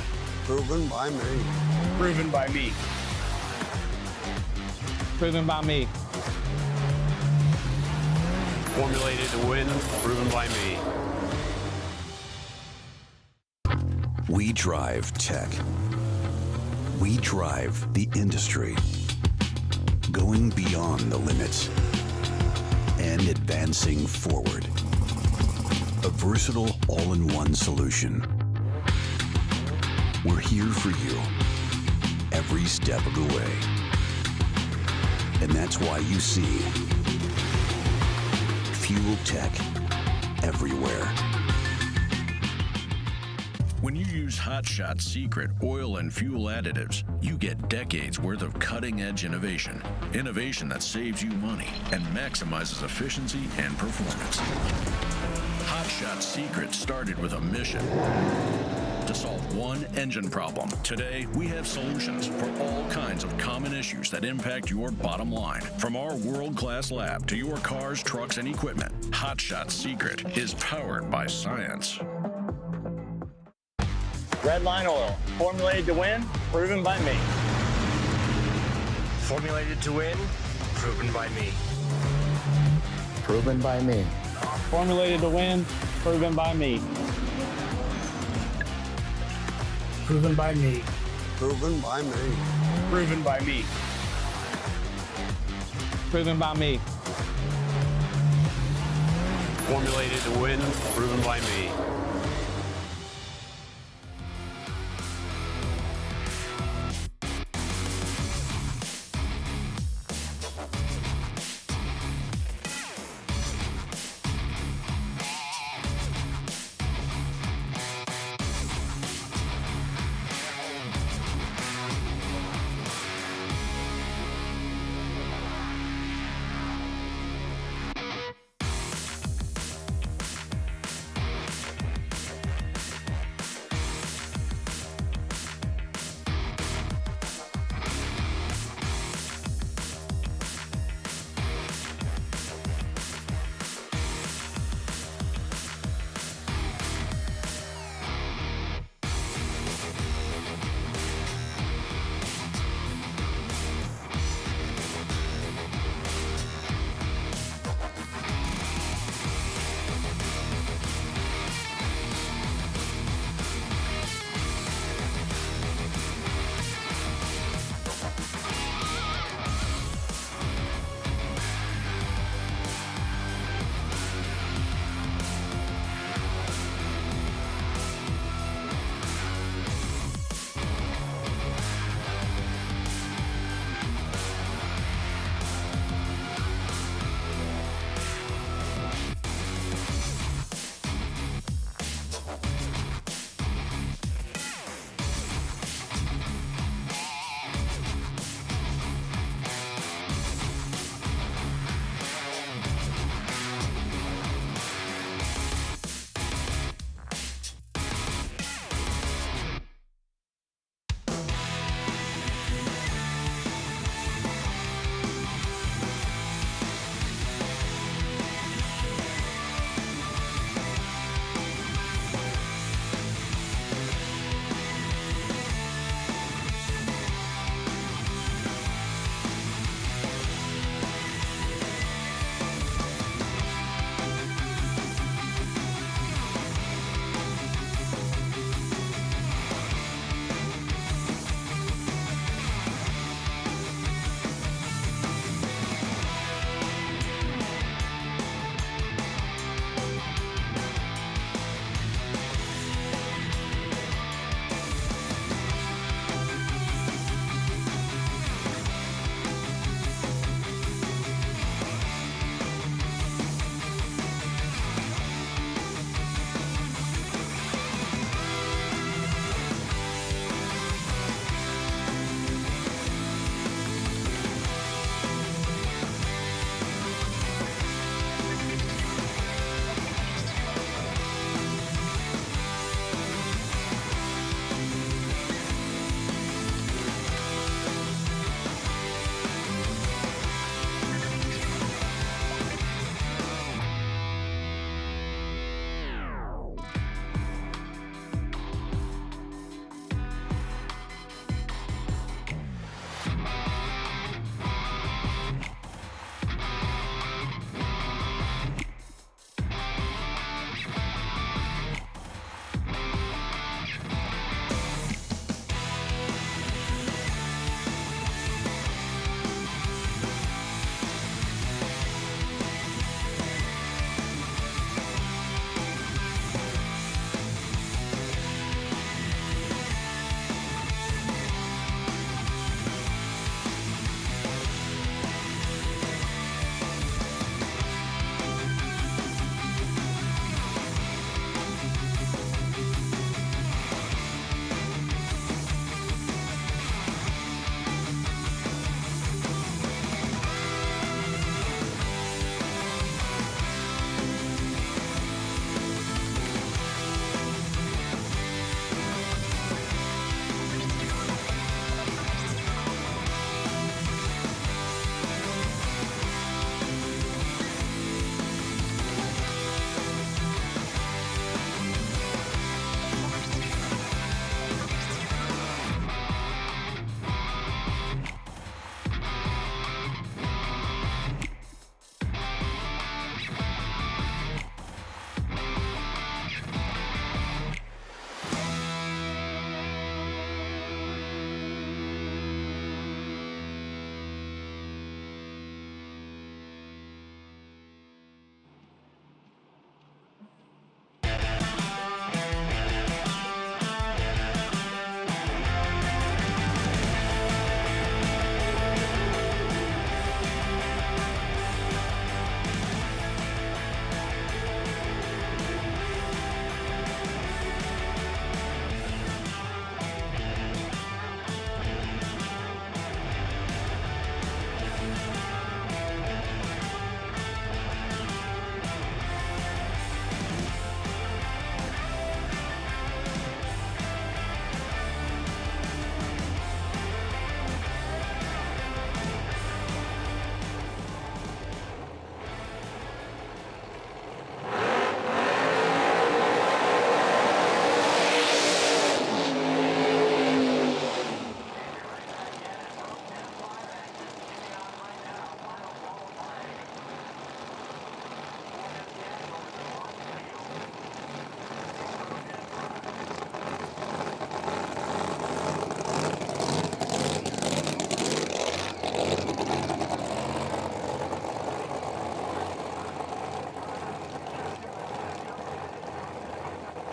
Speaker 11: Proven by me.
Speaker 8: Proven by me. Proven by me.
Speaker 11: Formulated to win, proven by me.
Speaker 12: We drive tech. We drive the industry. Going beyond the limits and advancing forward. A versatile all-in-one solution. We're here for you every step of the way. And that's why you see Fuel Tech everywhere.
Speaker 13: When you use Hot Shot Secret oil and fuel additives, you get decades worth of cutting-edge innovation. Innovation that saves you money and maximizes efficiency and performance. Hot Shot Secret started with a mission to solve one engine problem. Today, we have solutions for all kinds of common issues that impact your bottom line. From our world-class lab to your cars, trucks, and equipment, Hot Shot Secret is powered by science.
Speaker 8: Red Line Oil, formulated to win, proven by me.
Speaker 9: Formulated to win, proven by me.
Speaker 10: Proven by me.
Speaker 8: Formulated to win, proven by me.
Speaker 9: Proven by me.
Speaker 11: Proven by me.
Speaker 8: Proven by me. Proven by me.
Speaker 11: Formulated to win, proven by me.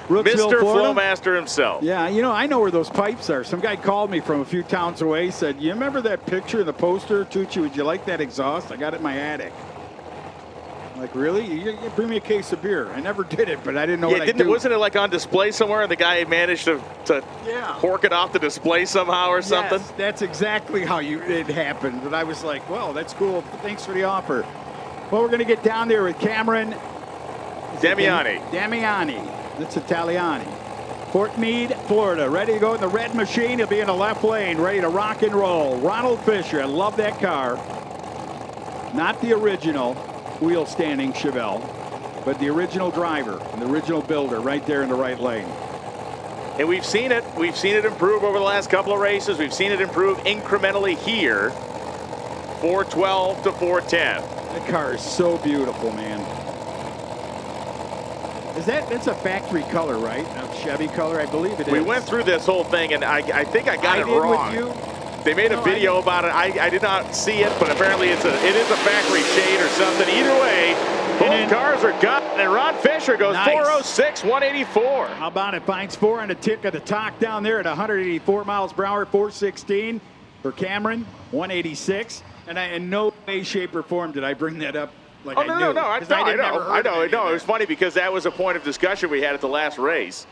Speaker 14: Brooksville,
Speaker 2: Mr.
Speaker 14: Florida.
Speaker 2: Flowmaster himself.
Speaker 14: Yeah, you know, I know where those pipes are. Some guy called me from a few towns away, said, you remember that picture in the poster, Tucci, would you like that exhaust? I got it in my attic. I'm like, really? You bring me a case of beer. I never did it, but I didn't know what I'd do.
Speaker 2: Wasn't it like on display somewhere and the guy managed to hork it off the display somehow or something?
Speaker 14: Yes, that's exactly how it happened. But I was like, well, that's cool. Thanks for the offer. Well, we're going to get down there with Cameron
Speaker 2: Damiani.
Speaker 14: That's Italiani. Fort Meade, Florida. Ready to go in the red machine. He'll be in the left lane, ready to rock and roll. Ronald Fischer. I love that car. Not the original wheel standing Chevelle, but the original driver and the original builder right there in the right lane.
Speaker 2: And we've seen it. We've seen it improve over the last couple of races. We've seen it improve incrementally here. 412 to 410.
Speaker 14: That car is so beautiful, man. That's a factory color, right? A Chevy color, I believe it is.
Speaker 2: We went through this whole thing, and I think I got it wrong.
Speaker 14: With you.
Speaker 2: They made a video about it. I did not see it, but apparently it is a factory shade or something. Either way, both cars are gone, and Ron Fischer goes 406, 184.
Speaker 14: How about it? Finds 4 on the tick of the talk down there at 184 miles per hour, 416 for Cameron, 186. And in no way, shape, or form did I bring that up. Like I know.
Speaker 2: I know. It was funny because that was a point of discussion we had at the last race.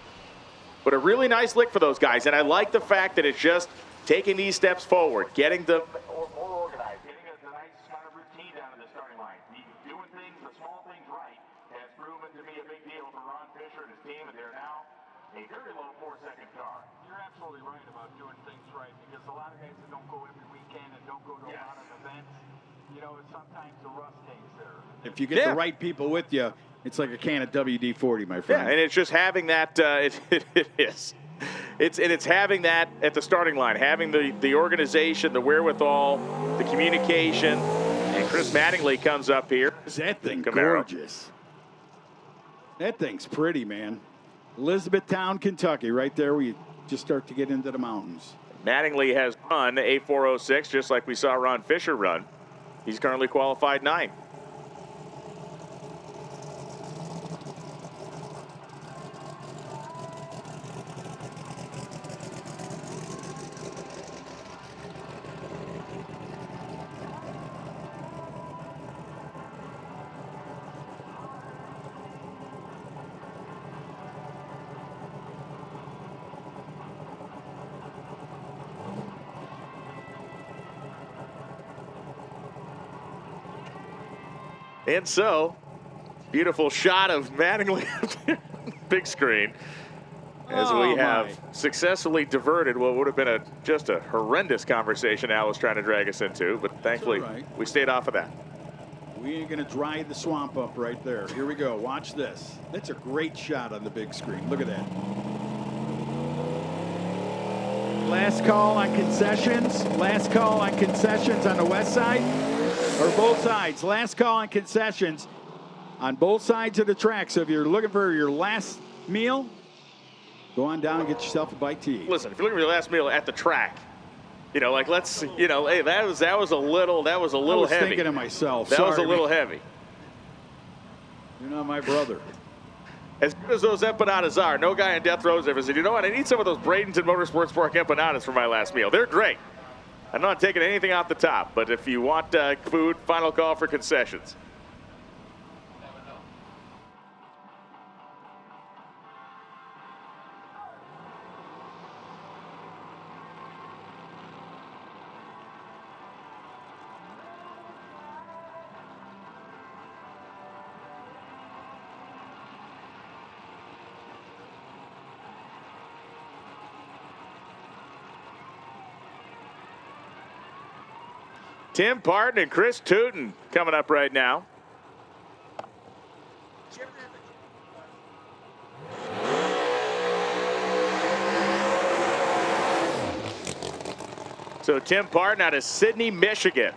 Speaker 2: But a really nice lick for those guys, and I like the fact that it's just taking these steps forward, getting the
Speaker 15: more organized, getting a nice kind of routine down to the starting line. Doing things, the small things right, has proven to be a big deal for Ron Fischer and his team, and they're now a very low 4-second car. You're absolutely right about doing things right, because a lot of guys that don't go every weekend and don't go to a lot of events, you know, sometimes the rust takes there.
Speaker 14: If you get the right people with you, it's like a can of WD-40, my friend.
Speaker 2: Yeah, and it's just having that. It is. It's having that at the starting line, having the organization, the wherewithal, the communication. And Chris Mattingly comes up here.
Speaker 14: That thing gorgeous. That thing's pretty, man. Elizabethtown, Kentucky, right there where you just start to get into the mountains.
Speaker 2: Mattingly has run a 406, just like we saw Ron Fischer run. He's currently qualified 9th. And so, beautiful shot of Mattingly, big screen, as we have successfully diverted what would have been just a horrendous conversation Al was trying to drag us into, but thankfully we stayed off of that.
Speaker 14: We ain't going to dry the swamp up right there. Here we go. Watch this. That's a great shot on the big screen. Look at that. Last call on concessions. Last call on concessions on the west side. Or both sides. Last call on concessions on both sides of the track. So if you're looking for your last meal, go on down and get yourself a bite to eat.
Speaker 2: Listen, if you're looking for your last meal at the track, you know, like let's, you know, hey, that was a little heavy.
Speaker 14: I was thinking of myself.
Speaker 2: That was a little heavy.
Speaker 14: You're not my brother.
Speaker 2: As good as those empanadas are, no guy on death row ever said, you know what, I need some of those Bradenton Motorsports pork empanadas for my last meal. They're great. I'm not taking anything off the top, but if you want food, final call for concessions. Tim Parton and Chris Tootin coming up right now. So Tim Parton out of Sydney, Michigan.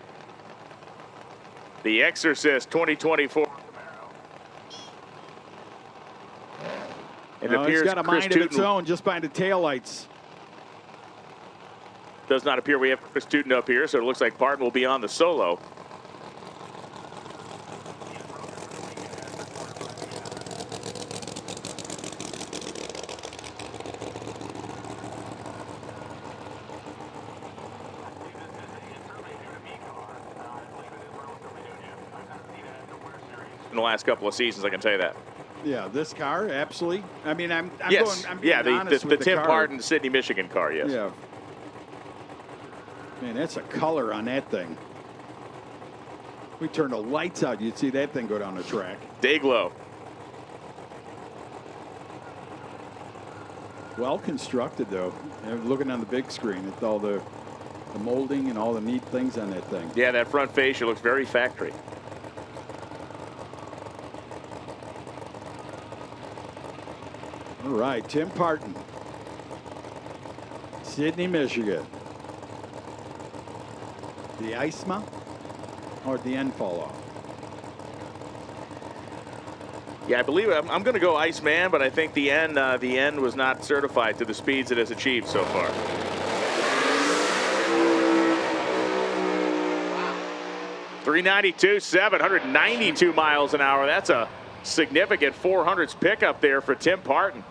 Speaker 2: The Exorcist 2024.
Speaker 14: It appears he's got a mind of its own just by the taillights.
Speaker 2: Does not appear we have Chris Tootin up here, so it looks like Parton will be on the solo. in the last couple of seasons, I can tell you that.
Speaker 14: Yeah, this car, absolutely. I mean, I'm
Speaker 2: yes.
Speaker 14: going, I'm
Speaker 2: yeah,
Speaker 14: being honest
Speaker 2: the
Speaker 14: with
Speaker 2: Tim
Speaker 14: car.
Speaker 2: Parton, Sydney, Michigan car, yes.
Speaker 14: Yeah. Man, that's a color on that thing. We turn the lights out, you'd see that thing go down the track.
Speaker 2: Day glow.
Speaker 14: Well constructed, though. Looking on the big screen at all the molding and all the neat things on that thing.
Speaker 2: Yeah, that front fascia looks very factory.
Speaker 14: All right, Tim Parton, Sydney, Michigan. The Icema or the end fall off?
Speaker 2: Yeah, I believe I'm going to go Iceman, but I think the end was not certified to the speeds it has achieved so far. .392, 792 miles an hour. That's a significant 400s pickup there for Tim Parton.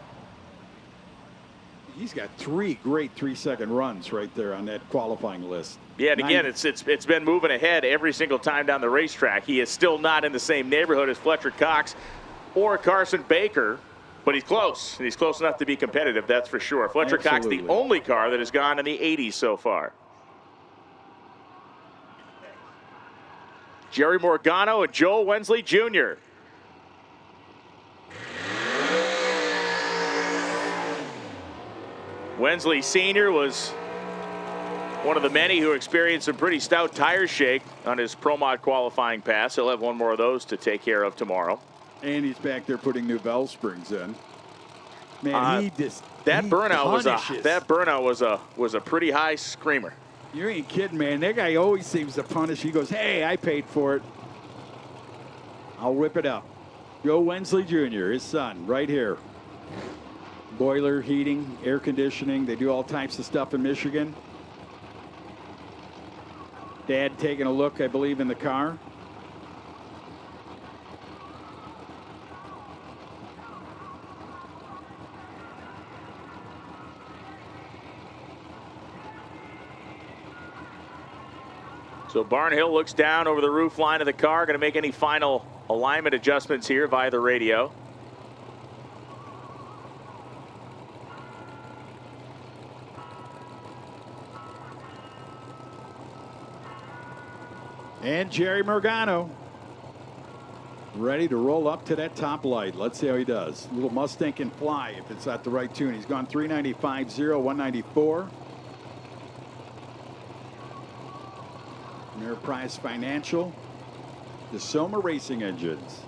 Speaker 14: He's got 3 great 3-second runs right there on that qualifying list.
Speaker 2: Yeah, and again, it's been moving ahead every single time down the racetrack. He is still not in the same neighborhood as Fletcher Cox or Carson Baker, but he's close. And he's close enough to be competitive, that's for sure. Fletcher Cox, the only car that has gone in the 80s so far. Jerry Morgano and Joel Wensley Jr. Wensley Sr. was one of the many who experienced some pretty stout tire shake on his Pro Mod qualifying pass. He'll have one more of those to take care of tomorrow.
Speaker 14: And he's back there putting new valve springs in. Man,
Speaker 2: that burnout was a pretty high screamer.
Speaker 14: You ain't kidding, man. That guy always seems to punish. He goes, hey, I paid for it. I'll whip it up. Joe Wensley Jr., his son, right here. Boiler, heating, air conditioning. They do all types of stuff in Michigan. Dad taking a look, I believe, in the car.
Speaker 2: So Barnhill looks down over the roof line of the car, going to make any final alignment adjustments here via the radio.
Speaker 14: And Jerry Morgano ready to roll up to that top light. Let's see how he does. A little Mustang can fly if it's at the right tune. He's gone 395.0, 194. Ameriprise Financial, the Soma Racing Engines.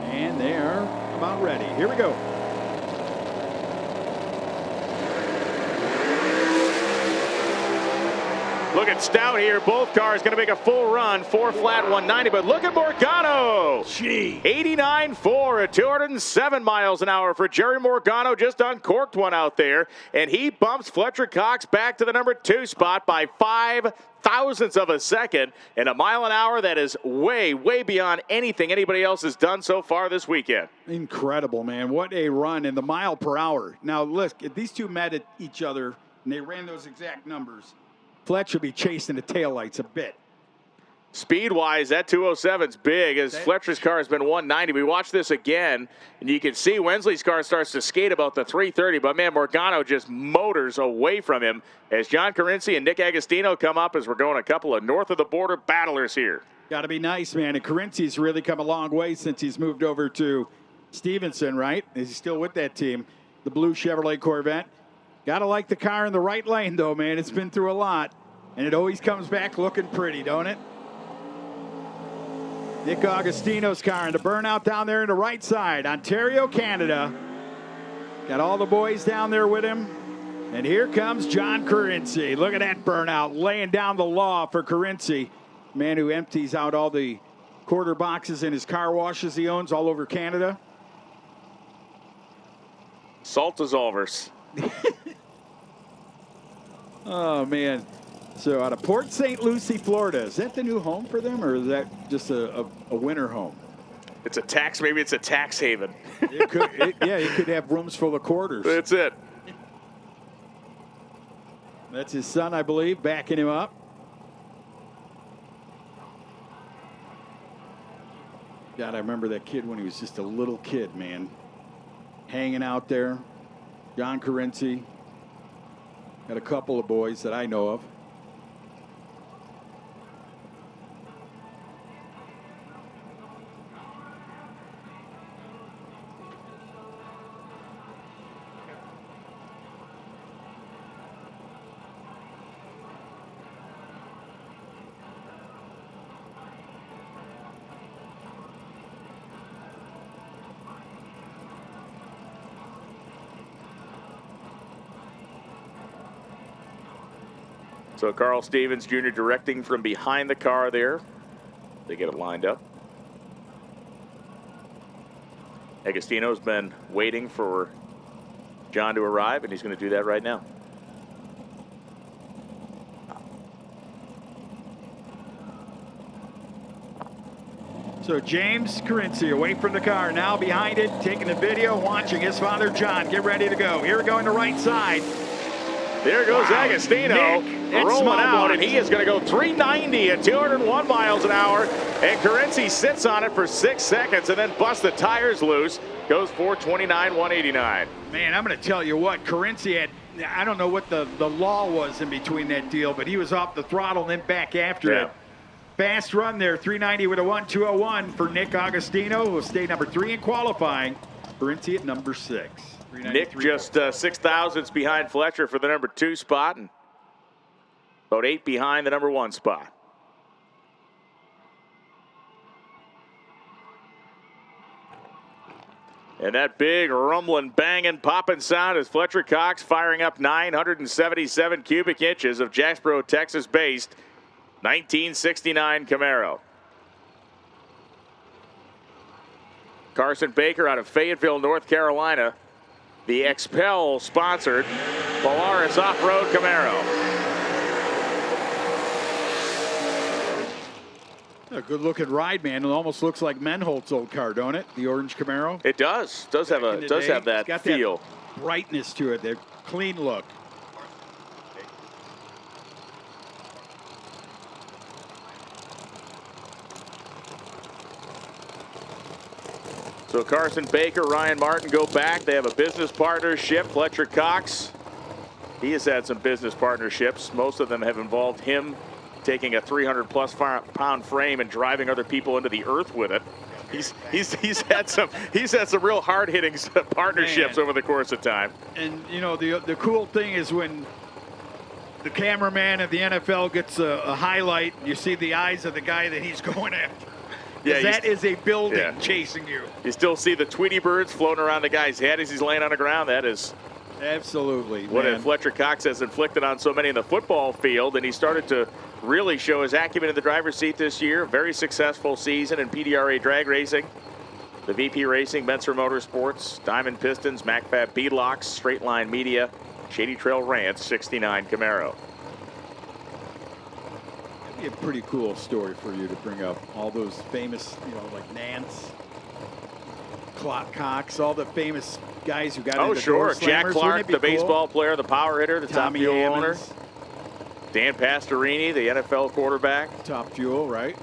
Speaker 14: And they are about ready. Here we go.
Speaker 2: Look at Stout here. Both cars going to make a full run. 4 flat 190. But look at Morgano.
Speaker 14: Gee.
Speaker 2: 89.4 at 207 miles an hour for Jerry Morgano. Just uncorked one out there. And he bumps Fletcher Cox back to the number 2 spot by 5 thousandths of a second. And a mile an hour that is way, way beyond anything anybody else has done so far this weekend.
Speaker 14: Incredible, man. What a run in the mile per hour. Now, look, if these two met at each other and they ran those exact numbers, Fletcher be chasing the taillights a bit.
Speaker 2: Speed-wise, that 207's big, as Fletcher's car has been 190. We watch this again, and you can see Wensley's car starts to skate about the 330, but, man, Morgano just motors away from him as John Corinci and Nick Agostino come up as we're going a couple of north-of-the-border battlers here.
Speaker 14: Got to be nice, man. And Corenci's really come a long way since he's moved over to Stevenson, right? Is he still with that team? The blue Chevrolet Corvette. Got to like the car in the right lane, though, man. It's been through a lot, and it always comes back looking pretty, don't it? Nick Agostino's car in the burnout down there in the right side. Ontario, Canada. Got all the boys down there with him. And here comes John Corinci. Look at that burnout, laying down the law for Corinci. Man who empties out all the quarter boxes in his car washes he owns all over Canada.
Speaker 2: Salt dissolvers.
Speaker 14: Oh, man. So out of Port St. Lucie, Florida. Is that the new home for them, or is that just a winter home?
Speaker 2: It's a tax, maybe it's a tax haven.
Speaker 14: It could, yeah, you could have rooms full of quarters.
Speaker 2: That's it.
Speaker 14: That's his son, I believe, backing him up. God, I remember that kid when he was just a little kid, man. Hanging out there. John Coriny. Got a couple of boys that I know of.
Speaker 2: So Carl Stevens Jr. directing from behind the car there. They get it lined up. Agostino's been waiting for John to arrive, and he's going to do that right now.
Speaker 14: So James Coriny away from the car, now behind it, taking the video, watching his father John get ready to go. Here we go on the right side.
Speaker 2: There goes Agostino rolling out, and he is going to go 390 at 201 miles an hour. And Coriny sits on it for 6 seconds and then busts the tires loose. Goes 429, 189.
Speaker 14: Man, I'm going to tell you what, Coriny had, I don't know what the law was in between that deal, but he was off the throttle and then back after it. Fast run there, 390 with a 1:2:01 for Nick Agostino, who will stay number 3 in qualifying. Coriny at number 6.
Speaker 2: Nick just 6 thousandths behind Fletcher for the number 2 spot, and about 8 behind the number 1 spot. And that big rumbling, banging, popping sound is Fletcher Cox firing up 977 cubic inches of Jacksboro, Texas-based 1969 Camaro. Carson Baker out of Fayetteville, North Carolina. The Expel sponsored Polaris Off-Road Camaro.
Speaker 14: A good looking ride, man. It almost looks like Menholt's old car, don't it? The orange Camaro.
Speaker 2: It does. Does have that
Speaker 14: got
Speaker 2: feel.
Speaker 14: That brightness to it. The clean look.
Speaker 2: So Carson Baker, Ryan Martin go back. They have a business partnership. Fletcher Cox, he has had some business partnerships. Most of them have involved him taking a 300-plus pound frame and driving other people into the earth with it. He's had some real hard-hitting partnerships over the course of time.
Speaker 14: And you know the cool thing is when the cameraman of the NFL gets a highlight, you see the eyes of the guy that he's going after. Yeah, that is a building chasing you.
Speaker 2: You still see the Tweety birds floating around the guy's head as he's laying on the ground. That is
Speaker 14: absolutely
Speaker 2: what Fletcher Cox has inflicted on so many in the football field, and he started to really show his acumen in the driver's seat this year. Very successful season in PDRA drag racing. The VP Racing, Menser Motorsports, Diamond Pistons, MacFab Beadlocks, Straight Line Media, Shady Trail Rants, 69 Camaro.
Speaker 14: A pretty cool story for you to bring up. All those famous, like Nance, Clot Cox, all the famous guys who got into
Speaker 2: sure. Jack Clark, the baseball
Speaker 14: cool?
Speaker 2: player, the power hitter, the
Speaker 14: Tommy
Speaker 2: Top Fuel
Speaker 14: Ammons.
Speaker 2: owner. Dan Pastorini, the NFL quarterback.
Speaker 14: Top Fuel, right?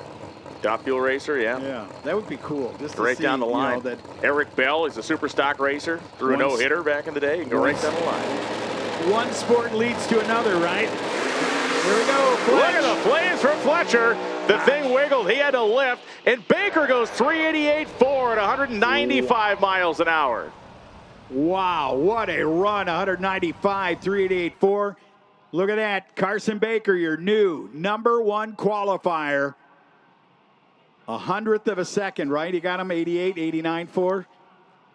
Speaker 2: Top Fuel racer, yeah.
Speaker 14: Yeah, that would be cool. Just
Speaker 2: right
Speaker 14: to see,
Speaker 2: down the line.
Speaker 14: That
Speaker 2: Eric Bell is a super stock racer. Threw a no-hitter back in the day. You can go right down the line.
Speaker 14: One sport leads to another, right? Here we go, Fletch.
Speaker 2: Look at the flames from Fletcher. The thing wiggled. He had to lift. And Baker goes 388.4 at 195 miles an hour.
Speaker 14: Wow, what a run. 195, 388.4. Look at that. Carson Baker, your new number 1 qualifier. 100th of a second, right? He got him 88, 89.4.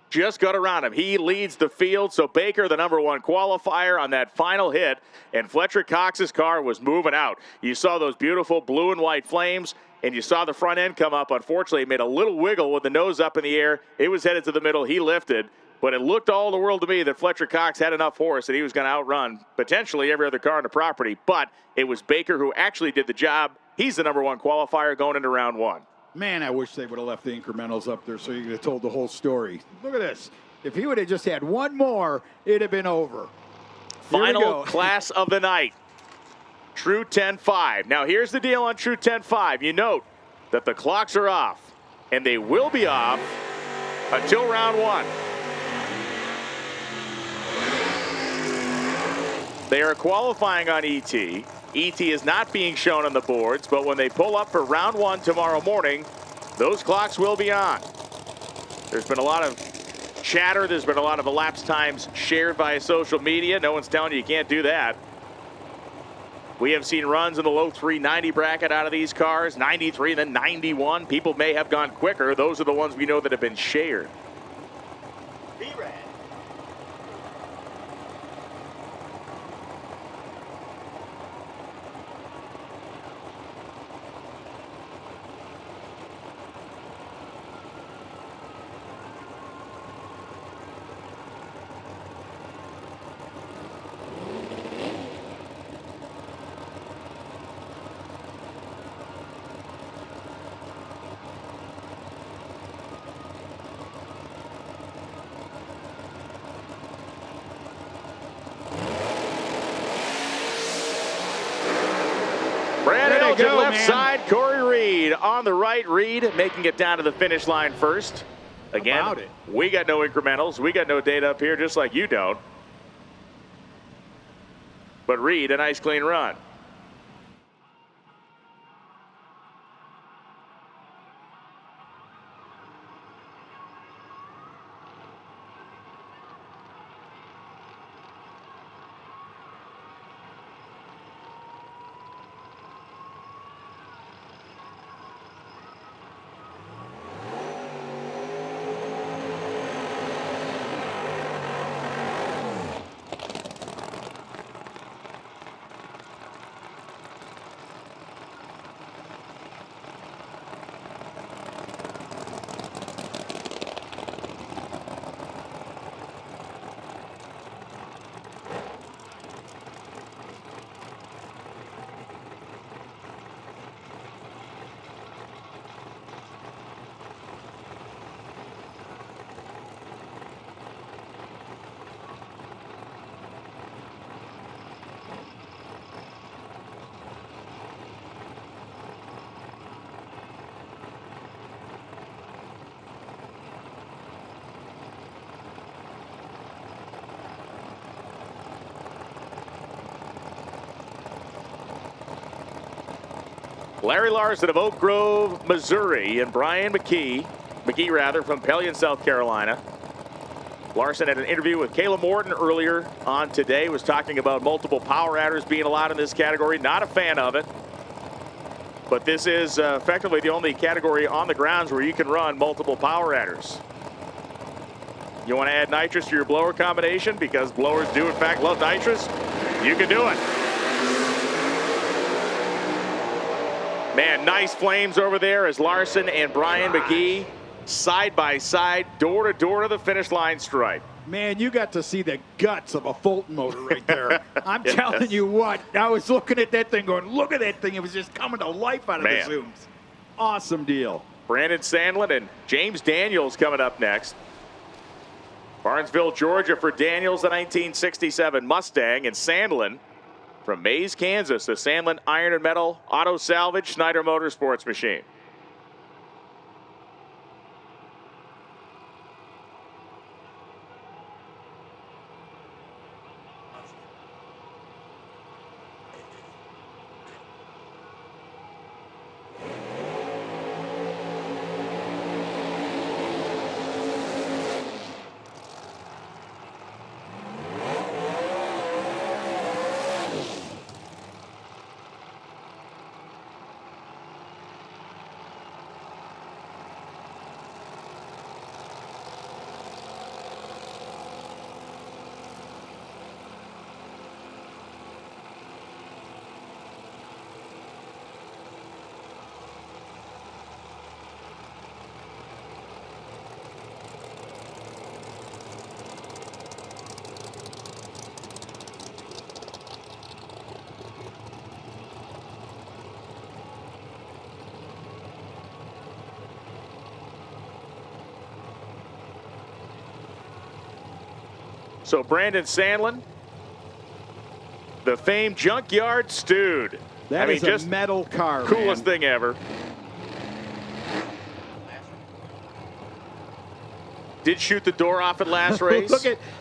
Speaker 2: Just got around him. He leads the field. So Baker, the number 1 qualifier on that final hit, and Fletcher Cox's car was moving out. You saw those beautiful blue and white flames, and you saw the front end come up. Unfortunately, it made a little wiggle with the nose up in the air. It was headed to the middle. He lifted, but it looked all the world to me that Fletcher Cox had enough horse that he was going to outrun potentially every other car on the property. But it was Baker who actually did the job. He's the number 1 qualifier going into round 1.
Speaker 14: Man, I wish they would have left the incrementals up there so you could have told the whole story. Look at this. If he would have just had one more, it'd have been over.
Speaker 2: Final class of the night. True 10-5. Now here's the deal on True 10-5. You note that the clocks are off, and they will be off until round 1. They are qualifying on ET. ET is not being shown on the boards, but when they pull up for round 1 tomorrow morning, those clocks will be on. There's been a lot of chatter. There's been a lot of elapsed times shared via social media. No one's telling you can't do that. We have seen runs in the low 390 bracket out of these cars, 93, then 91. People may have gone quicker. Those are the ones we know that have been shared. Left side, Corey Reed on the right. Reed making it down to the finish line first. Again, we got no incrementals. We got no data up here, just like you don't. But Reed, a nice clean run. Larry Larson of Oak Grove, Missouri, and Brian McGee from Pellion, South Carolina. Larson had an interview with Kayla Morton earlier on today, was talking about multiple power adders being allowed in this category. Not a fan of it, but this is effectively the only category on the grounds where you can run multiple power adders. You want to add nitrous to your blower combination because blowers do in fact love nitrous? You can do it. Man, nice flames over there as Larson and Brian McGee side by side, door to door to the finish line stripe.
Speaker 14: Man, you got to see the guts of a Fulton motor right there. I'm telling you what, I was looking at that thing going, look at that thing. It was just coming to life out of the zooms. Awesome deal.
Speaker 2: Brandon Sandlin and James Daniels coming up next. Barnesville, Georgia for Daniels, the 1967 Mustang, and Sandlin from Mays, Kansas, the Sandlin Iron and Metal Auto Salvage Schneider Motorsports machine. So Brandon Sandlin The famed Junkyard Stewed.
Speaker 14: That is just a metal car,
Speaker 2: coolest thing ever. Did shoot the door off at last race.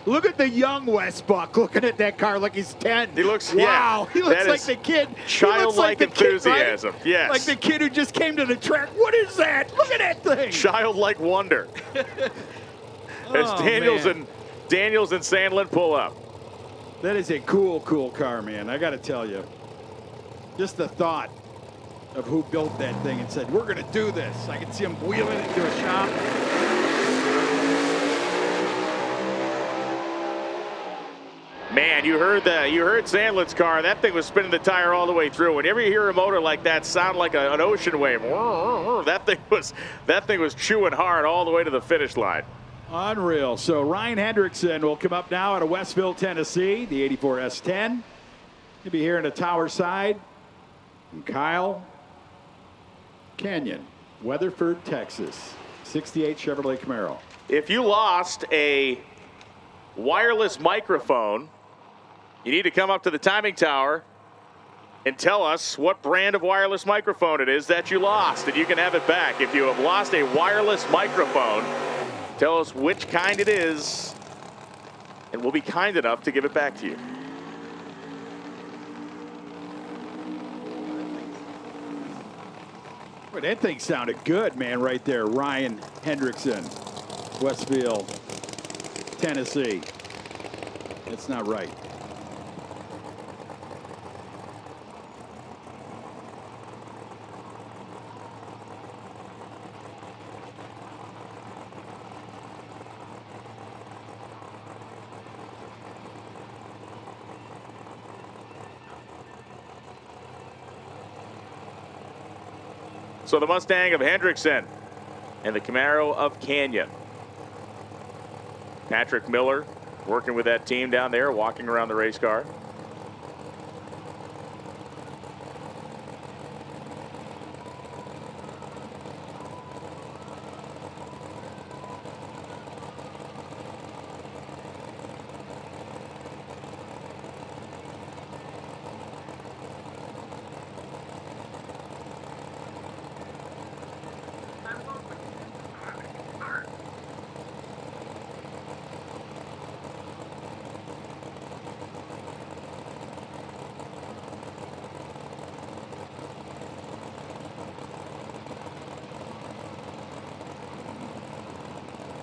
Speaker 14: look at the young Westbuck looking at that car like he's 10.
Speaker 2: He looks,
Speaker 14: wow. He looks like the kid.
Speaker 2: Childlike enthusiasm.
Speaker 14: Kid, right?
Speaker 2: Yes.
Speaker 14: Like the kid who just came to the track. What is that? Look at that thing.
Speaker 2: Childlike wonder. As Daniels and Sandlin pull up.
Speaker 14: That is a cool car, man. I got to tell you. Just the thought of who built that thing and said, we're going to do this. I can see him wheeling it into a shop.
Speaker 2: Man, you heard Sandlin's car. That thing was spinning the tire all the way through. Whenever you hear a motor like that sound like an ocean wave, that thing was chewing hard all the way to the finish line.
Speaker 14: Unreal. So Ryan Hendrickson will come up now out of Westville, Tennessee, the 84 S10. He'll be here in the Tower side. And Kyle Canyon, Weatherford, Texas, 68 Chevrolet Camaro.
Speaker 2: If you lost a wireless microphone, you need to come up to the timing tower and tell us what brand of wireless microphone it is that you lost, and you can have it back. If you have lost a wireless microphone, tell us which kind it is, and we'll be kind enough to give it back to you.
Speaker 14: Boy, that thing sounded good, man, right there. Ryan Hendrickson, Westville, Tennessee. That's not right.
Speaker 2: So the Mustang of Hendrickson and the Camaro of Canyon. Patrick Miller working with that team down there, walking around the race car.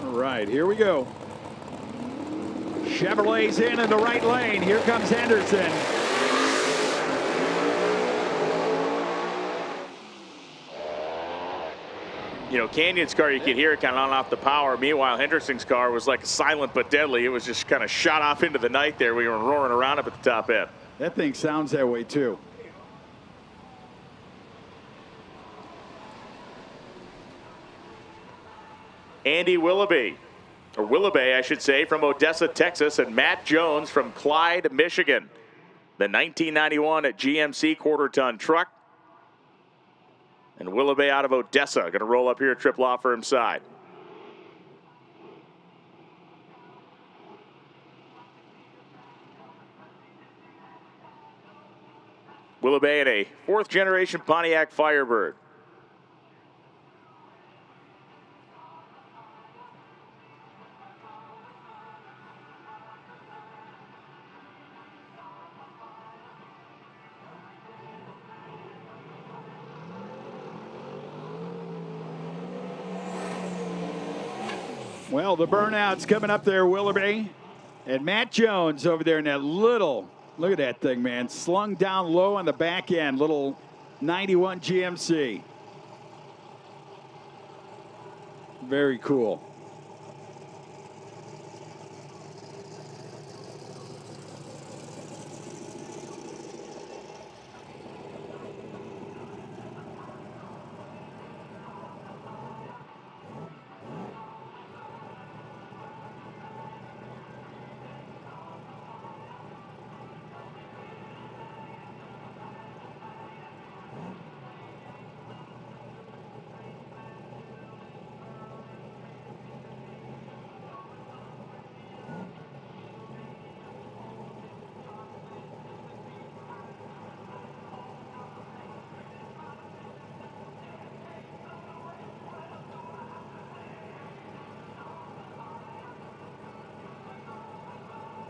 Speaker 14: All right, here we go. Chevrolet's in the right lane. Here comes Henderson.
Speaker 2: You know, Canyon's car, you could hear it kind of on off the power. Meanwhile, Henderson's car was like silent but deadly. It was just kind of shot off into the night there. We were roaring around up at the top end.
Speaker 14: That thing sounds that way, too.
Speaker 2: Andy Willoughby, or Willoughby, I should say, from Odessa, Texas, and Matt Jones from Clyde, Michigan. The 1991 GMC quarter-ton truck. And Willoughby out of Odessa, going to roll up here, triple off for him side. Willoughby in a fourth-generation Pontiac Firebird.
Speaker 14: Well, the burnout's coming up there, Willoughby. And Matt Jones over there in that little, look at that thing, man. Slung down low on the back end, little 91 GMC. Very cool.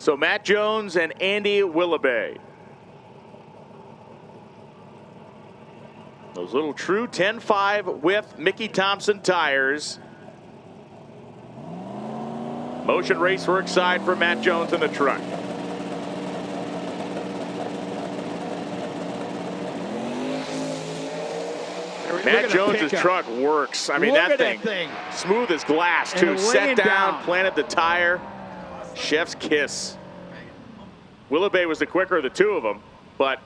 Speaker 2: So Matt Jones and Andy Willoughby. Those little true 10.5 with Mickey Thompson tires. Motion Raceworks side for Matt Jones in the truck. Matt Jones's truck works. I mean, that thing, smooth as glass, too. Set down, planted the tire. Chef's kiss. Willoughby was the quicker of the two of them, but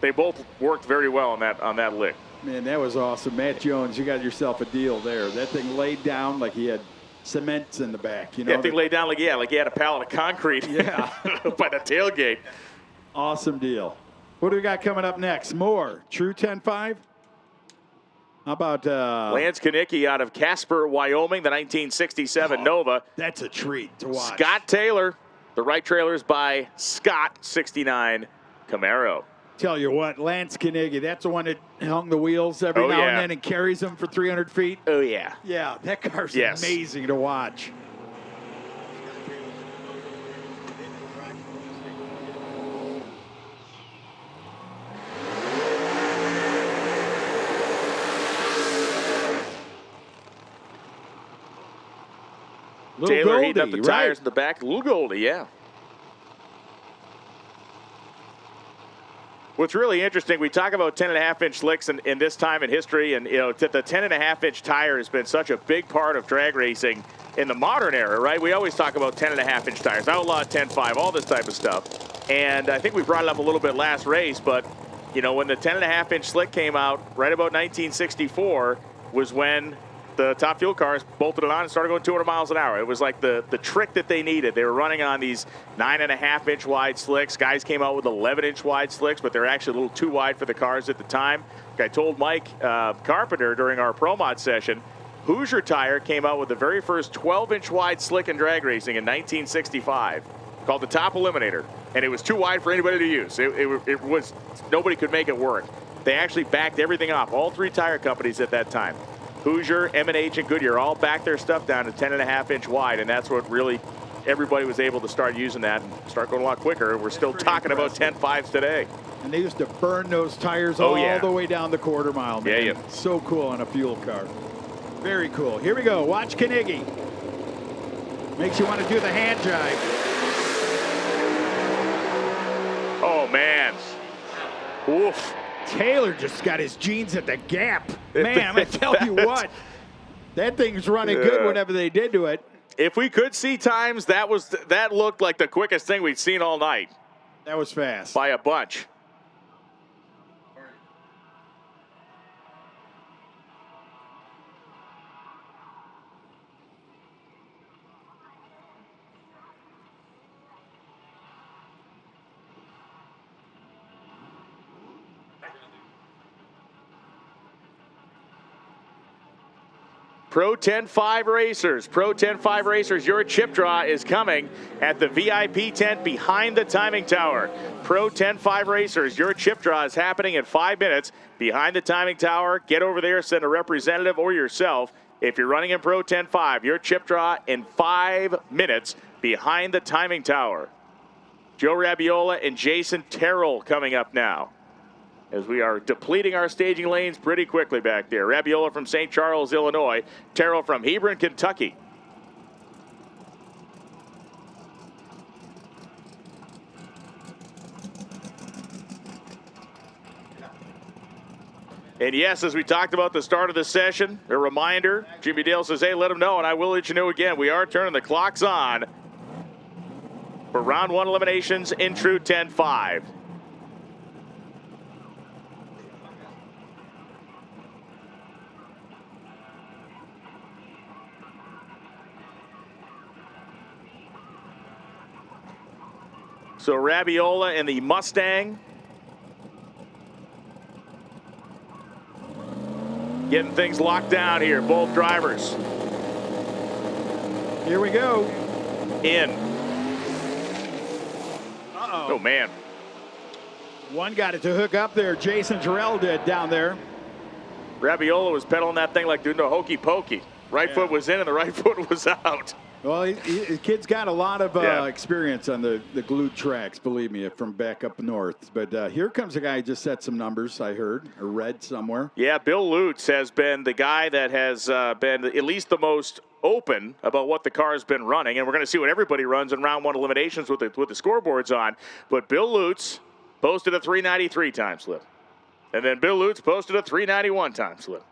Speaker 2: they both worked very well on that lick.
Speaker 14: Man, that was awesome. Matt Jones, you got yourself a deal there. That thing laid down like he had cement in the back. You know,
Speaker 2: that thing laid down like he had a pallet of concrete by the tailgate.
Speaker 14: Awesome deal. What do we got coming up next? More true 10.5? How about
Speaker 2: Lance Kanicki out of Casper, Wyoming, the 1967 Nova.
Speaker 14: That's a treat to watch.
Speaker 2: Scott Taylor, the right trailers by Scott, 69 Camaro.
Speaker 14: Tell you what, Lance Kanicki, that's the one that hung the wheels every now and then and carries them for 300 feet.
Speaker 2: Oh, yeah.
Speaker 14: Yeah, that car's amazing to watch.
Speaker 2: Taylor heating up the tires in the back. Little Goldie, yeah. What's really interesting, we talk about 10.5-inch slicks in this time in history, and the 10.5-inch tire has been such a big part of drag racing in the modern era, right? We always talk about 10.5-inch tires, outlaw 10.5, all this type of stuff. And I think we brought it up a little bit last race, but when the 10.5-inch slick came out, right about 1964, was when the top fuel cars bolted it on and started going 200 miles an hour. It was like the trick that they needed. They were running on these 9.5-inch wide slicks. Guys came out with 11-inch wide slicks, but they're actually a little too wide for the cars at the time. I told Mike Carpenter during our Pro Mod session, Hoosier Tire came out with the very first 12-inch wide slick in drag racing in 1965, called the Top Eliminator, and it was too wide for anybody to use. It was, nobody could make it work. They actually backed everything off, all three tire companies at that time. Hoosier, M&H, and Goodyear all backed their stuff down to 10.5-inch wide, and that's what really everybody was able to start using that and start going a lot quicker. We're still talking about 10.5s today.
Speaker 14: And they used to burn those tires all the way down the quarter mile, man.
Speaker 2: Yeah.
Speaker 14: So cool on a fuel car. Very cool. Here we go. Watch Kanicki. Makes you want to do the hand drive.
Speaker 2: Oh, man. Oof.
Speaker 14: Taylor just got his jeans at the gap. Man, I tell you what, that thing's running good whenever they did to it.
Speaker 2: If we could see times, that looked like the quickest thing we'd seen all night.
Speaker 14: That was fast.
Speaker 2: By a bunch. Pro 10.5 racers, your chip draw is coming at the VIP tent behind the timing tower. Pro 10.5 racers, your chip draw is happening in 5 minutes behind the timing tower. Get over there, send a representative or yourself. If you're running in Pro 10.5, your chip draw in 5 minutes behind the timing tower. Joe Rabiola and Jason Terrell coming up now, as we are depleting our staging lanes pretty quickly back there. Rabiola from St. Charles, Illinois. Terrell from Hebron, Kentucky. And yes, as we talked about the start of the session, a reminder, Jimmy Dale says, hey, let him know, and I will let you know again, we are turning the clocks on for round 1 eliminations in True 10.5. So Rabiola and the Mustang getting things locked down here, both drivers.
Speaker 14: Here we go.
Speaker 2: In. Oh, man.
Speaker 14: One got it to hook up there. Jason Terrell did down there.
Speaker 2: Rabiola was pedaling that thing like doing a hokey pokey. Right foot was in and the right foot was out.
Speaker 14: Well, the kid's got a lot of experience on the glued tracks, believe me, from back up north. But here comes a guy who just set some numbers, I heard or read somewhere.
Speaker 2: Yeah, Bill Lutz has been the guy that has been at least the most open about what the car has been running. And we're going to see what everybody runs in round 1 eliminations with the scoreboards on. But Bill Lutz posted a 393 time slip. And then Bill Lutz posted a 391 time slip.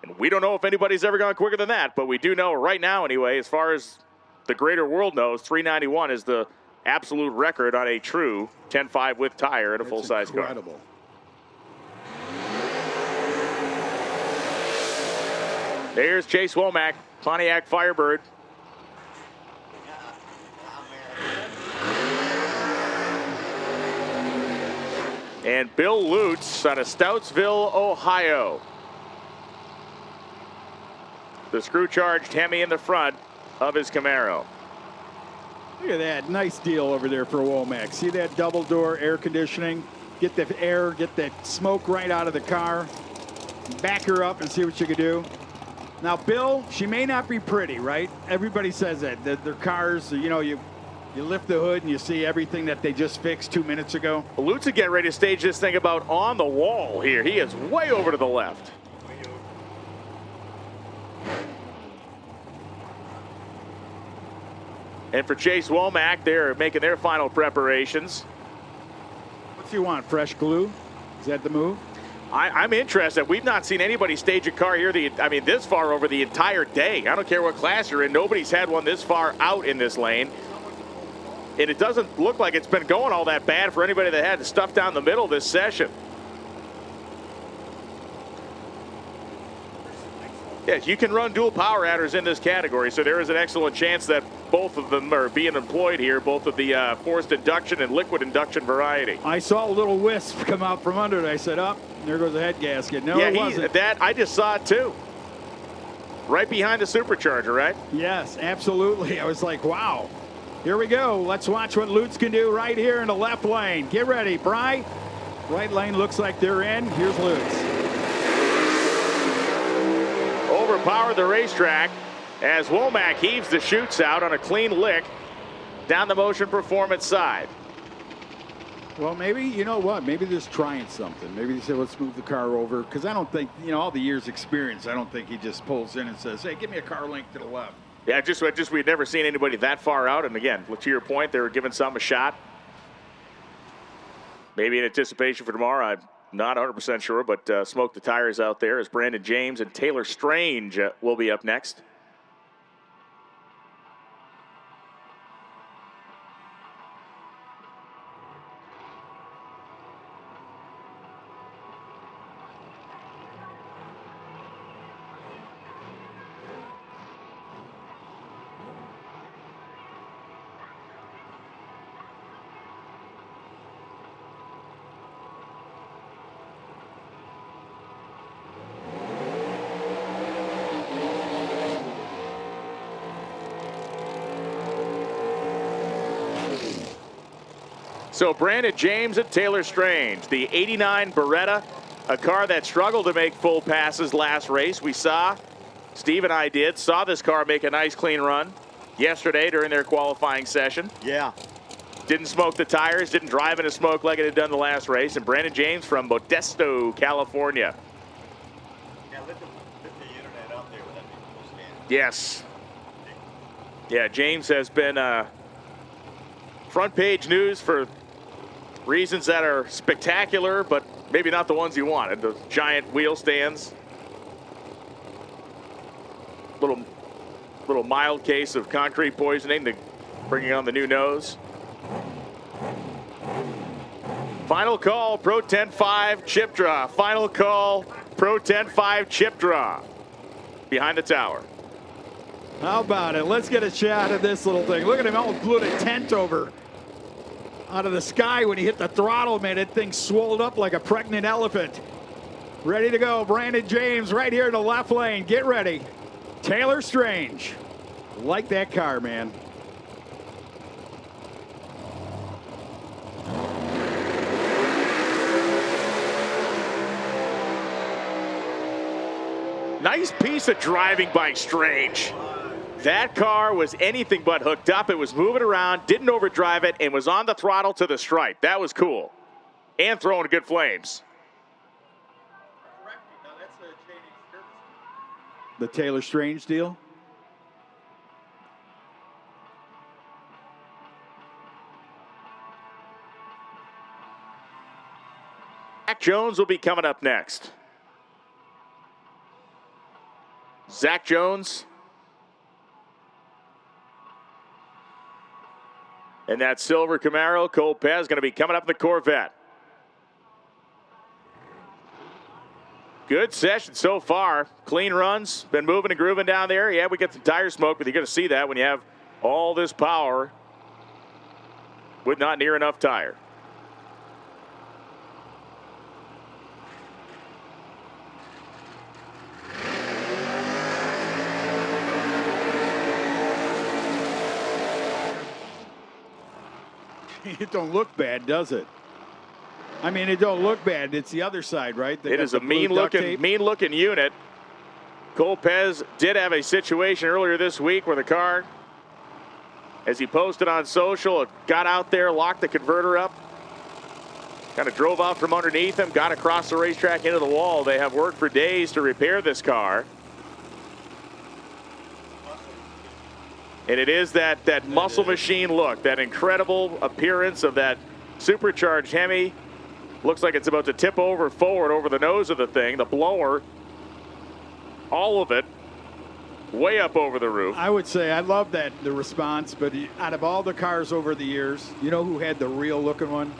Speaker 2: And we don't know if anybody's ever gone quicker than that, but we do know right now anyway, as far as the greater world knows, 391 is the absolute record on a true 10.5 width tire in a full-size car.
Speaker 14: Incredible.
Speaker 2: There's Chase Womack, Pontiac Firebird. And Bill Lutz out of Stoutsville, Ohio. The screw-charged Hemi in the front of his Camaro.
Speaker 14: Look at that. Nice deal over there for Womack. See that double door air conditioning? Get the air, get that smoke right out of the car. Back her up and see what you can do. Now, Bill, she may not be pretty, right? Everybody says that. Their cars, you know, you lift the hood and you see everything that they just fixed 2 minutes ago.
Speaker 2: Lutz is getting ready to stage this thing about on the wall here. He is way over to the left. And for Chase Womack, they're making their final preparations.
Speaker 14: What's he want, fresh glue? Is that the move?
Speaker 2: I'm interested. We've not seen anybody stage a car here, this far over the entire day. I don't care what class you're in. Nobody's had one this far out in this lane. And it doesn't look like it's been going all that bad for anybody that had stuff down the middle this session. Yes, you can run dual power adders in this category, so there is an excellent chance that both of them are being employed here, both of the forced induction and liquid induction variety.
Speaker 14: I saw a little wisp come out from under it. I said, oh, there goes the head gasket. No,
Speaker 2: yeah,
Speaker 14: it wasn't.
Speaker 2: I just saw it too. Right behind the supercharger, right?
Speaker 14: Yes, absolutely. I was like, wow. Here we go. Let's watch what Lutz can do right here in the left lane. Get ready, Bry. Right lane looks like they're in. Here's Lutz.
Speaker 2: Overpowered the racetrack as Womack heaves the chutes out on a clean lick down the Motion Performance side.
Speaker 14: Well, maybe, you know what? Maybe they're just trying something. Maybe they say, let's move the car over. Because I don't think, you know, all the years experience, I don't think he just pulls in and says, hey, give me a car link to the left.
Speaker 2: Yeah, just we'd never seen anybody that far out. And again, to your point, they were giving some a shot. Maybe in anticipation for tomorrow. I'm not 100% sure, but smoke the tires out there as Brandon James and Taylor Strange will be up next. So Brandon James and Taylor Strange, the 89 Beretta, a car that struggled to make full passes last race. We saw, Steve and I saw this car make a nice clean run yesterday during their qualifying session.
Speaker 16: Yeah.
Speaker 2: Didn't smoke the tires, didn't drive in a smoke like it had done the last race. And Brandon James from Modesto, California.
Speaker 16: Yeah, lift the internet up there with that big stand.
Speaker 2: Yes. Yeah, James has been front page news for reasons that are spectacular, but maybe not the ones you wanted. The giant wheel stands. Little mild case of concrete poisoning, bringing on the new nose. Final call, Pro 10.5 chip draw. Final call, Pro 10.5 chip draw. Behind the tower.
Speaker 14: How about it? Let's get a shot of this little thing. Look at him, almost blew the tent over out of the sky when he hit the throttle, man. That thing swelled up like a pregnant elephant. Ready to go, Brandon James right here in the left lane. Get ready. Taylor Strange. Like that car, man.
Speaker 2: Nice piece of driving by Strange. That car was anything but hooked up. It was moving around, didn't overdrive it, and was on the throttle to the stripe. That was cool. And throwing good flames.
Speaker 14: The Taylor Strange deal?
Speaker 2: Zack Jones will be coming up next. Zack Jones. And that silver Camaro, Cole Pez, going to be coming up in the Corvette. Good session so far. Clean runs. Been moving and grooving down there. Yeah, we get some tire smoke, but you're going to see that when you have all this power with not near enough tire.
Speaker 14: It don't look bad, does it? I mean, it don't look bad. It's the other side, right?
Speaker 2: It is a mean-looking unit. Cole Pez did have a situation earlier this week where the car, as he posted on social, it got out there, locked the converter up, kind of drove out from underneath him, got across the racetrack into the wall. They have worked for days to repair this car. And it is that muscle machine look, that incredible appearance of that supercharged Hemi. Looks like it's about to tip over forward over the nose of the thing. The blower, all of it, way up over the roof.
Speaker 14: I would say I love the response, but out of all the cars over the years, you know who had the real looking one?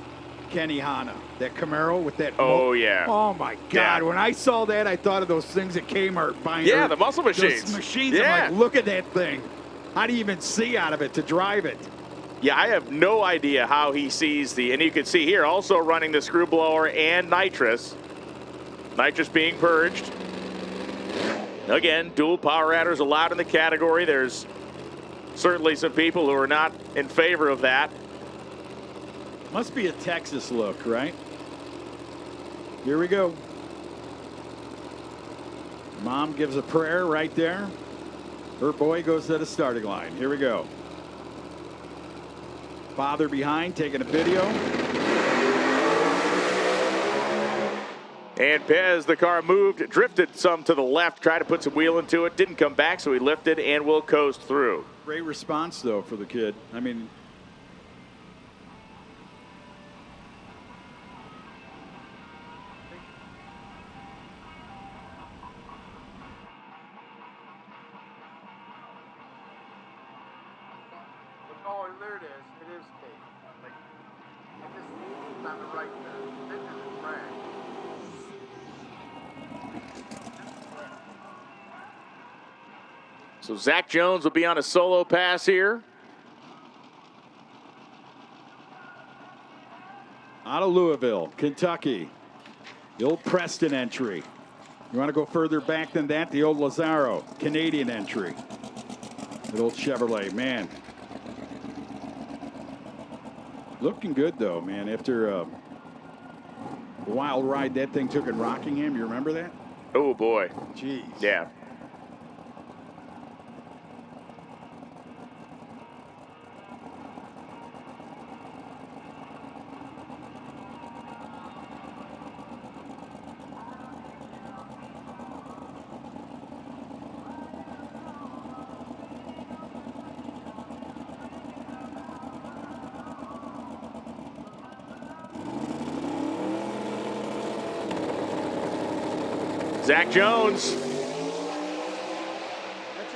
Speaker 14: Kenny Hanna. That Camaro with that.
Speaker 2: Oh, yeah.
Speaker 14: Oh, my God.
Speaker 2: Yeah.
Speaker 14: When I saw that, I thought of those things at Kmart buying.
Speaker 2: Yeah, the muscle machines.
Speaker 14: Those machines.
Speaker 2: Yeah.
Speaker 14: I'm like, look at that thing. How do you even see out of it to drive it?
Speaker 2: Yeah, I have no idea how he sees and you can see here also running the screw blower and nitrous. Nitrous being purged. Again, dual power adders allowed in the category. There's certainly some people who are not in favor of that.
Speaker 14: Must be a Texas look, right? Here we go. Mom gives a prayer right there. Her boy goes to the starting line. Here we go. Father behind, taking a video.
Speaker 2: And Pez, the car moved, drifted some to the left, tried to put some wheel into it, didn't come back, so he lifted and will coast through.
Speaker 14: Great response, though, for the kid. I mean,
Speaker 17: oh, there it is. It is tape. Like, it just it's on the right there. This is the track.
Speaker 2: So Zack Jones will be on a solo pass here.
Speaker 14: Out of Louisville, Kentucky. The old Preston entry. You want to go further back than that? The old Lazaro, Canadian entry. The old Chevrolet, man. Looking good, though, man. After a wild ride that thing took in Rockingham, you remember that?
Speaker 2: Oh, boy.
Speaker 14: Jeez.
Speaker 2: Yeah. Zack Jones.
Speaker 17: That's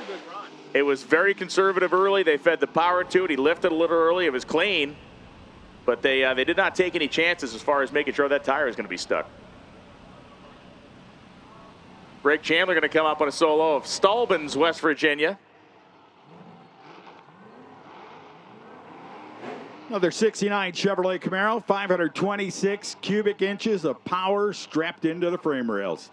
Speaker 17: a good run.
Speaker 2: It was very conservative early. They fed the power to it. He lifted a little early. It was clean. But they did not take any chances as far as making sure that tire is going to be stuck. Greg Chandler going to come up on a solo of Stallman's, West Virginia.
Speaker 14: Another 69 Chevrolet Camaro, 526 cubic inches of power strapped into the frame rails.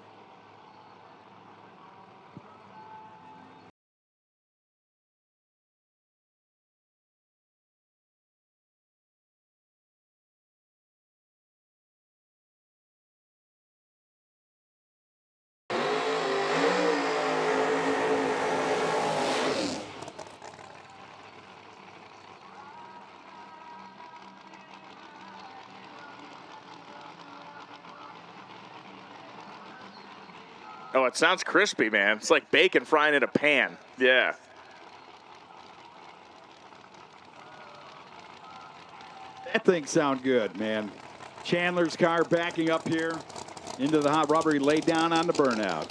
Speaker 2: Oh, it sounds crispy, man. It's like bacon frying in a pan. Yeah.
Speaker 14: That thing sound good, man. Chandler's car backing up here into the hot rubber. He laid down on the burnout.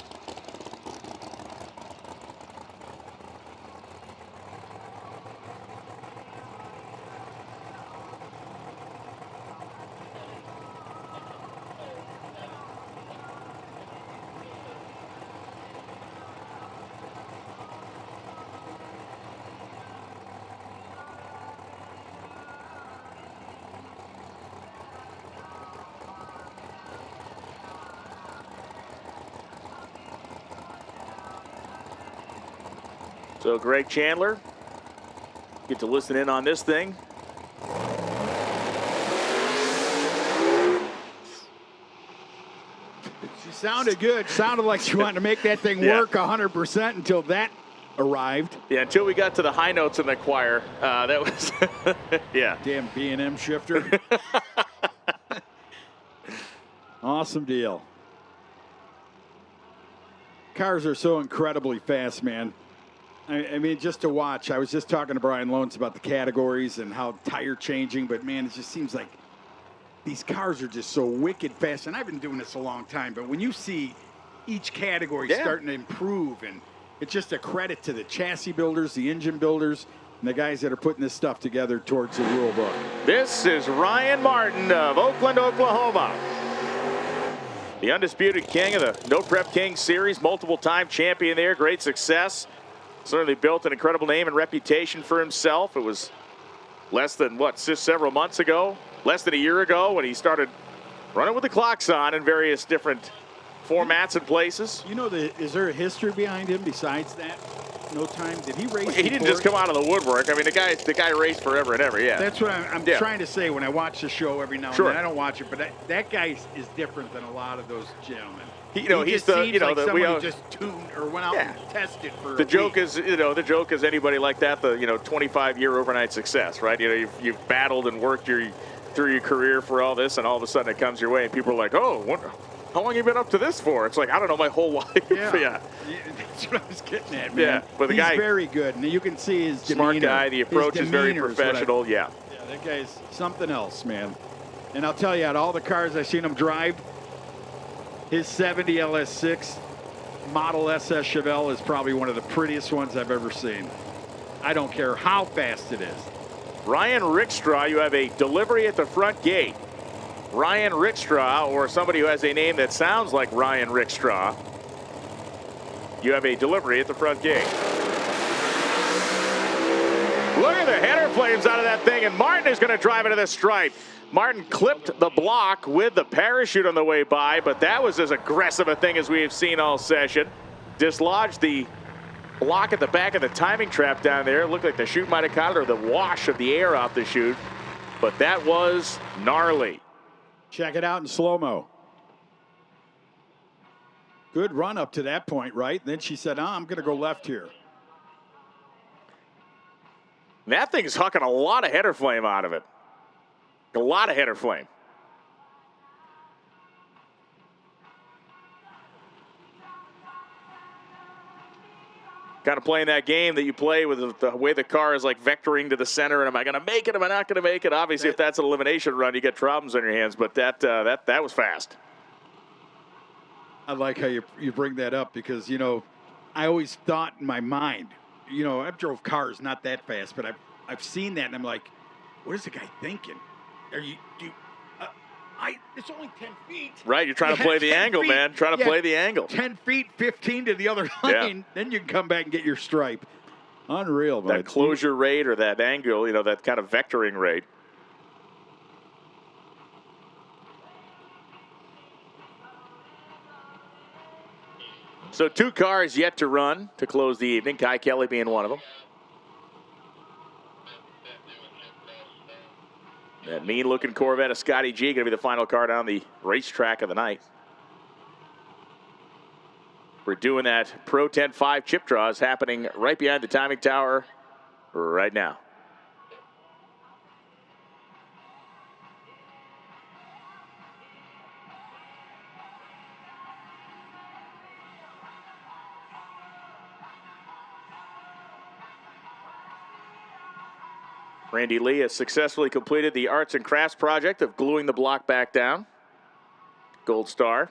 Speaker 2: So Greg Chandler, get to listen in on this thing.
Speaker 14: She sounded good. Sounded like she wanted to make that thing work 100% until that arrived.
Speaker 2: Yeah, until we got to the high notes in the choir. That was, yeah.
Speaker 14: Damn B&M shifter. Awesome deal. Cars are so incredibly fast, man. I mean, just to watch. I was just talking to Brian Lones about the categories and how tire changing, but man, it just seems like these cars are just so wicked fast. And I've been doing this a long time, but when you see each category starting to improve, and it's just a credit to the chassis builders, the engine builders, and the guys that are putting this stuff together towards the rule book.
Speaker 2: This is Ryan Martin of Oakland, Oklahoma. The undisputed king of the No Prep King Series, multiple-time champion there, great success. Certainly built an incredible name and reputation for himself. It was less than, just several months ago, less than a year ago when he started running with the clocks on in various different formats and places.
Speaker 14: You know, is there a history behind him besides that? No time? Did he race
Speaker 2: He didn't just come out of the woodwork. I mean, the guy raced forever and ever, yeah.
Speaker 14: That's what I'm trying to say when I watch the show every now and then. I don't watch it, but that guy is different than a lot of those gentlemen.
Speaker 2: He's
Speaker 14: just
Speaker 2: the,
Speaker 14: seems like
Speaker 2: somebody
Speaker 14: who just tuned or went out and tested for
Speaker 2: the joke week. The joke is anybody like that, the 25-year overnight success, right? You've battled and worked through your career for all this, and all of a sudden it comes your way, and people are like, oh, how long have you been up to this for? It's like, I don't know, my whole life.
Speaker 14: Yeah. That's what I was getting at, man.
Speaker 2: Yeah, but
Speaker 14: He's very good, and you can see his demeanor.
Speaker 2: Smart guy, the approach is very professional, Yeah,
Speaker 14: that guy's something else, man. And I'll tell you, out of all the cars I've seen him drive, his 70 LS6 model SS Chevelle is probably one of the prettiest ones I've ever seen. I don't care how fast it is.
Speaker 2: Ryan Rickstraw, you have a delivery at the front gate. Ryan Rickstraw, or somebody who has a name that sounds like Ryan Rickstraw, you have a delivery at the front gate. Look at the header flames out of that thing, and Martin is going to drive into the stripe. Martin clipped the block with the parachute on the way by, but that was as aggressive a thing as we have seen all session. Dislodged the block at the back of the timing trap down there. It looked like the chute might have caught it, or the wash of the air off the chute, but that was gnarly.
Speaker 14: Check it out in slow-mo. Good run up to that point, right? Then she said, I'm going to go left here.
Speaker 2: That thing's hucking a lot of header flame out of it. A lot of header flame. Kind of playing that game that you play with the way the car is like vectoring to the center, and am I going to make it? Am I not going to make it? Obviously, if that's an elimination run, you get problems on your hands. But that was fast.
Speaker 14: I like how you bring that up because I always thought in my mind, I've drove cars not that fast, but I've seen that, and I'm like, what is the guy thinking? It's only 10 feet.
Speaker 2: Right, you're trying to play the angle, man. Trying to play the angle.
Speaker 14: 10 feet, 15 to the other lane. Then you can come back and get your stripe. Unreal, man.
Speaker 2: That closure rate or that angle, that kind of vectoring rate. So 2 cars yet to run to close the evening, Kai Kelly being one of them. That mean-looking Corvette of Scotty J going to be the final car down the racetrack of the night. We're doing that Pro 10-5 chip draws happening right behind the timing tower right now. Randy Lee has successfully completed the arts and crafts project of gluing the block back down. Gold star.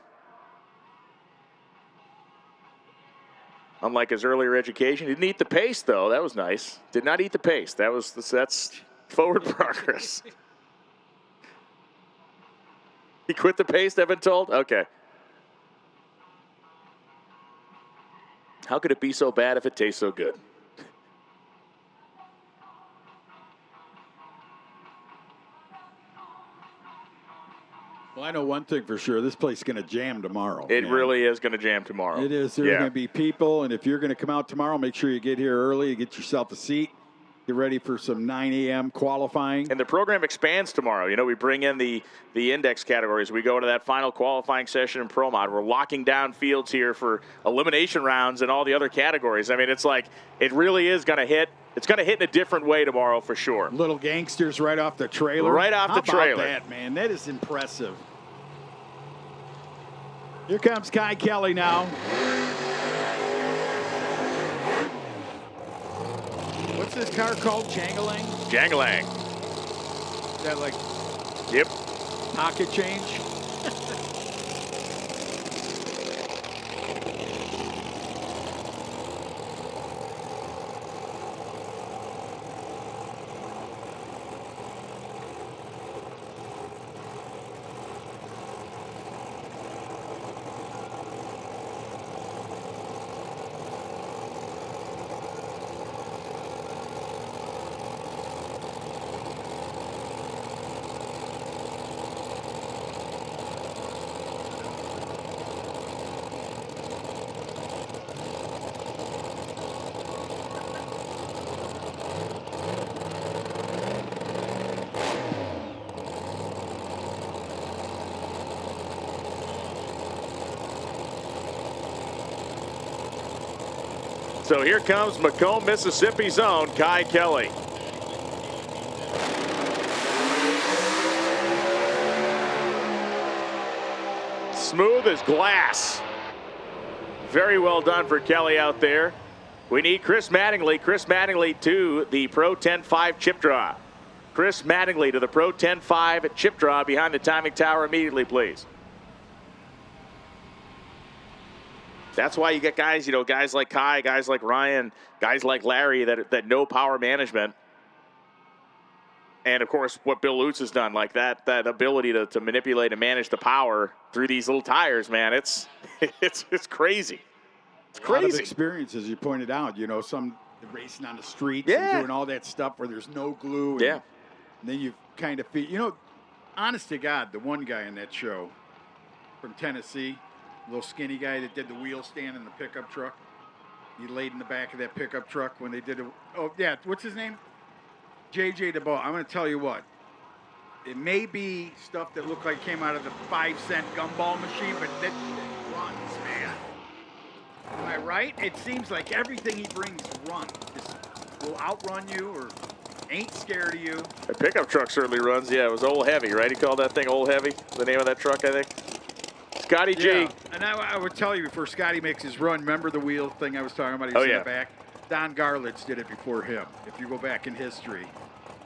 Speaker 2: Unlike his earlier education, he didn't eat the paste, though. That was nice. Did not eat the paste. That's forward progress. He quit the paste, I've been told? Okay. How could it be so bad if it tastes so good?
Speaker 14: Well, I know one thing for sure. This place is going to jam tomorrow.
Speaker 2: It really is going to jam tomorrow.
Speaker 14: It is. There's going to be people, and if you're going to come out tomorrow, make sure you get here early, get yourself a seat, get ready for some 9 a.m. qualifying.
Speaker 2: And the program expands tomorrow. You know, we bring in the index categories. We go to that final qualifying session in Pro Mod. We're locking down fields here for elimination rounds and all the other categories. I mean, it's like it really is going to hit. It's going to hit in a different way tomorrow for sure.
Speaker 14: Little gangsters right off the trailer.
Speaker 2: Right off the trailer.
Speaker 14: How about that, man? That is impressive. Here comes Kai Kelly now. What's this car called? Jangalang?
Speaker 2: Jangalang.
Speaker 14: Is that like
Speaker 2: Yep.
Speaker 14: pocket change?
Speaker 2: So here comes Macomb, Mississippi's own Kai Kelly. Smooth as glass. Very well done for Kelly out there. We need Chris Mattingly. Chris Mattingly to the Pro 10-5 chip draw. Chris Mattingly to the Pro 10-5 chip draw behind the timing tower immediately, please. That's why you get guys, you know, guys like Kai, guys like Ryan, guys like Larry that know power management. And, of course, what Bill Lutz has done, like that ability to manipulate and manage the power through these little tires, man, it's crazy. It's crazy.
Speaker 14: A lot of experience, as you pointed out, you know, some racing on the streets and doing all that stuff where there's no glue. And, and then you kind of feel, you know, honest to God, the one guy in that show from Tennessee, little skinny guy that did the wheel stand in the pickup truck. He laid in the back of that pickup truck when they did what's his name? JJ DeBow. I'm going to tell you what. It may be stuff that looked like came out of the 5-cent gumball machine, but that runs, man. Am I right? It seems like everything he brings runs. Just will outrun you or ain't scared of you.
Speaker 2: The pickup truck certainly runs. Yeah, it was Old Heavy, right? He called that thing Old Heavy, the name of that truck, I think. Scotty J.
Speaker 14: Yeah. And I would tell you before Scotty makes his run, remember the wheel thing I was talking about? He was in the back. Don Garlitz did it before him. If you go back in history,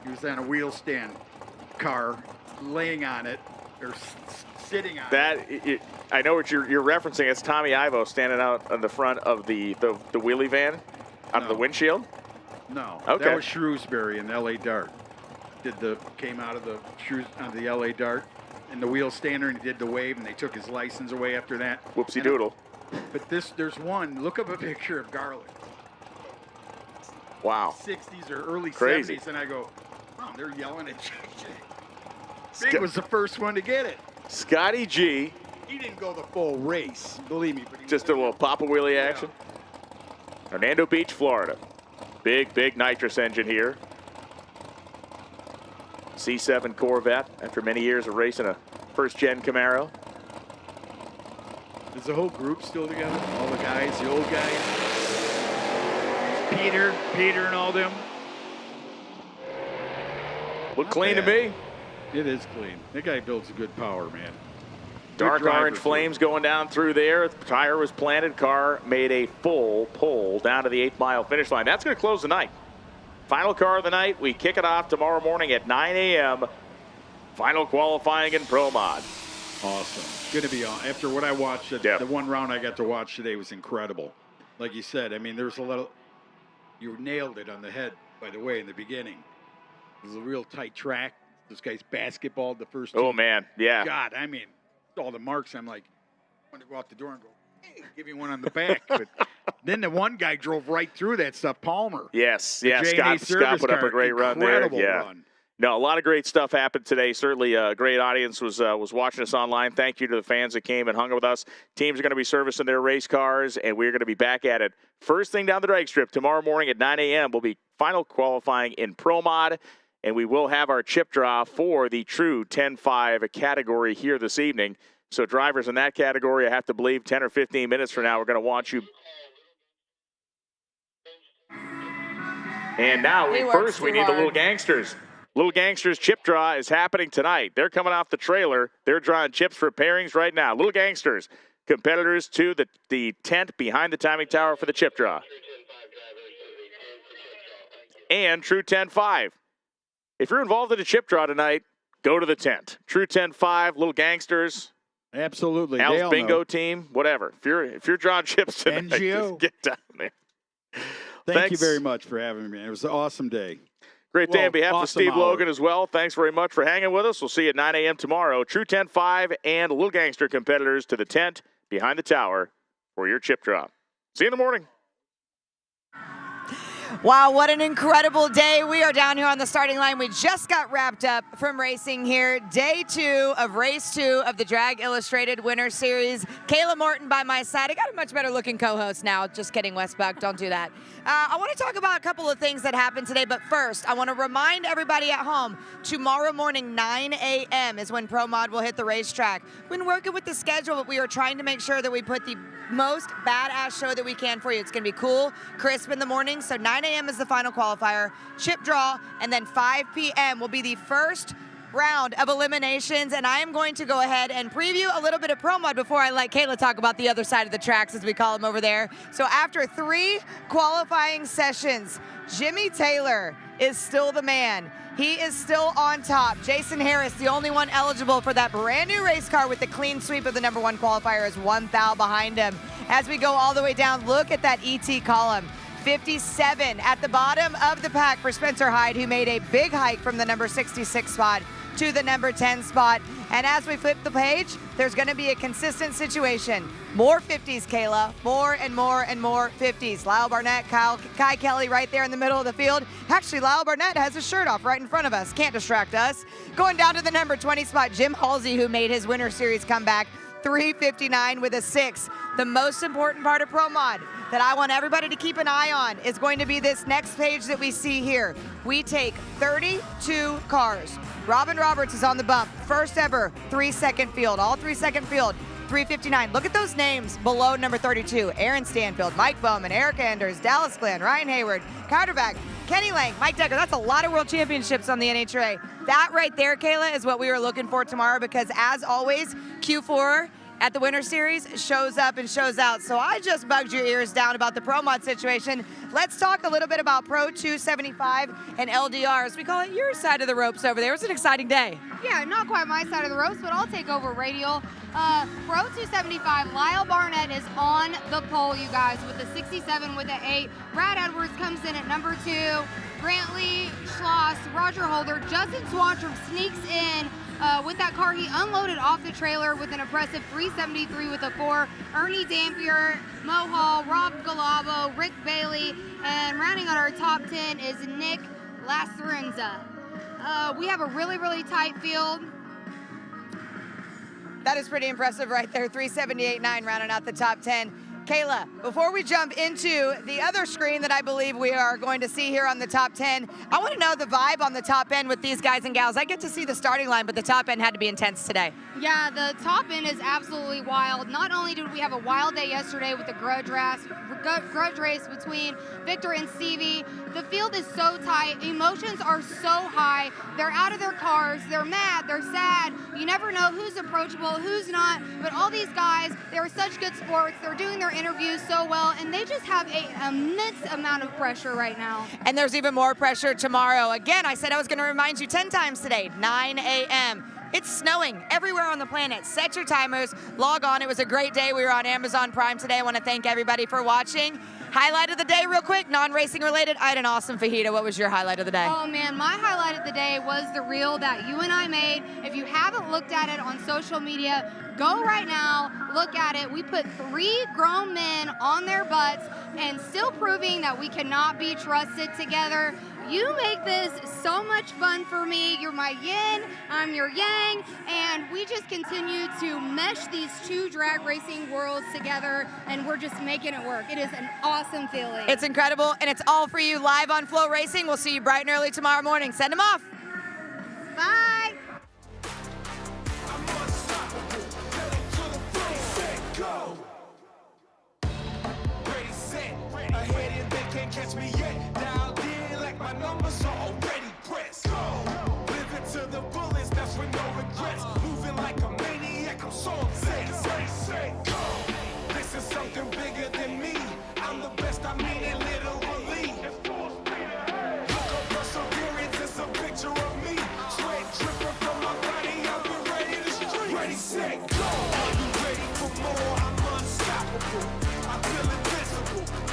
Speaker 14: he was on a wheel stand car, laying on it, or sitting on it.
Speaker 2: I know what you're referencing. It's Tommy Ivo standing out on the front of the wheelie van, out of the windshield.
Speaker 14: No,
Speaker 2: okay.
Speaker 14: That was Shrewsbury in L.A. Dart. Came out of the L.A. Dart. In the wheel stander, and he did the wave, and they took his license away after that.
Speaker 2: Whoopsie doodle.
Speaker 14: But there's one. Look up a picture of Garland.
Speaker 2: Wow.
Speaker 14: 60s or early
Speaker 2: Crazy.
Speaker 14: 70s, and I go, oh, they're yelling at JJ. Big was the first one to get it.
Speaker 2: Scotty G.
Speaker 14: He didn't go the full race, believe me. But he
Speaker 2: just a little Papa Wheelie action. Hernando Beach, Florida. Big nitrous engine here. C7 Corvette after many years of racing a first-gen Camaro.
Speaker 14: Is the whole group still together? All the guys, the old guys? Peter and all them?
Speaker 2: Look clean to me.
Speaker 14: It is clean. That guy builds a good power, man.
Speaker 2: Dark orange flames going down through there. The tire was planted. Car made a full pull down to the 8-mile finish line. That's going to close the night. Final car of the night. We kick it off tomorrow morning at 9 a.m. Final qualifying in Pro Mod.
Speaker 14: Awesome. Going to be on. After what I watched, the one round I got to watch today was incredible. Like you said, I mean, there's a little. You nailed it on the head, by the way, in the beginning. It was a real tight track. This guy's basketballed the first two.
Speaker 2: Oh, man. Yeah.
Speaker 14: God, I mean, all the marks. I'm like, I want to go out the door and go, hey, give you one on the back. But then the one guy drove right through that stuff, Palmer.
Speaker 2: Yes.
Speaker 14: The
Speaker 2: Yeah. Scott put up a great run there. Yeah.
Speaker 14: Run.
Speaker 2: No, a lot of great stuff happened today. Certainly a great audience was watching us online. Thank you to the fans that came and hung with us. Teams are going to be servicing their race cars, and we're going to be back at it first thing down the drag strip tomorrow morning at 9 a.m. We'll be final qualifying in Pro Mod, and we will have our chip draw for the true 10-5 category here this evening. So drivers in that category, I have to believe 10 or 15 minutes from now, we're going to want you. And now, we need the Little Gangsters. Little Gangsters chip draw is happening tonight. They're coming off the trailer. They're drawing chips for pairings right now. Little Gangsters, competitors to the tent behind the timing tower for the chip draw. And True 10-5. If you're involved in a chip draw tonight, go to the tent. True 10-5, Little Gangsters.
Speaker 14: Absolutely.
Speaker 2: Al's bingo team, whatever. If you're drawing chips tonight,
Speaker 14: NGO.
Speaker 2: just get down there.
Speaker 14: Thank you very much for having me. It was an awesome day.
Speaker 2: Great day on behalf of Steve
Speaker 14: hour.
Speaker 2: Logan as well. Thanks very much for hanging with us. We'll see you at 9 a.m. tomorrow. True 10-5 and Little Gangster competitors to the tent behind the tower for your chip drop. See you in the morning.
Speaker 18: Wow, what an incredible day. We are down here on the starting line. We just got wrapped up from racing here. Day 2 of race 2 of the Drag Illustrated Winter Series. Kayla Morton by my side. I got a much better looking co-host now. Just kidding, Westbuck. Don't do that. I want to talk about a couple of things that happened today, but first, I want to remind everybody at home, tomorrow morning, 9 a.m. is when Pro Mod will hit the racetrack. We've been working with the schedule, but we are trying to make sure that we put the most badass show that we can for you. It's going to be cool, crisp in the morning, so 9 a.m. is the final qualifier, chip draw, and then 5 p.m. will be the first round of eliminations, and I am going to go ahead and preview a little bit of Pro Mod before I let Kayla talk about the other side of the tracks, as we call them over there. So after 3 qualifying sessions, Jimmy Taylor is still the man. He is still on top. Jason Harris, the only one eligible for that brand new race car with the clean sweep of the number 1 qualifier, is 1 thou behind him. As we go all the way down, look at that ET column. 57 at the bottom of the pack for Spencer Hyde, who made a big hike from the number 66 spot to the number 10 spot. And as we flip the page, there's going to be a consistent situation. More 50s, Kayla. More and more and more 50s. Lyle Barnett, Kai Kelly right there in the middle of the field. Actually, Lyle Barnett has his shirt off right in front of us. Can't distract us. Going down to the number 20 spot, Jim Halsey, who made his Winter Series comeback. 359 with a 6. The most important part of Pro Mod that I want everybody to keep an eye on is going to be this next page that we see here. We take 32 cars. Robin Roberts is on the bump. First ever 3-second field, all 3-second field. 359. Look at those names below number 32. Aaron Stanfield, Mike Bowman, Eric Anders, Dallas Glenn, Ryan Hayward, Carterback, Kenny Lang, Mike Decker. That's a lot of world championships on the NHRA. That right there, Kayla, is what we were looking for tomorrow, because as always, Q4 at the Winter Series shows up and shows out. So I just bugged your ears down about the Pro Mod situation. Let's talk a little bit about Pro 275 and LDR, as we call it, your side of the ropes over there. It was an exciting day.
Speaker 3: Yeah, not quite my side of the ropes, but I'll take over radial. Pro 275, Lyle Barnett is on the pole, you guys, with the 67 with the 8. Brad Edwards comes in at number 2. Brantley Schloss, Roger Holder, Justin Swantrum sneaks in with that car. He unloaded off the trailer with an impressive 373 with a 4. Ernie Dampier, Mo Hall, Rob Galabo, Rick Bailey, and rounding out our top 10 is Nick Lacerenza. We have a really, really tight field.
Speaker 18: That is pretty impressive right there. 378.9 rounding out the top 10. Kayla, before we jump into the other screen that I believe we are going to see here on the top 10, I want to know the vibe on the top end with these guys and gals. I get to see the starting line, but the top end had to be intense today.
Speaker 3: Yeah, the top end is absolutely wild. Not only did we have a wild day yesterday with the grudge race between Victor and Stevie, the field is so tight. Emotions are so high. They're out of their cars. They're mad. They're sad. You never know who's approachable, who's not. But all these guys, they're such good sports. They're doing their interviews so well, and they just have an immense amount of pressure right now.
Speaker 18: And there's even more pressure tomorrow. Again, I said I was going to remind you 10 times today, 9 a.m. It's snowing everywhere on the planet. Set your timers, log on. It was a great day. We were on Amazon Prime today. I want to thank everybody for watching. Highlight of the day real quick, non-racing related. I had an awesome fajita. What was your highlight of the day?
Speaker 3: Oh man, my highlight of the day was the reel that you and I made. If you haven't looked at it on social media, go right now, look at it. We put 3 grown men on their butts and still proving that we cannot be trusted together. You make this so much fun for me. You're my yin, I'm your yang, and we just continue to mesh these 2 drag racing worlds together, and we're just making it work. It is an awesome feeling.
Speaker 18: It's incredible, and it's all for you live on FloRacing. We'll see you bright and early tomorrow morning. Send them off.
Speaker 3: Bye.
Speaker 19: Catch me yet, dialed in like my numbers are already pressed. Go, living to the bullets, that's with no regrets. Moving like a maniac, I'm so obsessed. Go, this is something bigger than me. I'm the best, I mean it literally. Look up, perseverance, it's a picture of me. Sweat dripping from my body, I've been ready to street. Ready, set, go. Are you ready for more? I'm unstoppable. I feel invincible.